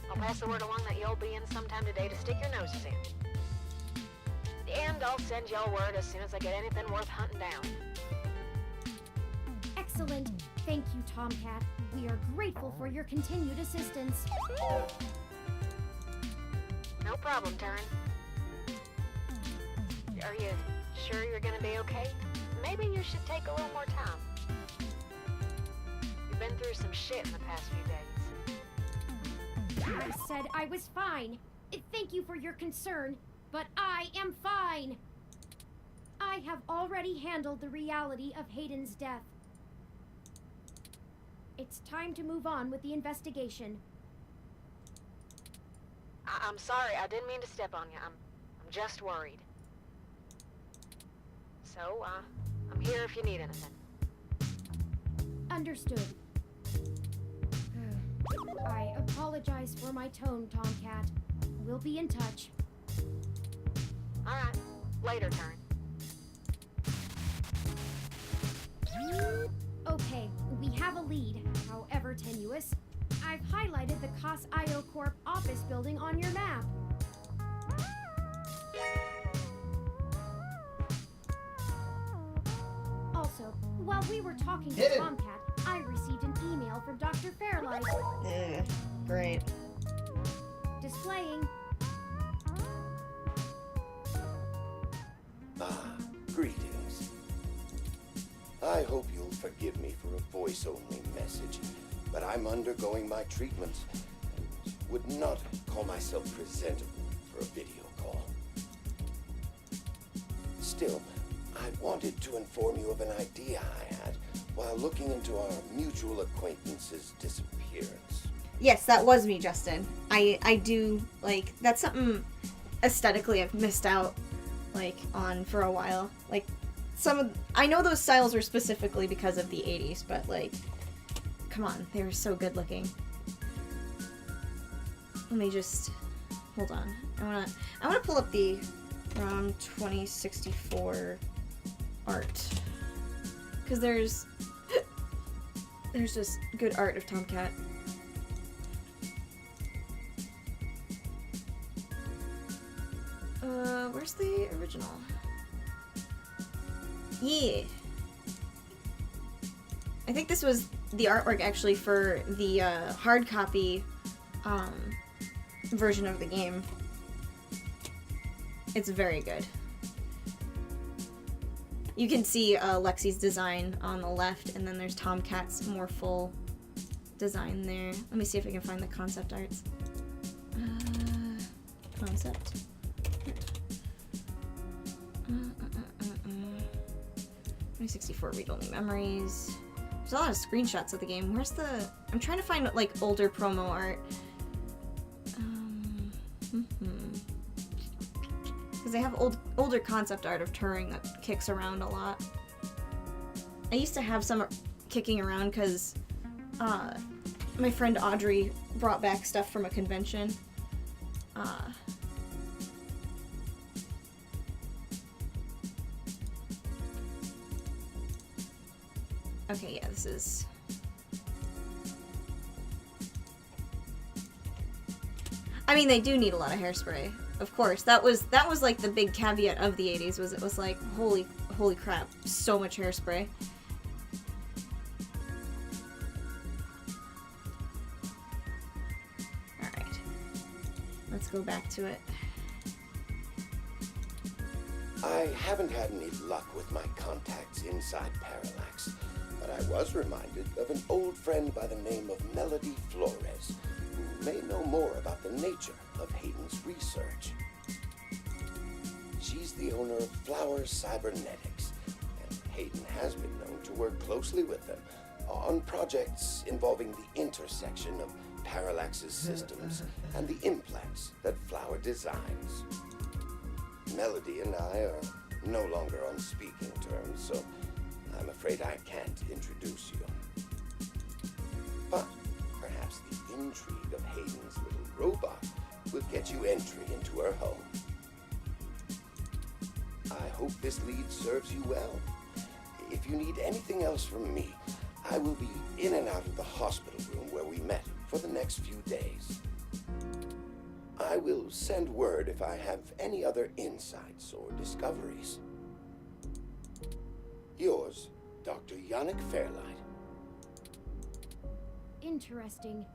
S7: I'll pass the word along that you'll be in sometime today to stick your noses in. And I'll send y'all word as soon as I get anything worth hunting down.
S4: Excellent. Thank you, Tomcat. We are grateful for your continued assistance.
S7: No problem, Turing. Are you sure you're gonna be okay? Maybe you should take a little more time. You've been through some shit in the past few days.
S4: I said I was fine. Thank you for your concern, but I am fine. I have already handled the reality of Hayden's death. It's time to move on with the investigation.
S7: I'm sorry, I didn't mean to step on you. I'm just worried. So, I'm here if you need anything.
S4: Understood. I apologize for my tone, Tomcat. We'll be in touch.
S7: Alright, later, Turing.
S4: While we were talking
S3: Hit
S4: to
S3: it.
S4: Tomcat, I received an email from Dr. Fairlight.
S2: Ugh, great.
S4: Displaying.
S18: Greetings. I hope you'll forgive me for a voice-only message, but I'm undergoing my treatments and would not call myself presentable for a video call. Still, I wanted to inform you of an idea I had while looking into our mutual acquaintance's disappearance.
S2: Yes, that was me, Justin. I do, like, that's something aesthetically I've missed out, like, on for a while. Like, I know those styles were specifically because of the 80s, but, like, come on, they were so good looking. Let me just, hold on. I wanna pull up the ROM 2064 art. Because there's just good art of Tomcat. Where's the original? Yeah. I think this was the artwork actually for the hard copy version of the game. It's very good. You can see Lexi's design on the left, and then there's Tomcat's more full design there. Let me see if I can find the concept arts. Concept. 2064 read-only memories. There's a lot of screenshots of the game. Where's the... I'm trying to find, like, older promo art. Because they have older concept art of Turing that kicks around a lot. I used to have some kicking around because my friend Audrey brought back stuff from a convention. Okay, yeah, this is... I mean, they do need a lot of hairspray. Of course. That was like the big caveat of the 80s, was it was like, holy crap, so much hairspray. Alright. Let's go back to it.
S18: I haven't had any luck with my contacts inside Parallax, but I was reminded of an old friend by the name of Melody Flores, who may know more about the nature of Hayden's research. She's the owner of Flower Cybernetics, and Hayden has been known to work closely with them on projects involving the intersection of Parallax's systems and the implants that Flower designs. Melody and I are no longer on speaking terms, so I'm afraid I can't introduce you. But perhaps the intrigue of Hayden's little robot will get you entry into her home. I hope this lead serves you well. If you need anything else from me, I will be in and out of the hospital room where we met for the next few days. I will send word if I have any other insights or discoveries. Yours, Dr. Yannick Fairlight.
S4: Interesting.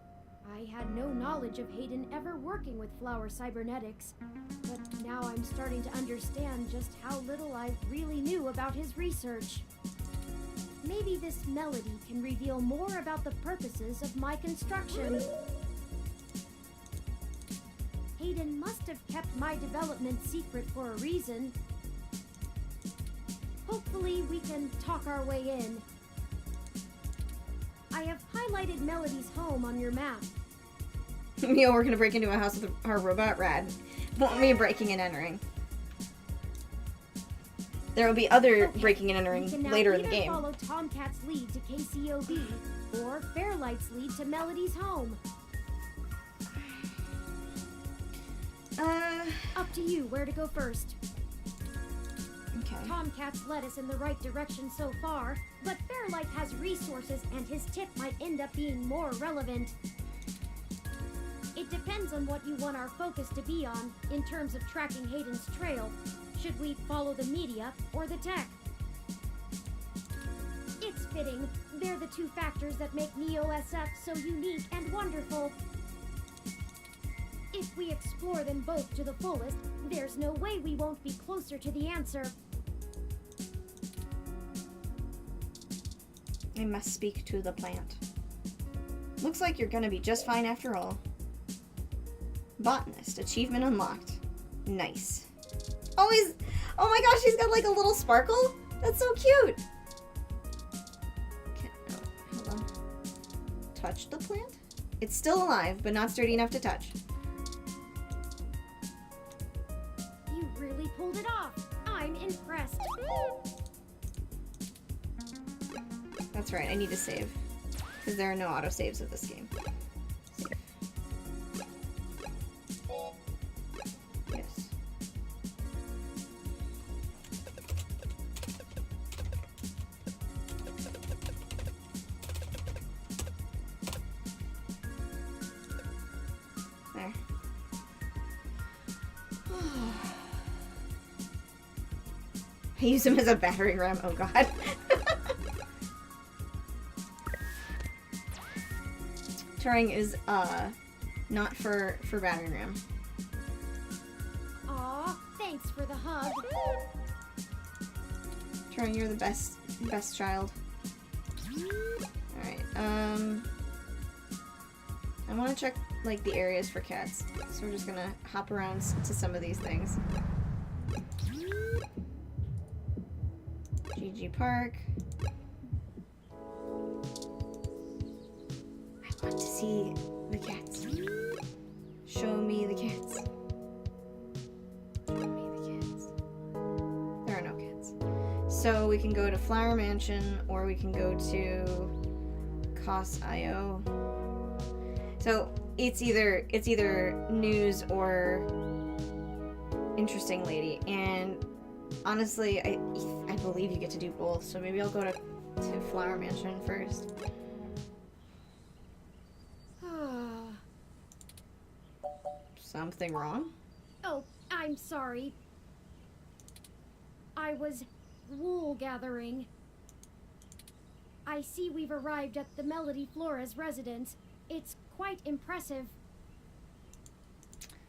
S4: I had no knowledge of Hayden ever working with Flower Cybernetics, but now I'm starting to understand just how little I really knew about his research. Maybe this melody can reveal more about the purposes of my construction. Hayden must have kept my development secret for a reason. Hopefully we can talk our way in. I have highlighted Melody's home on your map.
S2: Yo, we're gonna break into a house with our robot, rad. Won't be breaking and entering. There will be other breaking and entering later in the game.
S4: Follow Tomcat's lead to KCOB, or Fairlight's lead to Melody's home. Up to you where to go first.
S2: Okay.
S4: Tomcat's led us in the right direction so far, but Fairlight has resources and his tip might end up being more relevant. It depends on what you want our focus to be on in terms of tracking Hayden's trail. Should we follow the media or the tech? fitting. They're the two factors that make Neo-SF so unique and wonderful. If we explore them both to the fullest, there's no way we won't be closer to the answer.
S2: I must speak to the plant. Looks like you're gonna be just fine after all. Botanist, achievement unlocked. Nice. Oh, oh my gosh, he's got like a little sparkle? That's so cute. Okay, no, hold on. Touch the plant? It's still alive, but not sturdy enough to touch.
S4: You really pulled it off. I'm impressed.
S2: That's right, I need to save. Because there are no autosaves of this game. Save. Yes. There. I use him as a battering ram, oh god. Turing is not for battering ram.
S4: Aw, thanks for the hug.
S2: Turing, you're the best child. Alright, I want to check like the areas for cats. So we're just gonna hop around to some of these things. GG Park. I want to see the cats. Show me the cats. Show me the cats. There are no cats. So we can go to Flower Mansion or we can go to Cos.io. So it's either news or interesting lady, and honestly, I believe you get to do both. So maybe I'll go to Flower Mansion first. Something wrong?
S4: Oh, I'm sorry. I was wool gathering. I see we've arrived at the Melody Flores residence. It's quite impressive.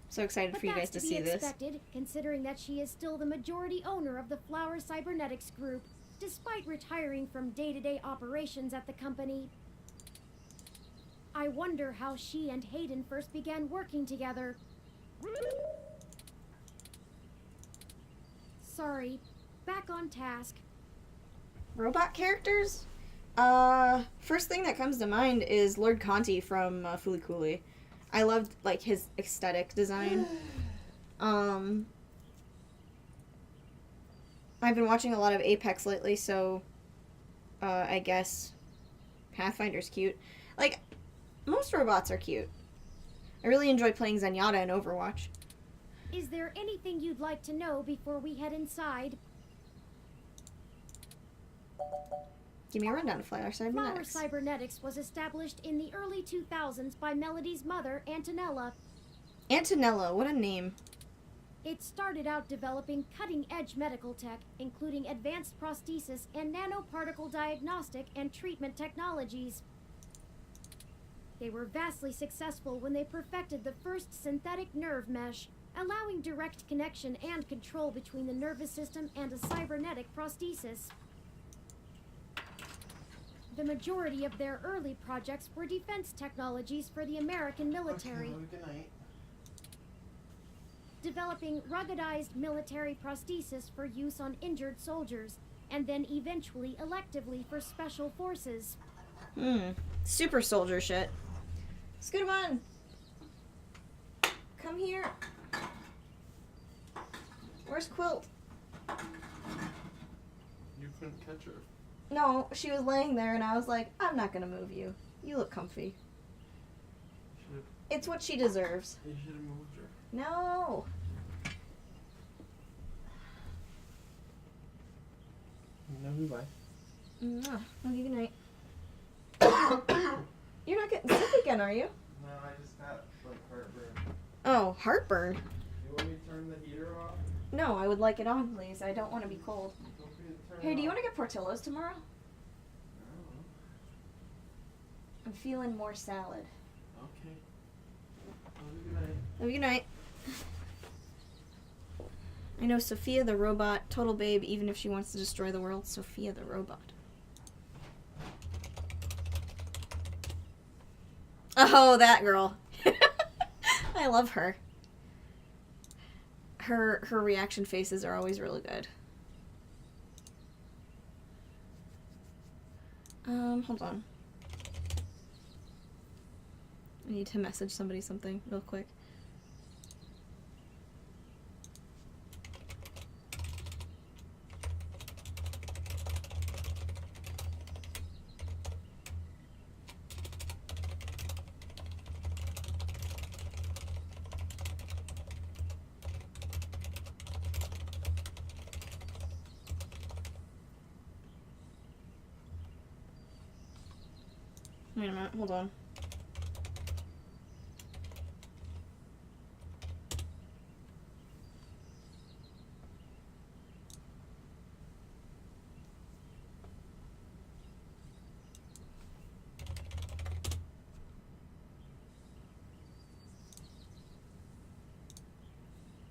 S2: So excited for you guys to see this.
S4: Expected, considering that she is still the majority owner of the Flower Cybernetics Group, despite retiring from day-to-day operations at the company. I wonder how she and Hayden first began working together. Sorry, back on task.
S2: Robot characters? First thing that comes to mind is Lord Conti from Fooly Cooly. I loved like his aesthetic design. I've been watching a lot of Apex lately, so I guess Pathfinder's cute. Like, most robots are cute. I really enjoy playing Zenyatta in Overwatch.
S4: Is there anything you'd like to know before we head inside?
S2: Give me a rundown of Flower Cybernetics.
S4: Flower Cybernetics was established in the early 2000s by Melody's mother, Antonella.
S2: Antonella, what a name.
S4: It started out developing cutting-edge medical tech, including advanced prosthesis and nanoparticle diagnostic and treatment technologies. They were vastly successful when they perfected the first synthetic nerve mesh, allowing direct connection and control between the nervous system and a cybernetic prosthesis. The majority of their early projects were defense technologies for the American military.
S3: Good night.
S4: Developing ruggedized military prosthesis for use on injured soldiers, and then eventually electively for special forces.
S2: Super soldier shit. Scootamon! Come here. Where's Quilt?
S3: You couldn't catch her.
S2: No, she was laying there and I was like, I'm not gonna move you. You look comfy. It's what she deserves.
S3: You should have moved her.
S2: No!
S3: No, goodbye.
S2: Okay, good night. You're not getting sick again, are you?
S3: No, I just got like heartburn.
S2: Oh, heartburn.
S3: You want me to turn the heater off?
S2: No, I would like it on, please. I don't want to be cold. Hey, do you want to get Portillo's tomorrow?
S3: No.
S2: I'm feeling more salad.
S3: Okay. Have a good night.
S2: Have a good night. I know Sophia the robot, total babe, even if she wants to destroy the world. Sophia the robot. Oh, that girl. I love her. Her reaction faces are always really good. Hold on. I need to message somebody something real quick. Wait a minute, hold on.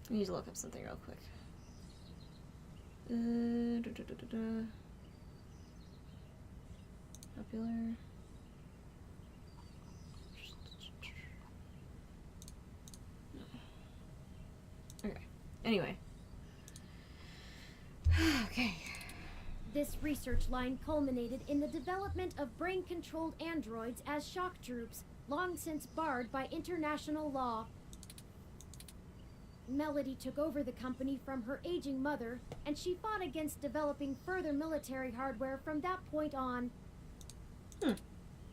S2: I need to look up something real quick. Popular. Okay. Anyway. Okay.
S4: This research line culminated in the development of brain-controlled androids as shock troops, long since barred by international law. Melody took over the company from her aging mother, and she fought against developing further military hardware from that point on.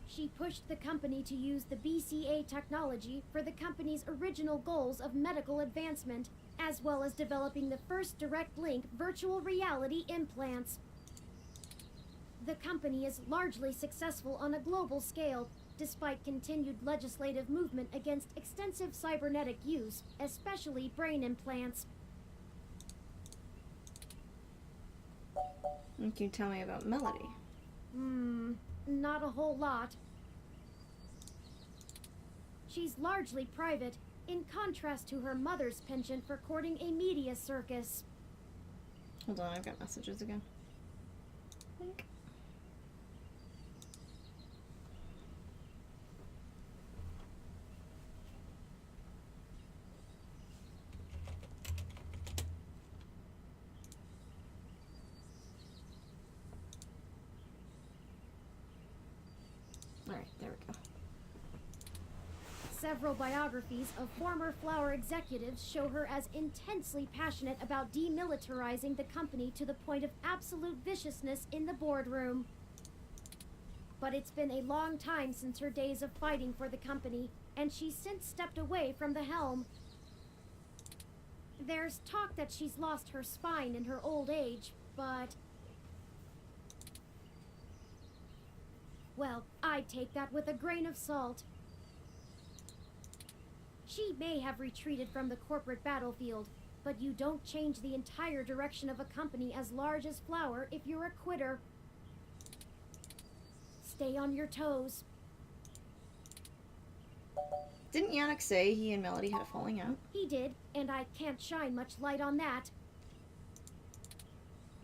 S4: She pushed the company to use the BCA technology for the company's original goals of medical advancement, as well as developing the first direct link virtual reality implants. The company is largely successful on a global scale, despite continued legislative movement against extensive cybernetic use, especially brain implants.
S2: Can you tell me about Melody?
S4: Not a whole lot. She's largely private, in contrast to her mother's penchant for courting a media circus.
S2: Hold on, I've got messages again. Link. Alright, there we go.
S4: Several biographies of former Flower executives show her as intensely passionate about demilitarizing the company to the point of absolute viciousness in the boardroom. But it's been a long time since her days of fighting for the company, and she's since stepped away from the helm. There's talk that she's lost her spine in her old age, but... well, I'd take that with a grain of salt. She may have retreated from the corporate battlefield, but you don't change the entire direction of a company as large as Flower if you're a quitter. Stay on your toes.
S2: Didn't Yannick say he and Melody had a falling out?
S4: He did, and I can't shine much light on that.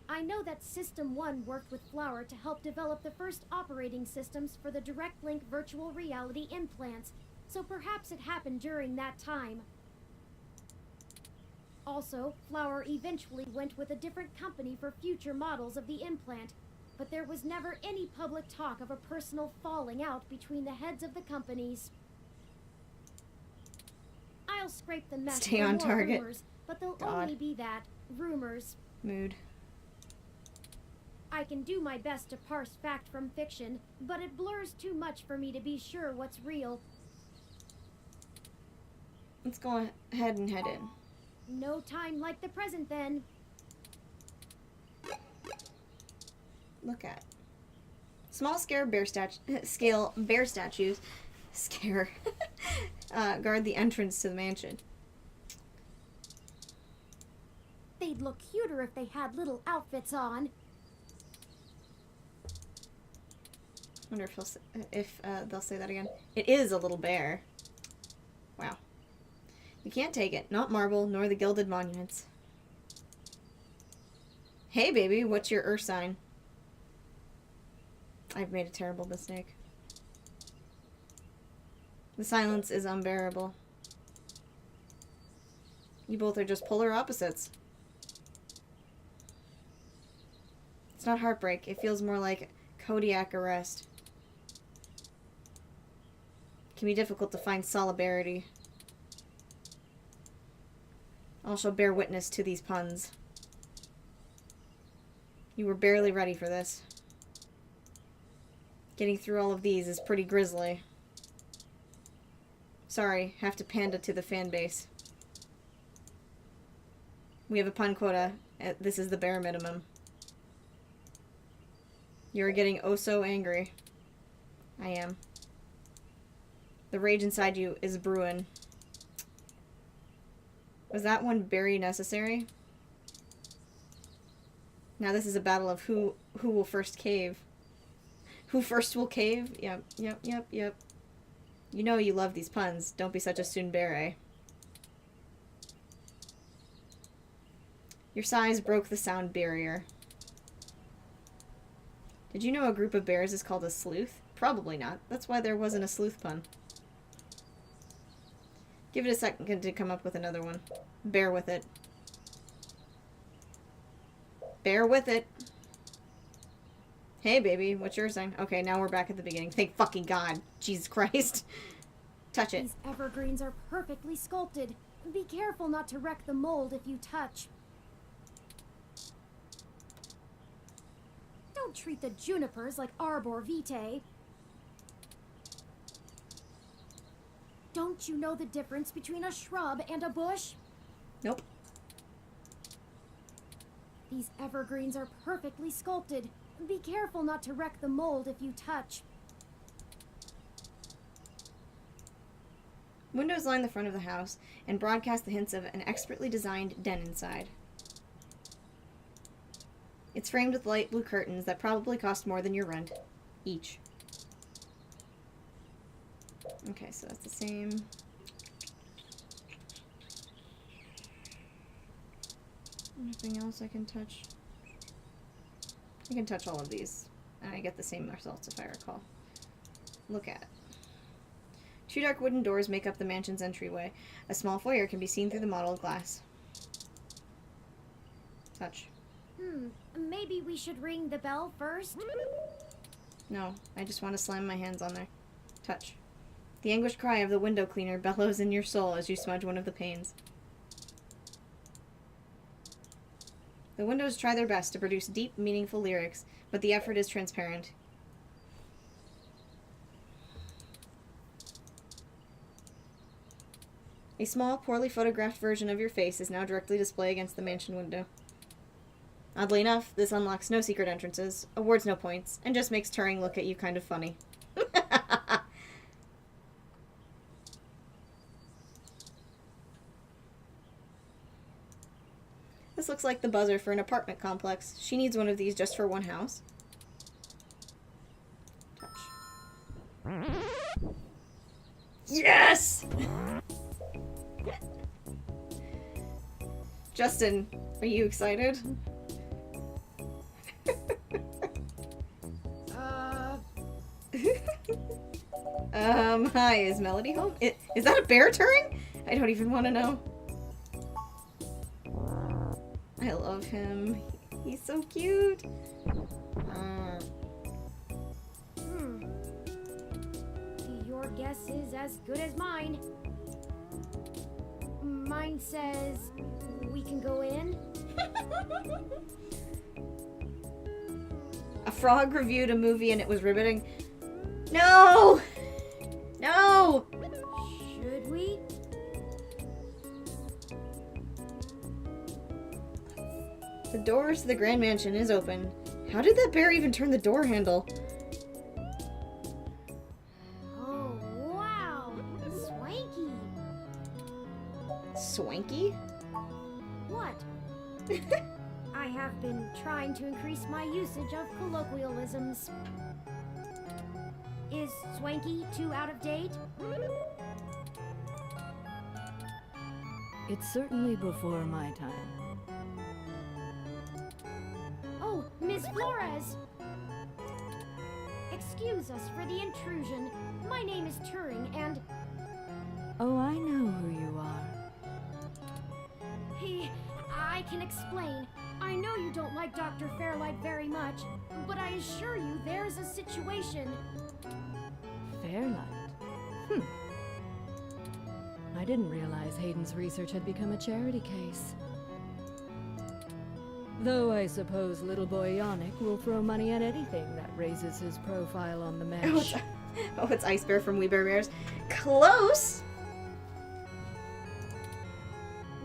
S4: I know that System 1 worked with Flower to help develop the first operating systems for the Direct Link virtual reality implants, so perhaps it happened during that time. Also, Flower eventually went with a different company for future models of the implant, but there was never any public talk of a personal falling out between the heads of the companies. I'll scrape the mess
S2: Stay
S4: for
S2: on
S4: more
S2: target.
S4: rumors, but they'll
S2: God.
S4: only be that, rumors.
S2: Mood.
S4: I can do my best to parse fact from fiction, but it blurs too much for me to be sure what's real.
S2: Let's go ahead and head in.
S4: No time like the present, then.
S2: Look at. Small scale bear statues scare guard the entrance to the mansion.
S4: They'd look cuter if they had little outfits on.
S2: Wonder if they'll say that again. It is a little bear. Wow. You can't take it. Not marble, nor the gilded monuments. Hey, baby, what's your earth sign? I've made a terrible mistake. The silence is unbearable. You both are just polar opposites. It's not heartbreak. It feels more like Kodiak arrest. It can be difficult to find solidarity. I shall bear witness to these puns. You were barely ready for this. Getting through all of these is pretty grisly. Sorry, have to panda to the fan base. We have a pun quota. This is the bare minimum. You're getting oh so angry. I am. The rage inside you is brewing. Was that one very necessary? Now this is a battle of who will first cave. Who first will cave? Yep. You know you love these puns. Don't be such a tsundere. Your sighs broke the sound barrier. Did you know a group of bears is called a sleuth? Probably not. That's why there wasn't a sleuth pun. Give it a second to come up with another one. Bear with it. Bear with it. Hey, baby, what's your sign? Okay, now we're back at the beginning. Thank fucking God. Jesus Christ. Touch it.
S4: These evergreens are perfectly sculpted. Be careful not to wreck the mold if you touch. Don't treat the junipers like arbor vitae. Don't you know the difference between a shrub and a bush?
S2: Nope.
S4: These evergreens are perfectly sculpted. Be careful not to wreck the mold if you touch.
S2: Windows line the front of the house and broadcast the hints of an expertly designed den inside. It's framed with light blue curtains that probably cost more than your rent each. Okay, so that's the same. Anything else I can touch? I can touch all of these, and I get the same results if I recall. Look at it. Two dark wooden doors make up the mansion's entryway. A small foyer can be seen through the mottled glass. Touch.
S4: Maybe we should ring the bell first?
S2: No, I just want to slam my hands on there. Touch. The anguished cry of the window cleaner bellows in your soul as you smudge one of the panes. The windows try their best to produce deep, meaningful lyrics, but the effort is transparent. A small, poorly photographed version of your face is now directly displayed against the mansion window. Oddly enough, this unlocks no secret entrances, awards no points, and just makes Turing look at you kind of funny. This looks like the buzzer for an apartment complex. She needs one of these just for one house. Touch. Yes! Justin, are you excited? Hi, is Melody home? Is that a bear Turing? I don't even want to know. I love him. He's so cute.
S4: Your guess is as good as mine. Mine says we can go in.
S2: A frog reviewed a movie and it was riveting. No! No!
S4: Should we?
S2: The doors to the Grand Mansion is open. How did that bear even turn the door handle?
S4: Oh, wow! Swanky!
S2: Swanky?
S4: What? I have been trying to increase my usage of colloquialisms. Is swanky too out of date?
S19: It's certainly before my time.
S4: Oh, Miss Flores! Excuse us for the intrusion. My name is Turing, and...
S19: Oh, I know who you are.
S4: I can explain. I know you don't like Dr. Fairlight very much, but I assure you there's a situation.
S19: Fairlight? I didn't realize Hayden's research had become a charity case. Though I suppose little boy Yannick will throw money at anything that raises his profile on the mesh.
S2: Oh, it's Ice Bear from We Bear Bears. Close!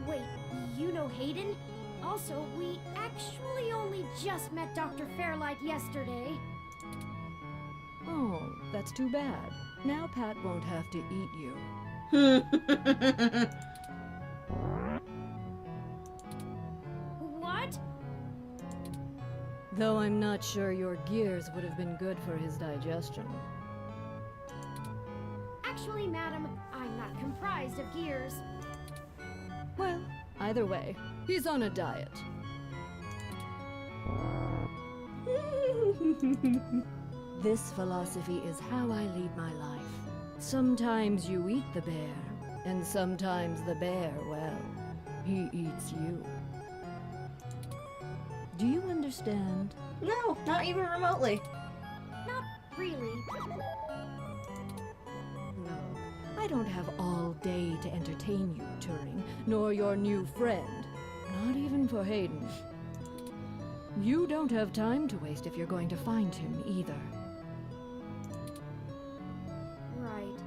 S4: Wait, you know Hayden? Also, we actually only just met Dr. Fairlight yesterday.
S19: Oh, that's too bad. Now Pat won't have to eat you.
S4: What?
S19: Though I'm not sure your gears would have been good for his digestion.
S4: Actually, madam, I'm not comprised of gears.
S19: Well, either way, he's on a diet. This philosophy is how I lead my life. Sometimes you eat the bear, and sometimes the bear, well, he eats you. Do you understand?
S2: No, not even remotely.
S4: Not really.
S19: Look, I don't have all day to entertain you, Turing, nor your new friend. Not even for Hayden. You don't have time to waste if you're going to find him, either.
S4: Right.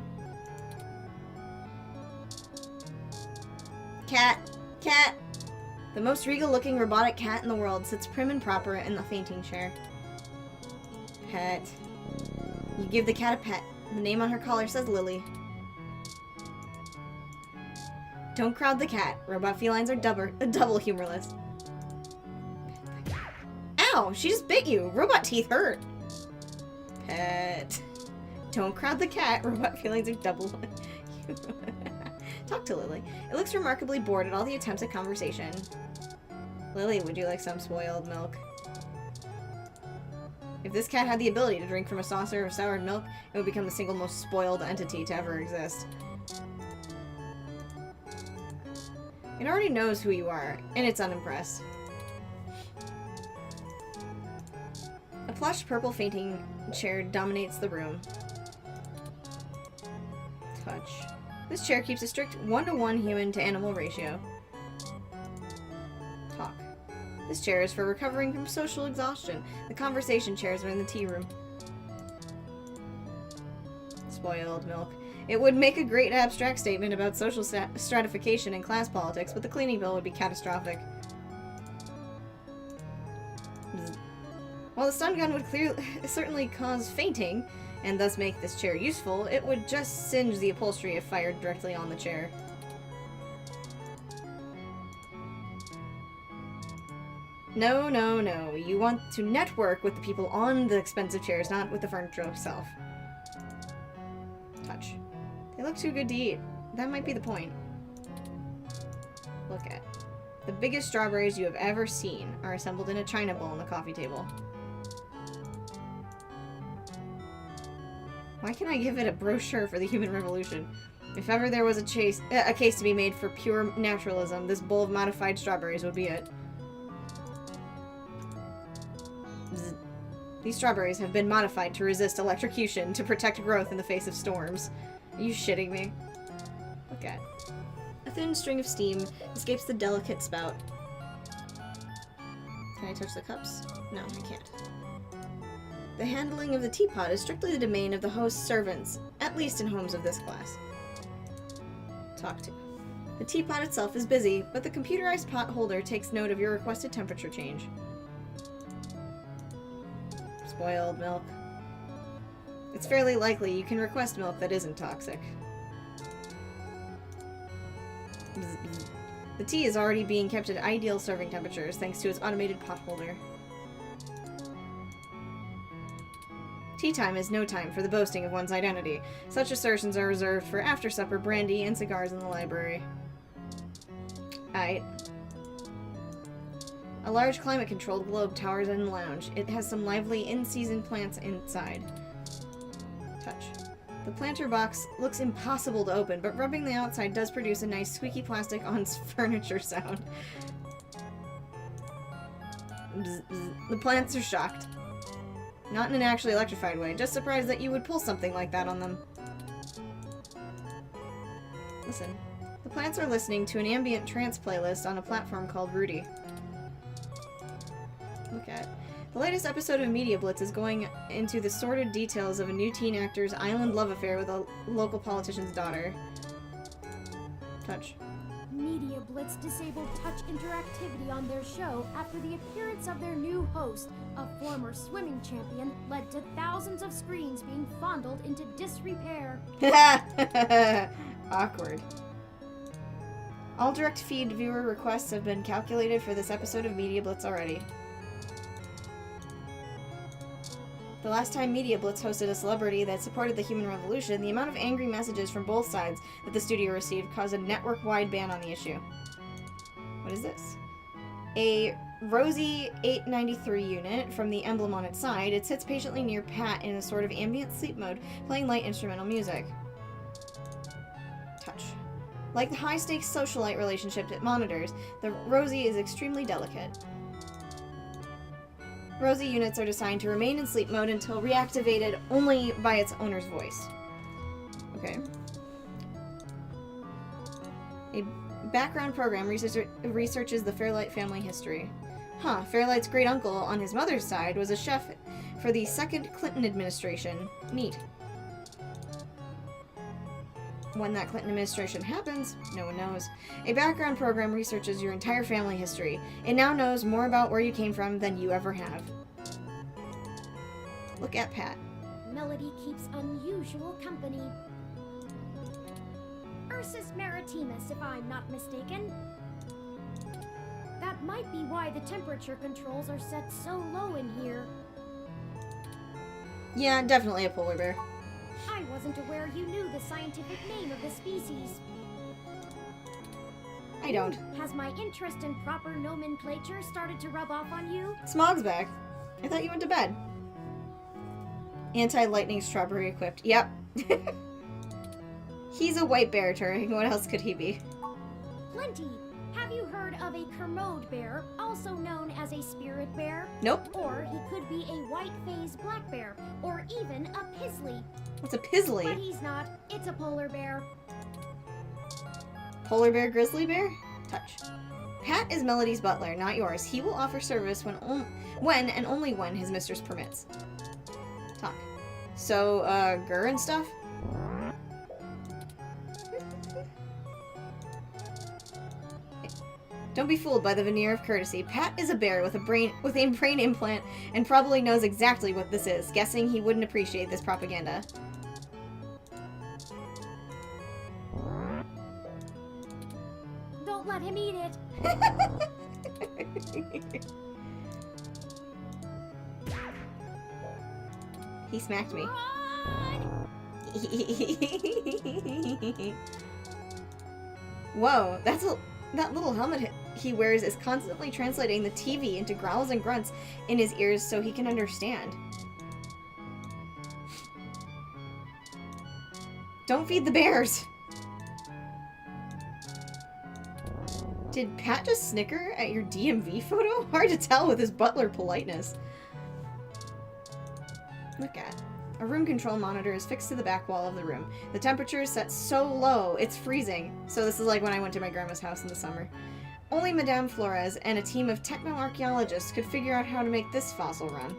S2: Cat. Cat. The most regal-looking robotic cat in the world sits prim and proper in the fainting chair. Pet. You give the cat a pet. The name on her collar says Lily. Don't crowd the cat. Robot felines are double humorless. Ow! She just bit you! Robot teeth hurt! Pet. Don't crowd the cat. Robot felines are double Talk to Lily. It looks remarkably bored at all the attempts at conversation. Lily, would you like some spoiled milk? If this cat had the ability to drink from a saucer of soured milk, it would become the single most spoiled entity to ever exist. It already knows who you are, and it's unimpressed. A plush purple fainting chair dominates the room. Touch. This chair keeps a strict 1-to-1 human-to-animal ratio. Talk. This chair is for recovering from social exhaustion. The conversation chairs are in the tea room. Spoiled milk. It would make a great abstract statement about social stratification and class politics, but the cleaning bill would be catastrophic. While the stun gun would certainly cause fainting, and thus make this chair useful, it would just singe the upholstery if fired directly on the chair. No, no, no. You want to network with the people on the expensive chairs, not with the furniture itself. Touch. They look too good to eat. That might be the point. Look at. The biggest strawberries you have ever seen are assembled in a china bowl on the coffee table. Why can't I give it a brochure for the human revolution? If ever there was a case to be made for pure naturalism, this bowl of modified strawberries would be it. Bzz. These strawberries have been modified to resist electrocution to protect growth in the face of storms. Are you shitting me? Look at. A thin string of steam escapes the delicate spout. Can I touch the cups? No, I can't. The handling of the teapot is strictly the domain of the host's servants, at least in homes of this class. Talk to. The teapot itself is busy, but the computerized pot holder takes note of your requested temperature change. Spoiled milk. It's fairly likely you can request milk that isn't toxic. The tea is already being kept at ideal serving temperatures thanks to its automated pot holder. Tea time is no time for the boasting of one's identity. Such assertions are reserved for after-supper brandy and cigars in the library. Aight. A large climate-controlled globe towers in the lounge. It has some lively in-season plants inside. Touch. The planter box looks impossible to open, but rubbing the outside does produce a nice squeaky plastic on furniture sound. Bzz, bzz. The plants are shocked. Not in an actually electrified way, just surprised that you would pull something like that on them. Listen. The plants are listening to an ambient trance playlist on a platform called Rudy. Look at. The latest episode of Media Blitz is going into the sordid details of a new teen actor's island love affair with a local politician's daughter. Touch.
S4: Media Blitz disabled touch interactivity on their show after the appearance of their new host, a former swimming champion, led to thousands of screens being fondled into disrepair.
S2: Awkward. All direct feed viewer requests have been calculated for this episode of Media Blitz already. The last time Media Blitz hosted a celebrity that supported the human revolution, the amount of angry messages from both sides that the studio received caused a network-wide ban on the issue. What is this? A Rosie 893 unit from the emblem on its side. It sits patiently near Pat in a sort of ambient sleep mode, playing light instrumental music. Touch. Like the high-stakes socialite relationship it monitors, the Rosie is extremely delicate. Rosie units are designed to remain in sleep mode until reactivated only by its owner's voice. Okay. A background program researches the Fairlight family history. Huh, Fairlight's great-uncle on his mother's side was a chef for the second Clinton administration. Neat. When that Clinton administration happens, no one knows. A background program researches your entire family history. It now knows more about where you came from than you ever have. Look at Pat.
S4: Melody keeps unusual company. Ursus maritimus, if I'm not mistaken. That might be why the temperature controls are set so low in here.
S2: Yeah, definitely a polar bear.
S4: I wasn't aware you knew the scientific name of the species.
S2: I don't.
S4: Has my interest in proper nomenclature started to rub off on you?
S2: Smog's back. I thought you went to bed. Anti-lightning strawberry equipped. Yep. He's a white bear, Turing. What else could he be?
S4: Plenty. Have you heard of a Kermode bear, also known as a spirit bear?
S2: Nope.
S4: Or he could be a white-phased black bear, or even a pizzly.
S2: What's a pizzly?
S4: But he's not. It's a polar bear.
S2: Polar bear, grizzly bear? Touch. Pat is Melody's butler, not yours. He will offer service when and only when his mistress permits. Talk. So, Gur and stuff? Don't be fooled by the veneer of courtesy. Pat is a bear with a brain implant and probably knows exactly what this is. Guessing he wouldn't appreciate this propaganda.
S4: Don't let him eat it.
S2: He smacked me. Whoa, that little helmet he wears is constantly translating the TV into growls and grunts in his ears so he can understand. Don't feed the bears! Did Pat just snicker at your DMV photo? Hard to tell with his butler politeness. Look at. A room control monitor is fixed to the back wall of the room. The temperature is set so low, it's freezing. So this is like when I went to my grandma's house in the summer. Only Madame Flores and a team of techno-archaeologists could figure out how to make this fossil run.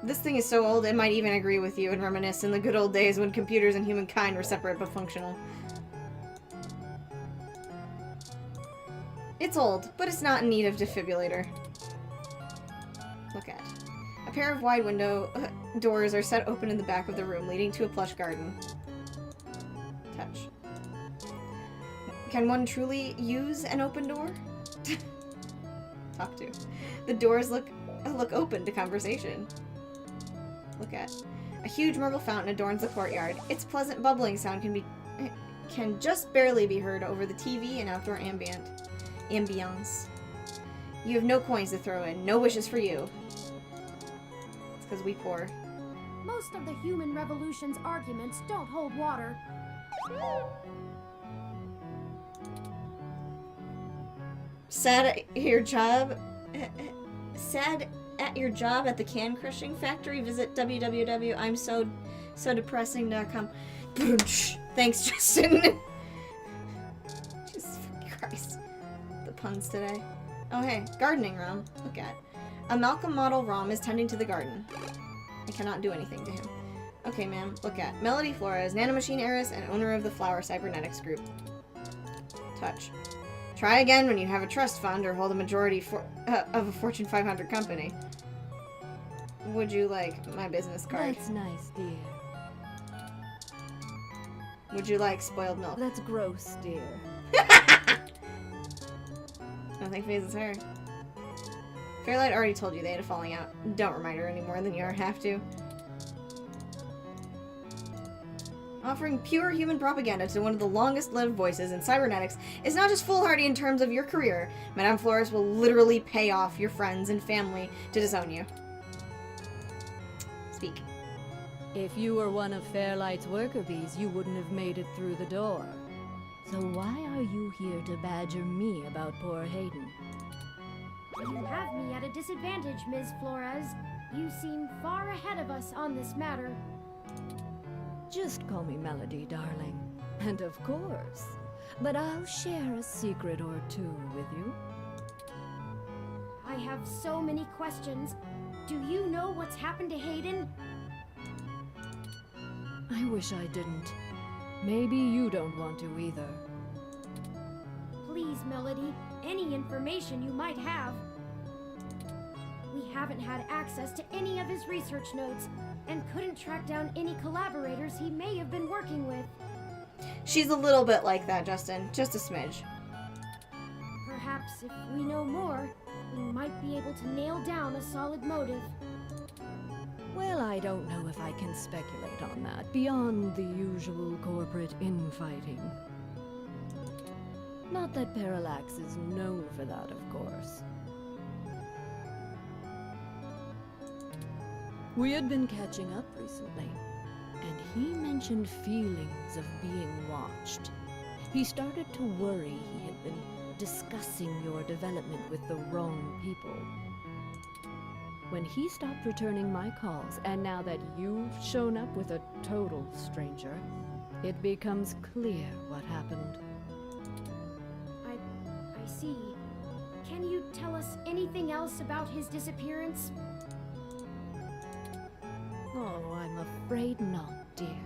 S2: This thing is so old, it might even agree with you and reminisce in the good old days when computers and humankind were separate but functional. It's old, but it's not in need of defibrillator. Look at. A pair of wide window doors are set open in the back of the room, leading to a plush garden. Touch. Can one truly use an open door? Talk to. The doors look look open to conversation. Look at. A huge marble fountain adorns the courtyard. Its pleasant bubbling sound can just barely be heard over the TV and outdoor ambiance. You have no coins to throw in, no wishes for you. It's because we poor.
S4: Most of the human revolution's arguments don't hold water.
S2: Sad at your job? Sad at your job at the can crushing factory? Visit www.imsodepressing.com. Thanks, Justin. Jesus Christ. The puns today. Oh, hey. Gardening ROM. Look at. A Malcolm model ROM is tending to the garden. I cannot do anything to him. Okay, ma'am. Look at. Melody Flores, nanomachine heiress and owner of the Flower Cybernetics Group. Touch. Try again when you have a trust fund or hold a majority of a Fortune 500 company. Would you like my business card?
S19: That's nice, dear.
S2: Would you like spoiled milk?
S19: That's gross, dear.
S2: Nothing phases her. Fairlight already told you they had a falling out. Don't remind her any more than you have to. Offering pure human propaganda to one of the longest-lived voices in cybernetics is not just foolhardy in terms of your career. Madame Flores will literally pay off your friends and family to disown you. Speak.
S19: If you were one of Fairlight's worker bees, you wouldn't have made it through the door. So why are you here to badger me about poor Hayden?
S4: You have me at a disadvantage, Ms. Flores. You seem far ahead of us on this matter.
S19: Just call me Melody, darling. And of course. But I'll share a secret or two with you.
S4: I have so many questions. Do you know what's happened to Hayden?
S19: I wish I didn't. Maybe you don't want to either.
S4: Please, Melody, any information you might have. We haven't had access to any of his research notes, and couldn't track down any collaborators he may have been working with.
S2: She's a little bit like that, Justin. Just a smidge.
S4: Perhaps if we know more, we might be able to nail down a solid motive.
S19: Well, I don't know if I can speculate on that, beyond the usual corporate infighting. Not that Parallax is known for that, of course. We had been catching up recently, and he mentioned feelings of being watched. He started to worry he had been discussing your development with the wrong people. When he stopped returning my calls, and now that you've shown up with a total stranger, it becomes clear what happened.
S4: I see. Can you tell us anything else about his disappearance?
S19: Oh, I'm afraid not, dear.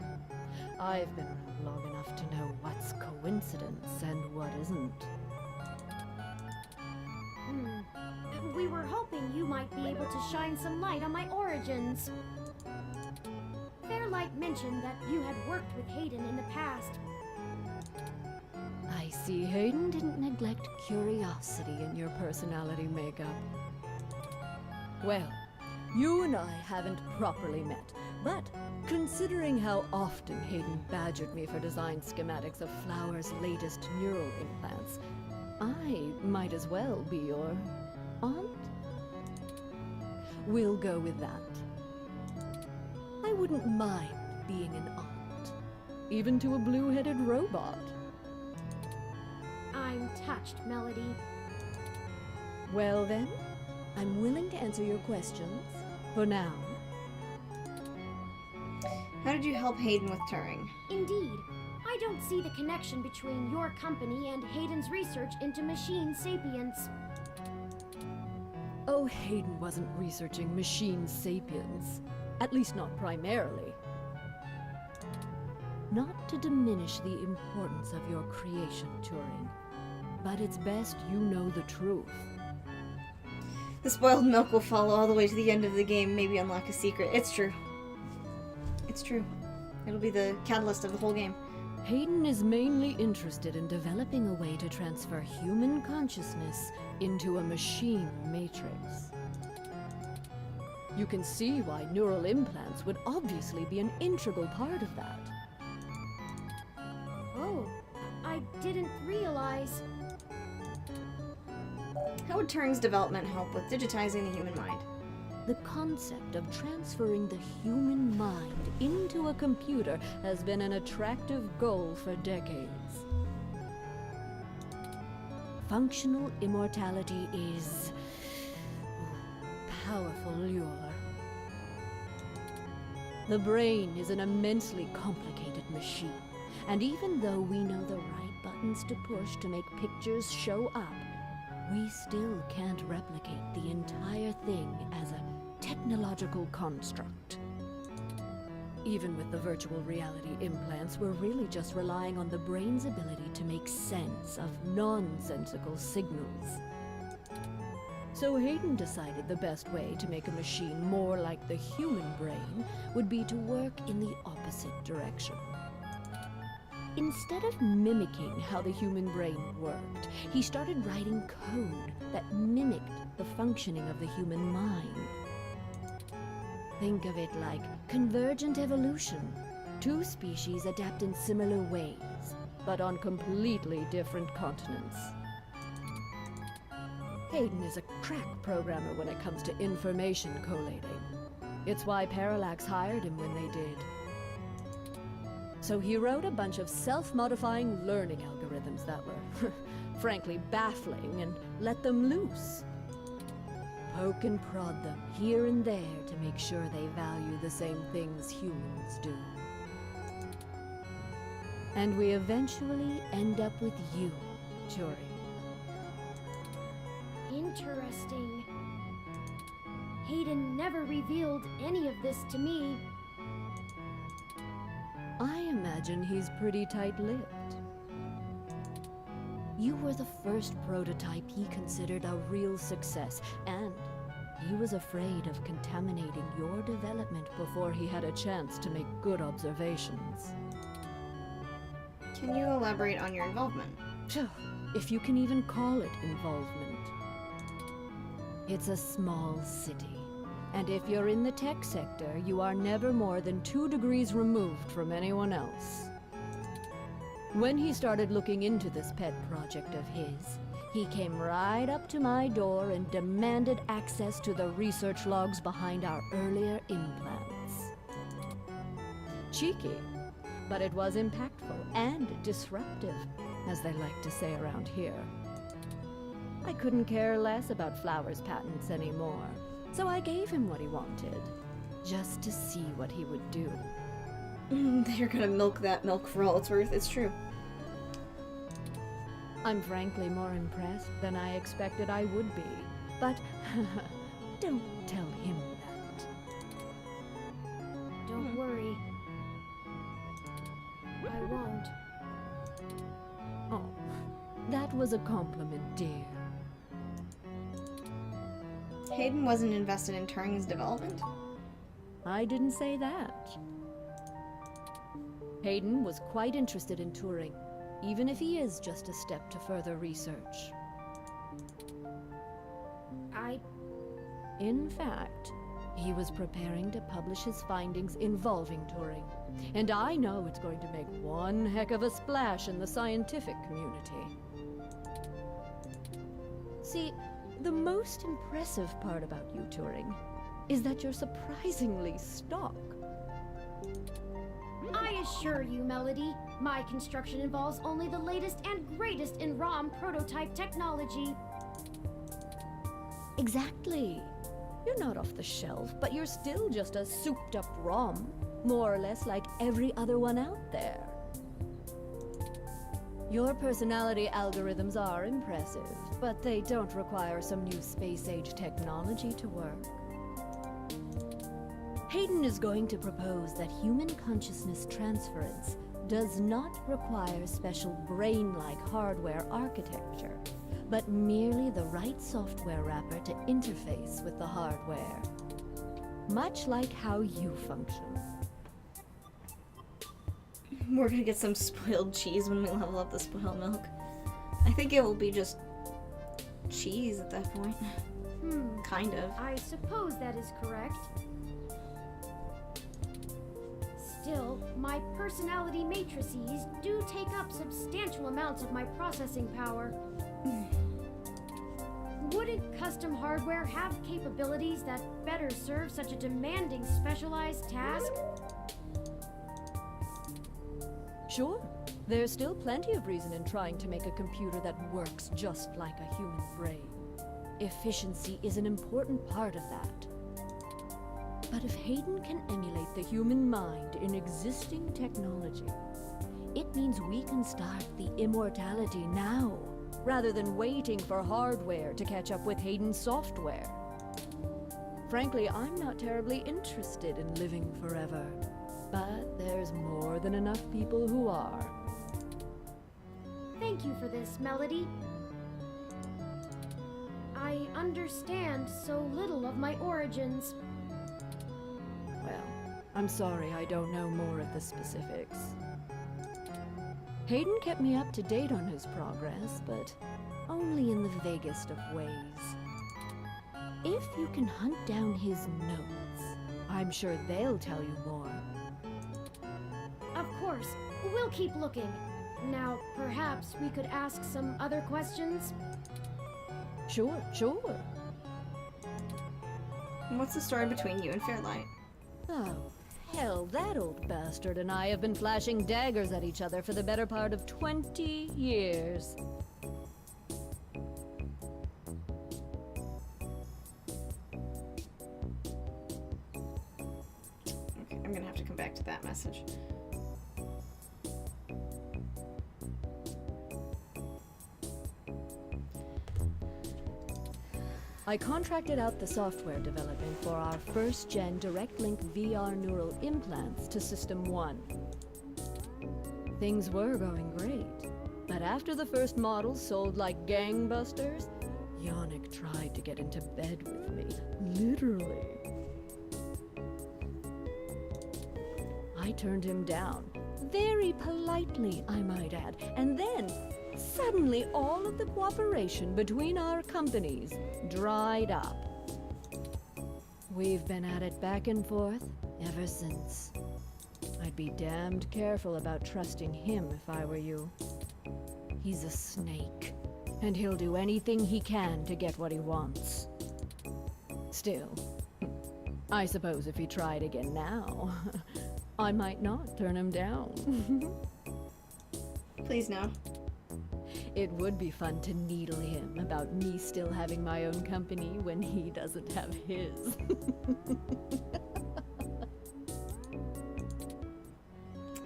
S19: I've been around long enough to know what's coincidence and what isn't.
S4: We were hoping you might be able to shine some light on my origins. Fairlight mentioned that you had worked with Hayden in the past.
S19: I see Hayden didn't neglect curiosity in your personality makeup. Well, you and I haven't properly met, but considering how often Hayden badgered me for design schematics of Flower's latest neural implants, I might as well be your aunt? We'll go with that. I wouldn't mind being an aunt, even to a blue-headed robot.
S4: I'm touched, Melody.
S19: Well then, I'm willing to answer your questions, for now.
S2: How did you help Hayden with Turing?
S4: Indeed. I don't see the connection between your company and Hayden's research into machine sapience.
S19: Oh, Hayden wasn't researching machine sapiens. At least not primarily. Not to diminish the importance of your creation, Turing, but it's best you know the truth.
S2: The spoiled milk will follow all the way to the end of the game, maybe unlock a secret. It's true. It's true. It'll be the catalyst of the whole game.
S19: Hayden is mainly interested in developing a way to transfer human consciousness into a machine matrix. You can see why neural implants would obviously be an integral part of that.
S4: Oh, I didn't realize.
S2: How would Turing's development help with digitizing the human mind?
S19: The concept of transferring the human mind into a computer has been an attractive goal for decades. Functional immortality is powerful lure. The brain is an immensely complicated machine, and even though we know the right buttons to push to make pictures show up, we still can't replicate the entire thing as a technological construct. Even with the virtual reality implants, we're really just relying on the brain's ability to make sense of nonsensical signals. So Hayden decided the best way to make a machine more like the human brain would be to work in the opposite direction. Instead of mimicking how the human brain worked, he started writing code that mimicked the functioning of the human mind. Think of it like convergent evolution. Two species adapt in similar ways, but on completely different continents. Hayden is a crack programmer when it comes to information collating. It's why Parallax hired him when they did. So he wrote a bunch of self-modifying learning algorithms that were, frankly, baffling, and let them loose. Poke and prod them here and there to make sure they value the same things humans do. And we eventually end up with you, Turing.
S4: Interesting. Hayden never revealed any of this to me.
S19: I imagine he's pretty tight-lipped. You were the first prototype he considered a real success, and he was afraid of contaminating your development before he had a chance to make good observations.
S2: Can you elaborate on your involvement?
S19: If you can even call it involvement. It's a small city. And if you're in the tech sector, you are never more than 2 degrees removed from anyone else. When he started looking into this pet project of his, he came right up to my door and demanded access to the research logs behind our earlier implants. Cheeky, but it was impactful and disruptive, as they like to say around here. I couldn't care less about Flowers' patents anymore. So I gave him what he wanted, just to see what he would do.
S2: They're gonna milk that milk for all it's worth, it's true.
S19: I'm frankly more impressed than I expected I would be, but don't tell him that.
S4: Don't worry. I won't.
S19: Oh, that was a compliment, dear.
S2: Hayden wasn't invested in Turing's development?
S19: I didn't say that. Hayden was quite interested in Turing, even if he is just a step to further research. In fact, he was preparing to publish his findings involving Turing, and I know it's going to make one heck of a splash in the scientific community. See, the most impressive part about you, Turing, is that you're surprisingly stock.
S4: I assure you, Melody, my construction involves only the latest and greatest in ROM prototype technology.
S19: Exactly. You're not off the shelf, but you're still just a souped-up ROM, more or less like every other one out there. Your personality algorithms are impressive, but they don't require some new space-age technology to work. Hayden is going to propose that human consciousness transference does not require special brain-like hardware architecture, but merely the right software wrapper to interface with the hardware. Much like how you function.
S2: We're gonna get some spoiled cheese when we level up the spoiled milk. I think it will be just cheese at that point. Kind of.
S4: I suppose that is correct. Still, my personality matrices do take up substantial amounts of my processing power. Wouldn't custom hardware have capabilities that better serve such a demanding specialized task?
S19: Sure. There's still plenty of reason in trying to make a computer that works just like a human brain. Efficiency is an important part of that. But if Hayden can emulate the human mind in existing technology, it means we can start the immortality now, rather than waiting for hardware to catch up with Hayden's software. Frankly, I'm not terribly interested in living forever, but there's more than enough people who are.
S4: Thank you for this, Melody. I understand so little of my origins.
S19: Well, I'm sorry I don't know more of the specifics. Hayden kept me up to date on his progress, but only in the vaguest of ways. If you can hunt down his notes, I'm sure they'll tell you more.
S4: Of course, we'll keep looking. Now, perhaps we could ask some other questions?
S19: Sure.
S2: What's the story between you and Fairlight?
S19: Oh, hell, that old bastard and I have been flashing daggers at each other for the better part of 20 years.
S2: Okay, I'm gonna have to come back to that message.
S19: I contracted out the software development for our first-gen direct-link VR neural implants to System 1. Things were going great, but after the first models sold like gangbusters, Yannick tried to get into bed with me, literally. I turned him down, very politely, I might add, and then suddenly all of the cooperation between our companies dried up. We've been at it back and forth ever since. I'd be damned careful about trusting him if I were you. He's a snake, and he'll do anything he can to get what he wants. Still, I suppose if he tried again now, I might not turn him down.
S2: Please no.
S19: It would be fun to needle him about me still having my own company when he doesn't have his.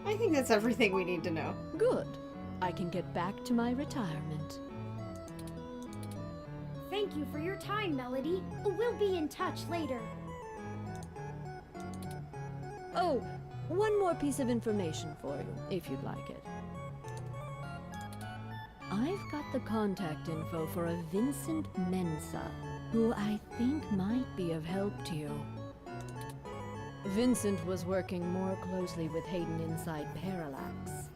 S2: I think that's everything we need to know.
S19: Good. I can get back to my retirement.
S4: Thank you for your time, Melody. We'll be in touch later.
S19: Oh, one more piece of information for you, if you'd like it. I've got the contact info for a Vincent Mensa, who I think might be of help to you. Vincent was working more closely with Hayden inside Parallax,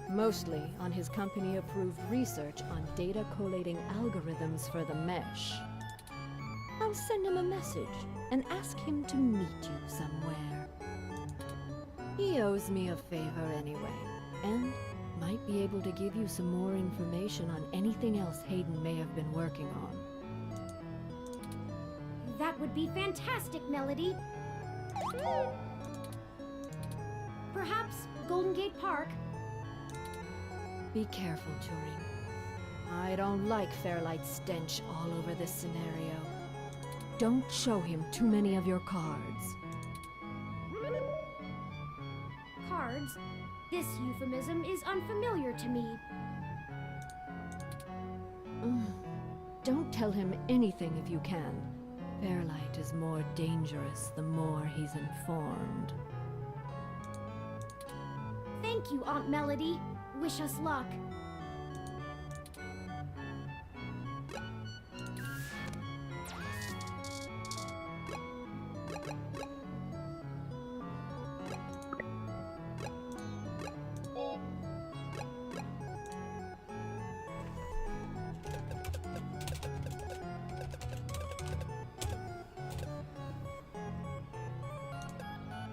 S19: mostly on his company-approved research on data collating algorithms for the mesh. I'll send him a message and ask him to meet you somewhere. He owes me a favor anyway, and might be able to give you some more information on anything else Hayden may have been working on.
S4: That would be fantastic, Melody. Perhaps Golden Gate Park?
S19: Be careful, Turing. I don't like Fairlight's stench all over this scenario. Don't show him too many of your cards.
S4: Cards? This euphemism is unfamiliar to me.
S19: Don't tell him anything if you can. Fairlight is more dangerous the more he's informed.
S4: Thank you, Aunt Melody. Wish us luck.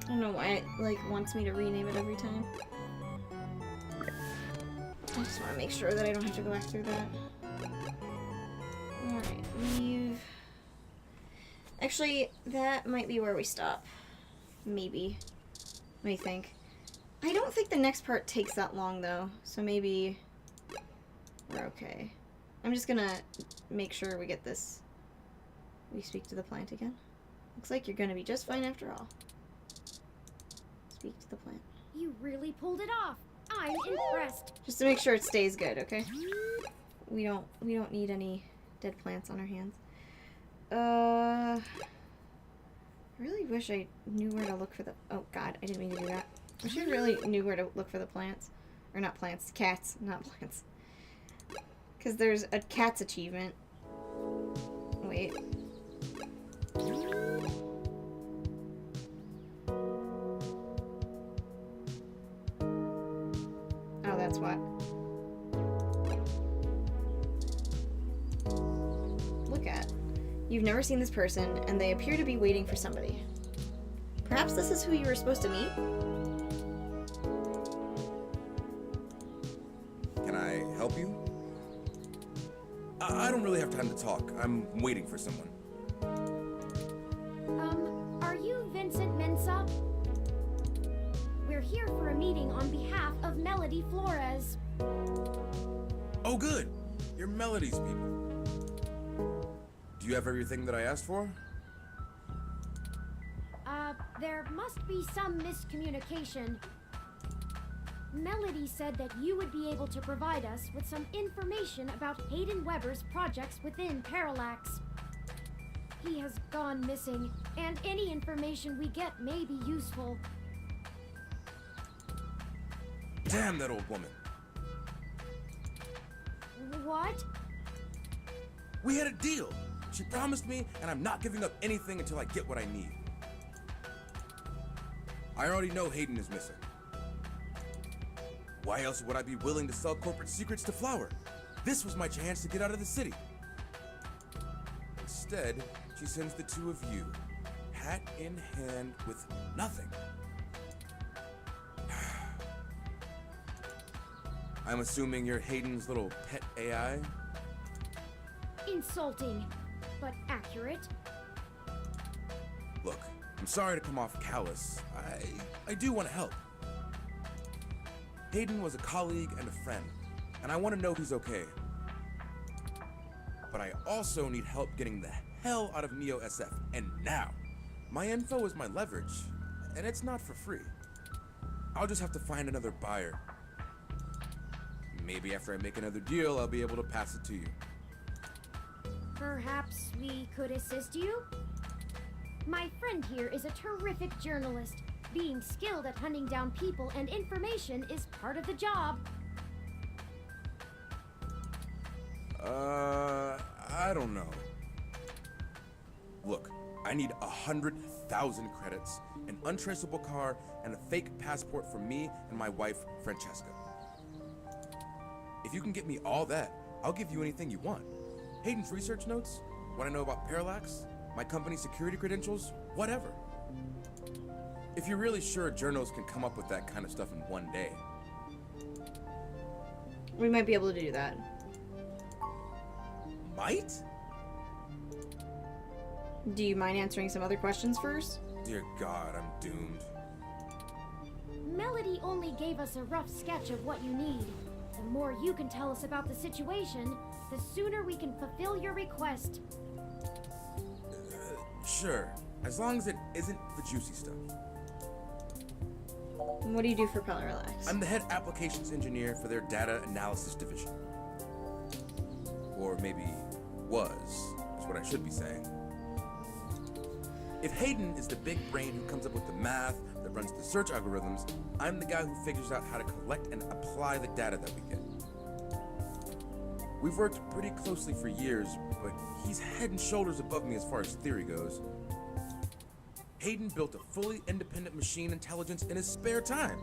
S2: I don't know why it, like, wants me to rename it every time. I just want to make sure that I don't have to go back through that. Alright, leave. Actually, that might be where we stop. Maybe. Let me think. I don't think the next part takes that long, though. So maybe we're okay. I'm just gonna make sure we get this. We speak to the plant again. Looks like you're gonna be just fine after all. Speak to the plant.
S4: You really pulled it off. I'm impressed.
S2: Just to make sure it stays good, okay? We don't need any dead plants on our hands. I really wish I knew where to look for the... Oh, God, I didn't mean to do that. I wish I really knew where to look for the plants. Or not plants, cats, not plants. Because there's a cat's achievement. Wait. Oh, that's what. Look at. You've never seen this person, and they appear to be waiting for somebody. Perhaps this is who you were supposed to meet?
S20: Can I help you? I don't really have time to talk. I'm waiting for someone.
S4: Are you Vincent Mensah? We're here for a meeting on behalf of Melody Flores.
S20: Oh, good. You're Melody's people. Do you have everything that I asked for?
S4: There must be some miscommunication. Melody said that you would be able to provide us with some information about Hayden Weber's projects within Parallax. He has gone missing, and any information we get may be useful.
S20: Damn that old woman.
S4: What?
S20: We had a deal. She promised me, and I'm not giving up anything until I get what I need. I already know Hayden is missing. Why else would I be willing to sell corporate secrets to Flower? This was my chance to get out of the city. Instead, she sends the two of you, hat in hand with nothing. I'm assuming you're Hayden's little pet AI?
S4: Insulting, but accurate.
S20: Look, I'm sorry to come off callous. I do want to help. Hayden was a colleague and a friend, and I want to know he's okay. But I also need help getting the hell out of Neo SF, and now. My info is my leverage, and it's not for free. I'll just have to find another buyer. Maybe after I make another deal, I'll be able to pass it to you.
S4: Perhaps we could assist you? My friend here is a terrific journalist. Being skilled at hunting down people and information is part of the job.
S20: I don't know. Look, I need 100,000 credits, an untraceable car, and a fake passport for me and my wife, Francesca. If you can get me all that, I'll give you anything you want. Hayden's research notes, what I know about Parallax, my company's security credentials, whatever. If you're really sure journals can come up with that kind of stuff in one day.
S2: We might be able to do that.
S20: Might?
S2: Do you mind answering some other questions first?
S20: Dear God, I'm doomed.
S4: Melody only gave us a rough sketch of what you need. The more you can tell us about the situation, the sooner we can fulfill your request.
S20: Sure, as long as it isn't the juicy stuff.
S2: What do you do for Parallax?
S20: I'm the head applications engineer for their data analysis division. Or maybe was, is what I should be saying. If Hayden is the big brain who comes up with the math that runs the search algorithms, I'm the guy who figures out how to collect and apply the data that we get. We've worked pretty closely for years, but he's head and shoulders above me as far as theory goes. Hayden built a fully independent machine intelligence in his spare time.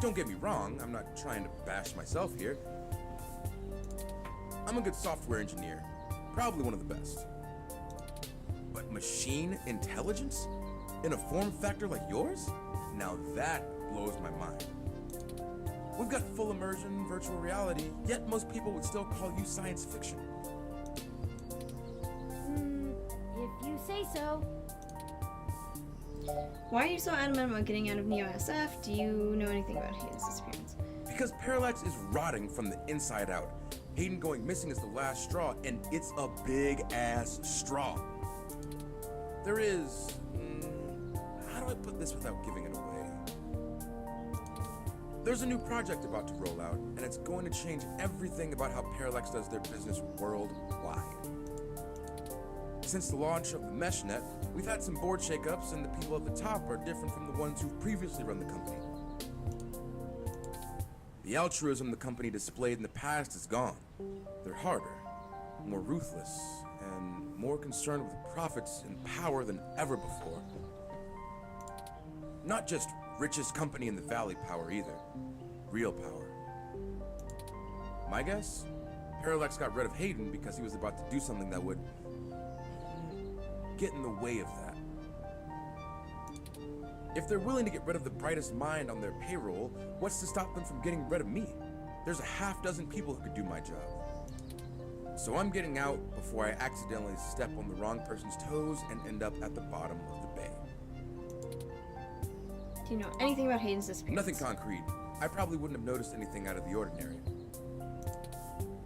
S20: Don't get me wrong, I'm not trying to bash myself here. I'm a good software engineer, probably one of the best. But machine intelligence? in a form factor like yours? Now that blows my mind. We've got full immersion, virtual reality, yet most people would still call you science fiction.
S4: If you say so.
S2: Why are you so adamant about getting out of Neo SF? Do you know anything about Hayden's disappearance?
S20: Because Parallax is rotting from the inside out. Hayden going missing is the last straw, and it's a big-ass straw. There is... how do I put this without giving it away? There's a new project about to roll out, and it's going to change everything about how Parallax does their business worldwide. Since the launch of the MeshNet, we've had some board shakeups, and the people at the top are different from the ones who've previously run the company. The altruism the company displayed in the past is gone. They're harder, more ruthless, and more concerned with profits and power than ever before. Not just richest company in the valley power either. Real power. My guess? Parallax got rid of Hayden because he was about to do something that would get in the way of that. If they're willing to get rid of the brightest mind on their payroll, what's to stop them from getting rid of me? There's a half dozen people who could do my job. So I'm getting out before I accidentally step on the wrong person's toes and end up at the bottom of the bay.
S2: Do you know anything about Hayden's disappearance?
S20: Nothing concrete. I probably wouldn't have noticed anything out of the ordinary.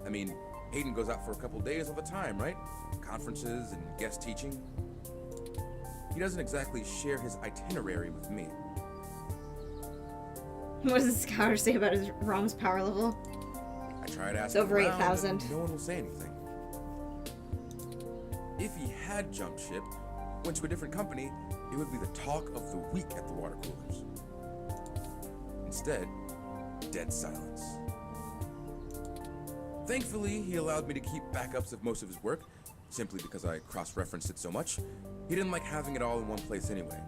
S20: I mean, Hayden goes out for a couple days all the time, right? Conferences and guest teaching. He doesn't exactly share his itinerary with me.
S2: What does the scholar say about his ROM's power level?
S20: I tried asking
S2: It's over
S20: around,
S2: 8,000.
S20: and no one will say anything. If he had jumped ship, went to a different company, it would be the talk of the week at the water coolers. Instead, dead silence. Thankfully, he allowed me to keep backups of most of his work, simply because I cross-referenced it so much. He didn't like having it all in one place anyway.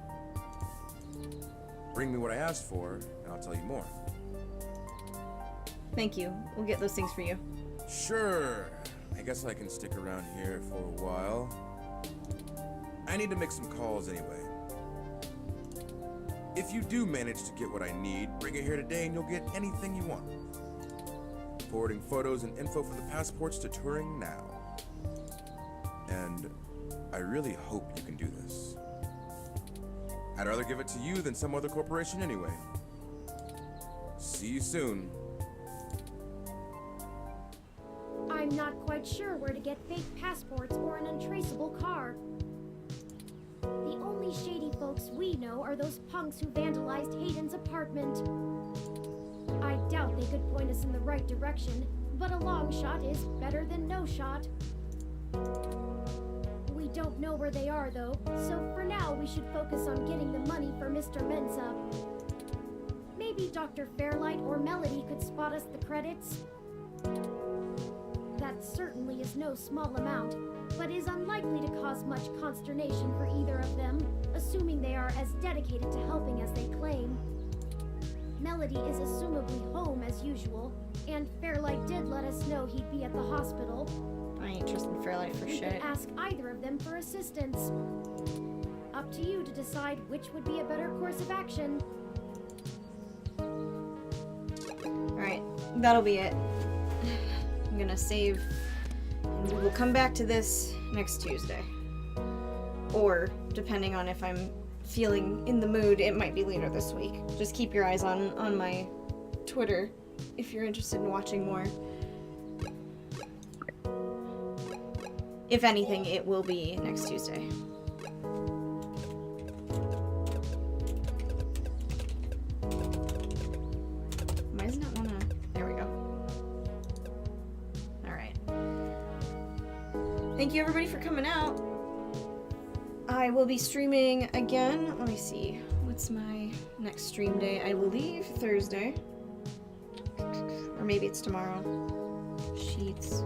S20: Bring me what I asked for, and I'll tell you more.
S2: Thank you. We'll get those things for you.
S20: Sure. I guess I can stick around here for a while. I need to make some calls anyway. If you do manage to get what I need, bring it here today and you'll get anything you want. Forwarding photos and info for the passports to Turing now. And I really hope you can do this. I'd rather give it to you than some other corporation anyway. See you soon.
S4: I'm not quite sure where to get fake passports or an untraceable car. The only shady folks we know are those punks who vandalized Hayden's apartment. I doubt they could point us in the right direction, but a long shot is better than no shot. We don't know where they are, though, so for now we should focus on getting the money for Mr. Mensa. Maybe Dr. Fairlight or Melody could spot us the credits? That certainly is no small amount, but is unlikely to cause much consternation for either of them, assuming they are as dedicated to helping as they claim. Melody is assumably home as usual, and Fairlight did let us know he'd be at the hospital.
S2: I ain't trusting Fairlight for
S4: We
S2: shit.
S4: could ask either of them for assistance. Up to you to decide which would be a better course of action.
S2: Alright, that'll be it. I'm gonna save, and we will come back to this next Tuesday. Or, depending on if I'm feeling in the mood, it might be later this week. Just keep your eyes on my Twitter if you're interested in watching more. If anything, it will be next Tuesday. Why doesn't it wanna... There we go. Alright. Thank you everybody for coming out. I will be streaming again. Let me see. What's my next stream day? I believe Thursday. Or maybe it's tomorrow. Sheets.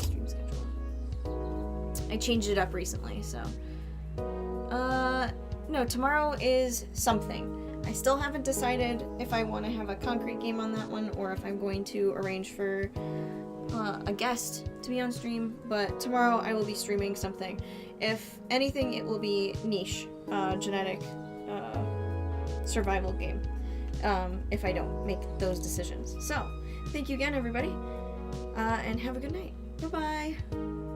S2: Stream schedule. I changed it up recently, so. No, tomorrow is something. I still haven't decided if I want to have a concrete game on that one or if I'm going to arrange for a guest to be on stream, but tomorrow I will be streaming something. If anything, it will be niche, genetic, survival game, if I don't make those decisions. So, thank you again, everybody, and have a good night. Bye-bye.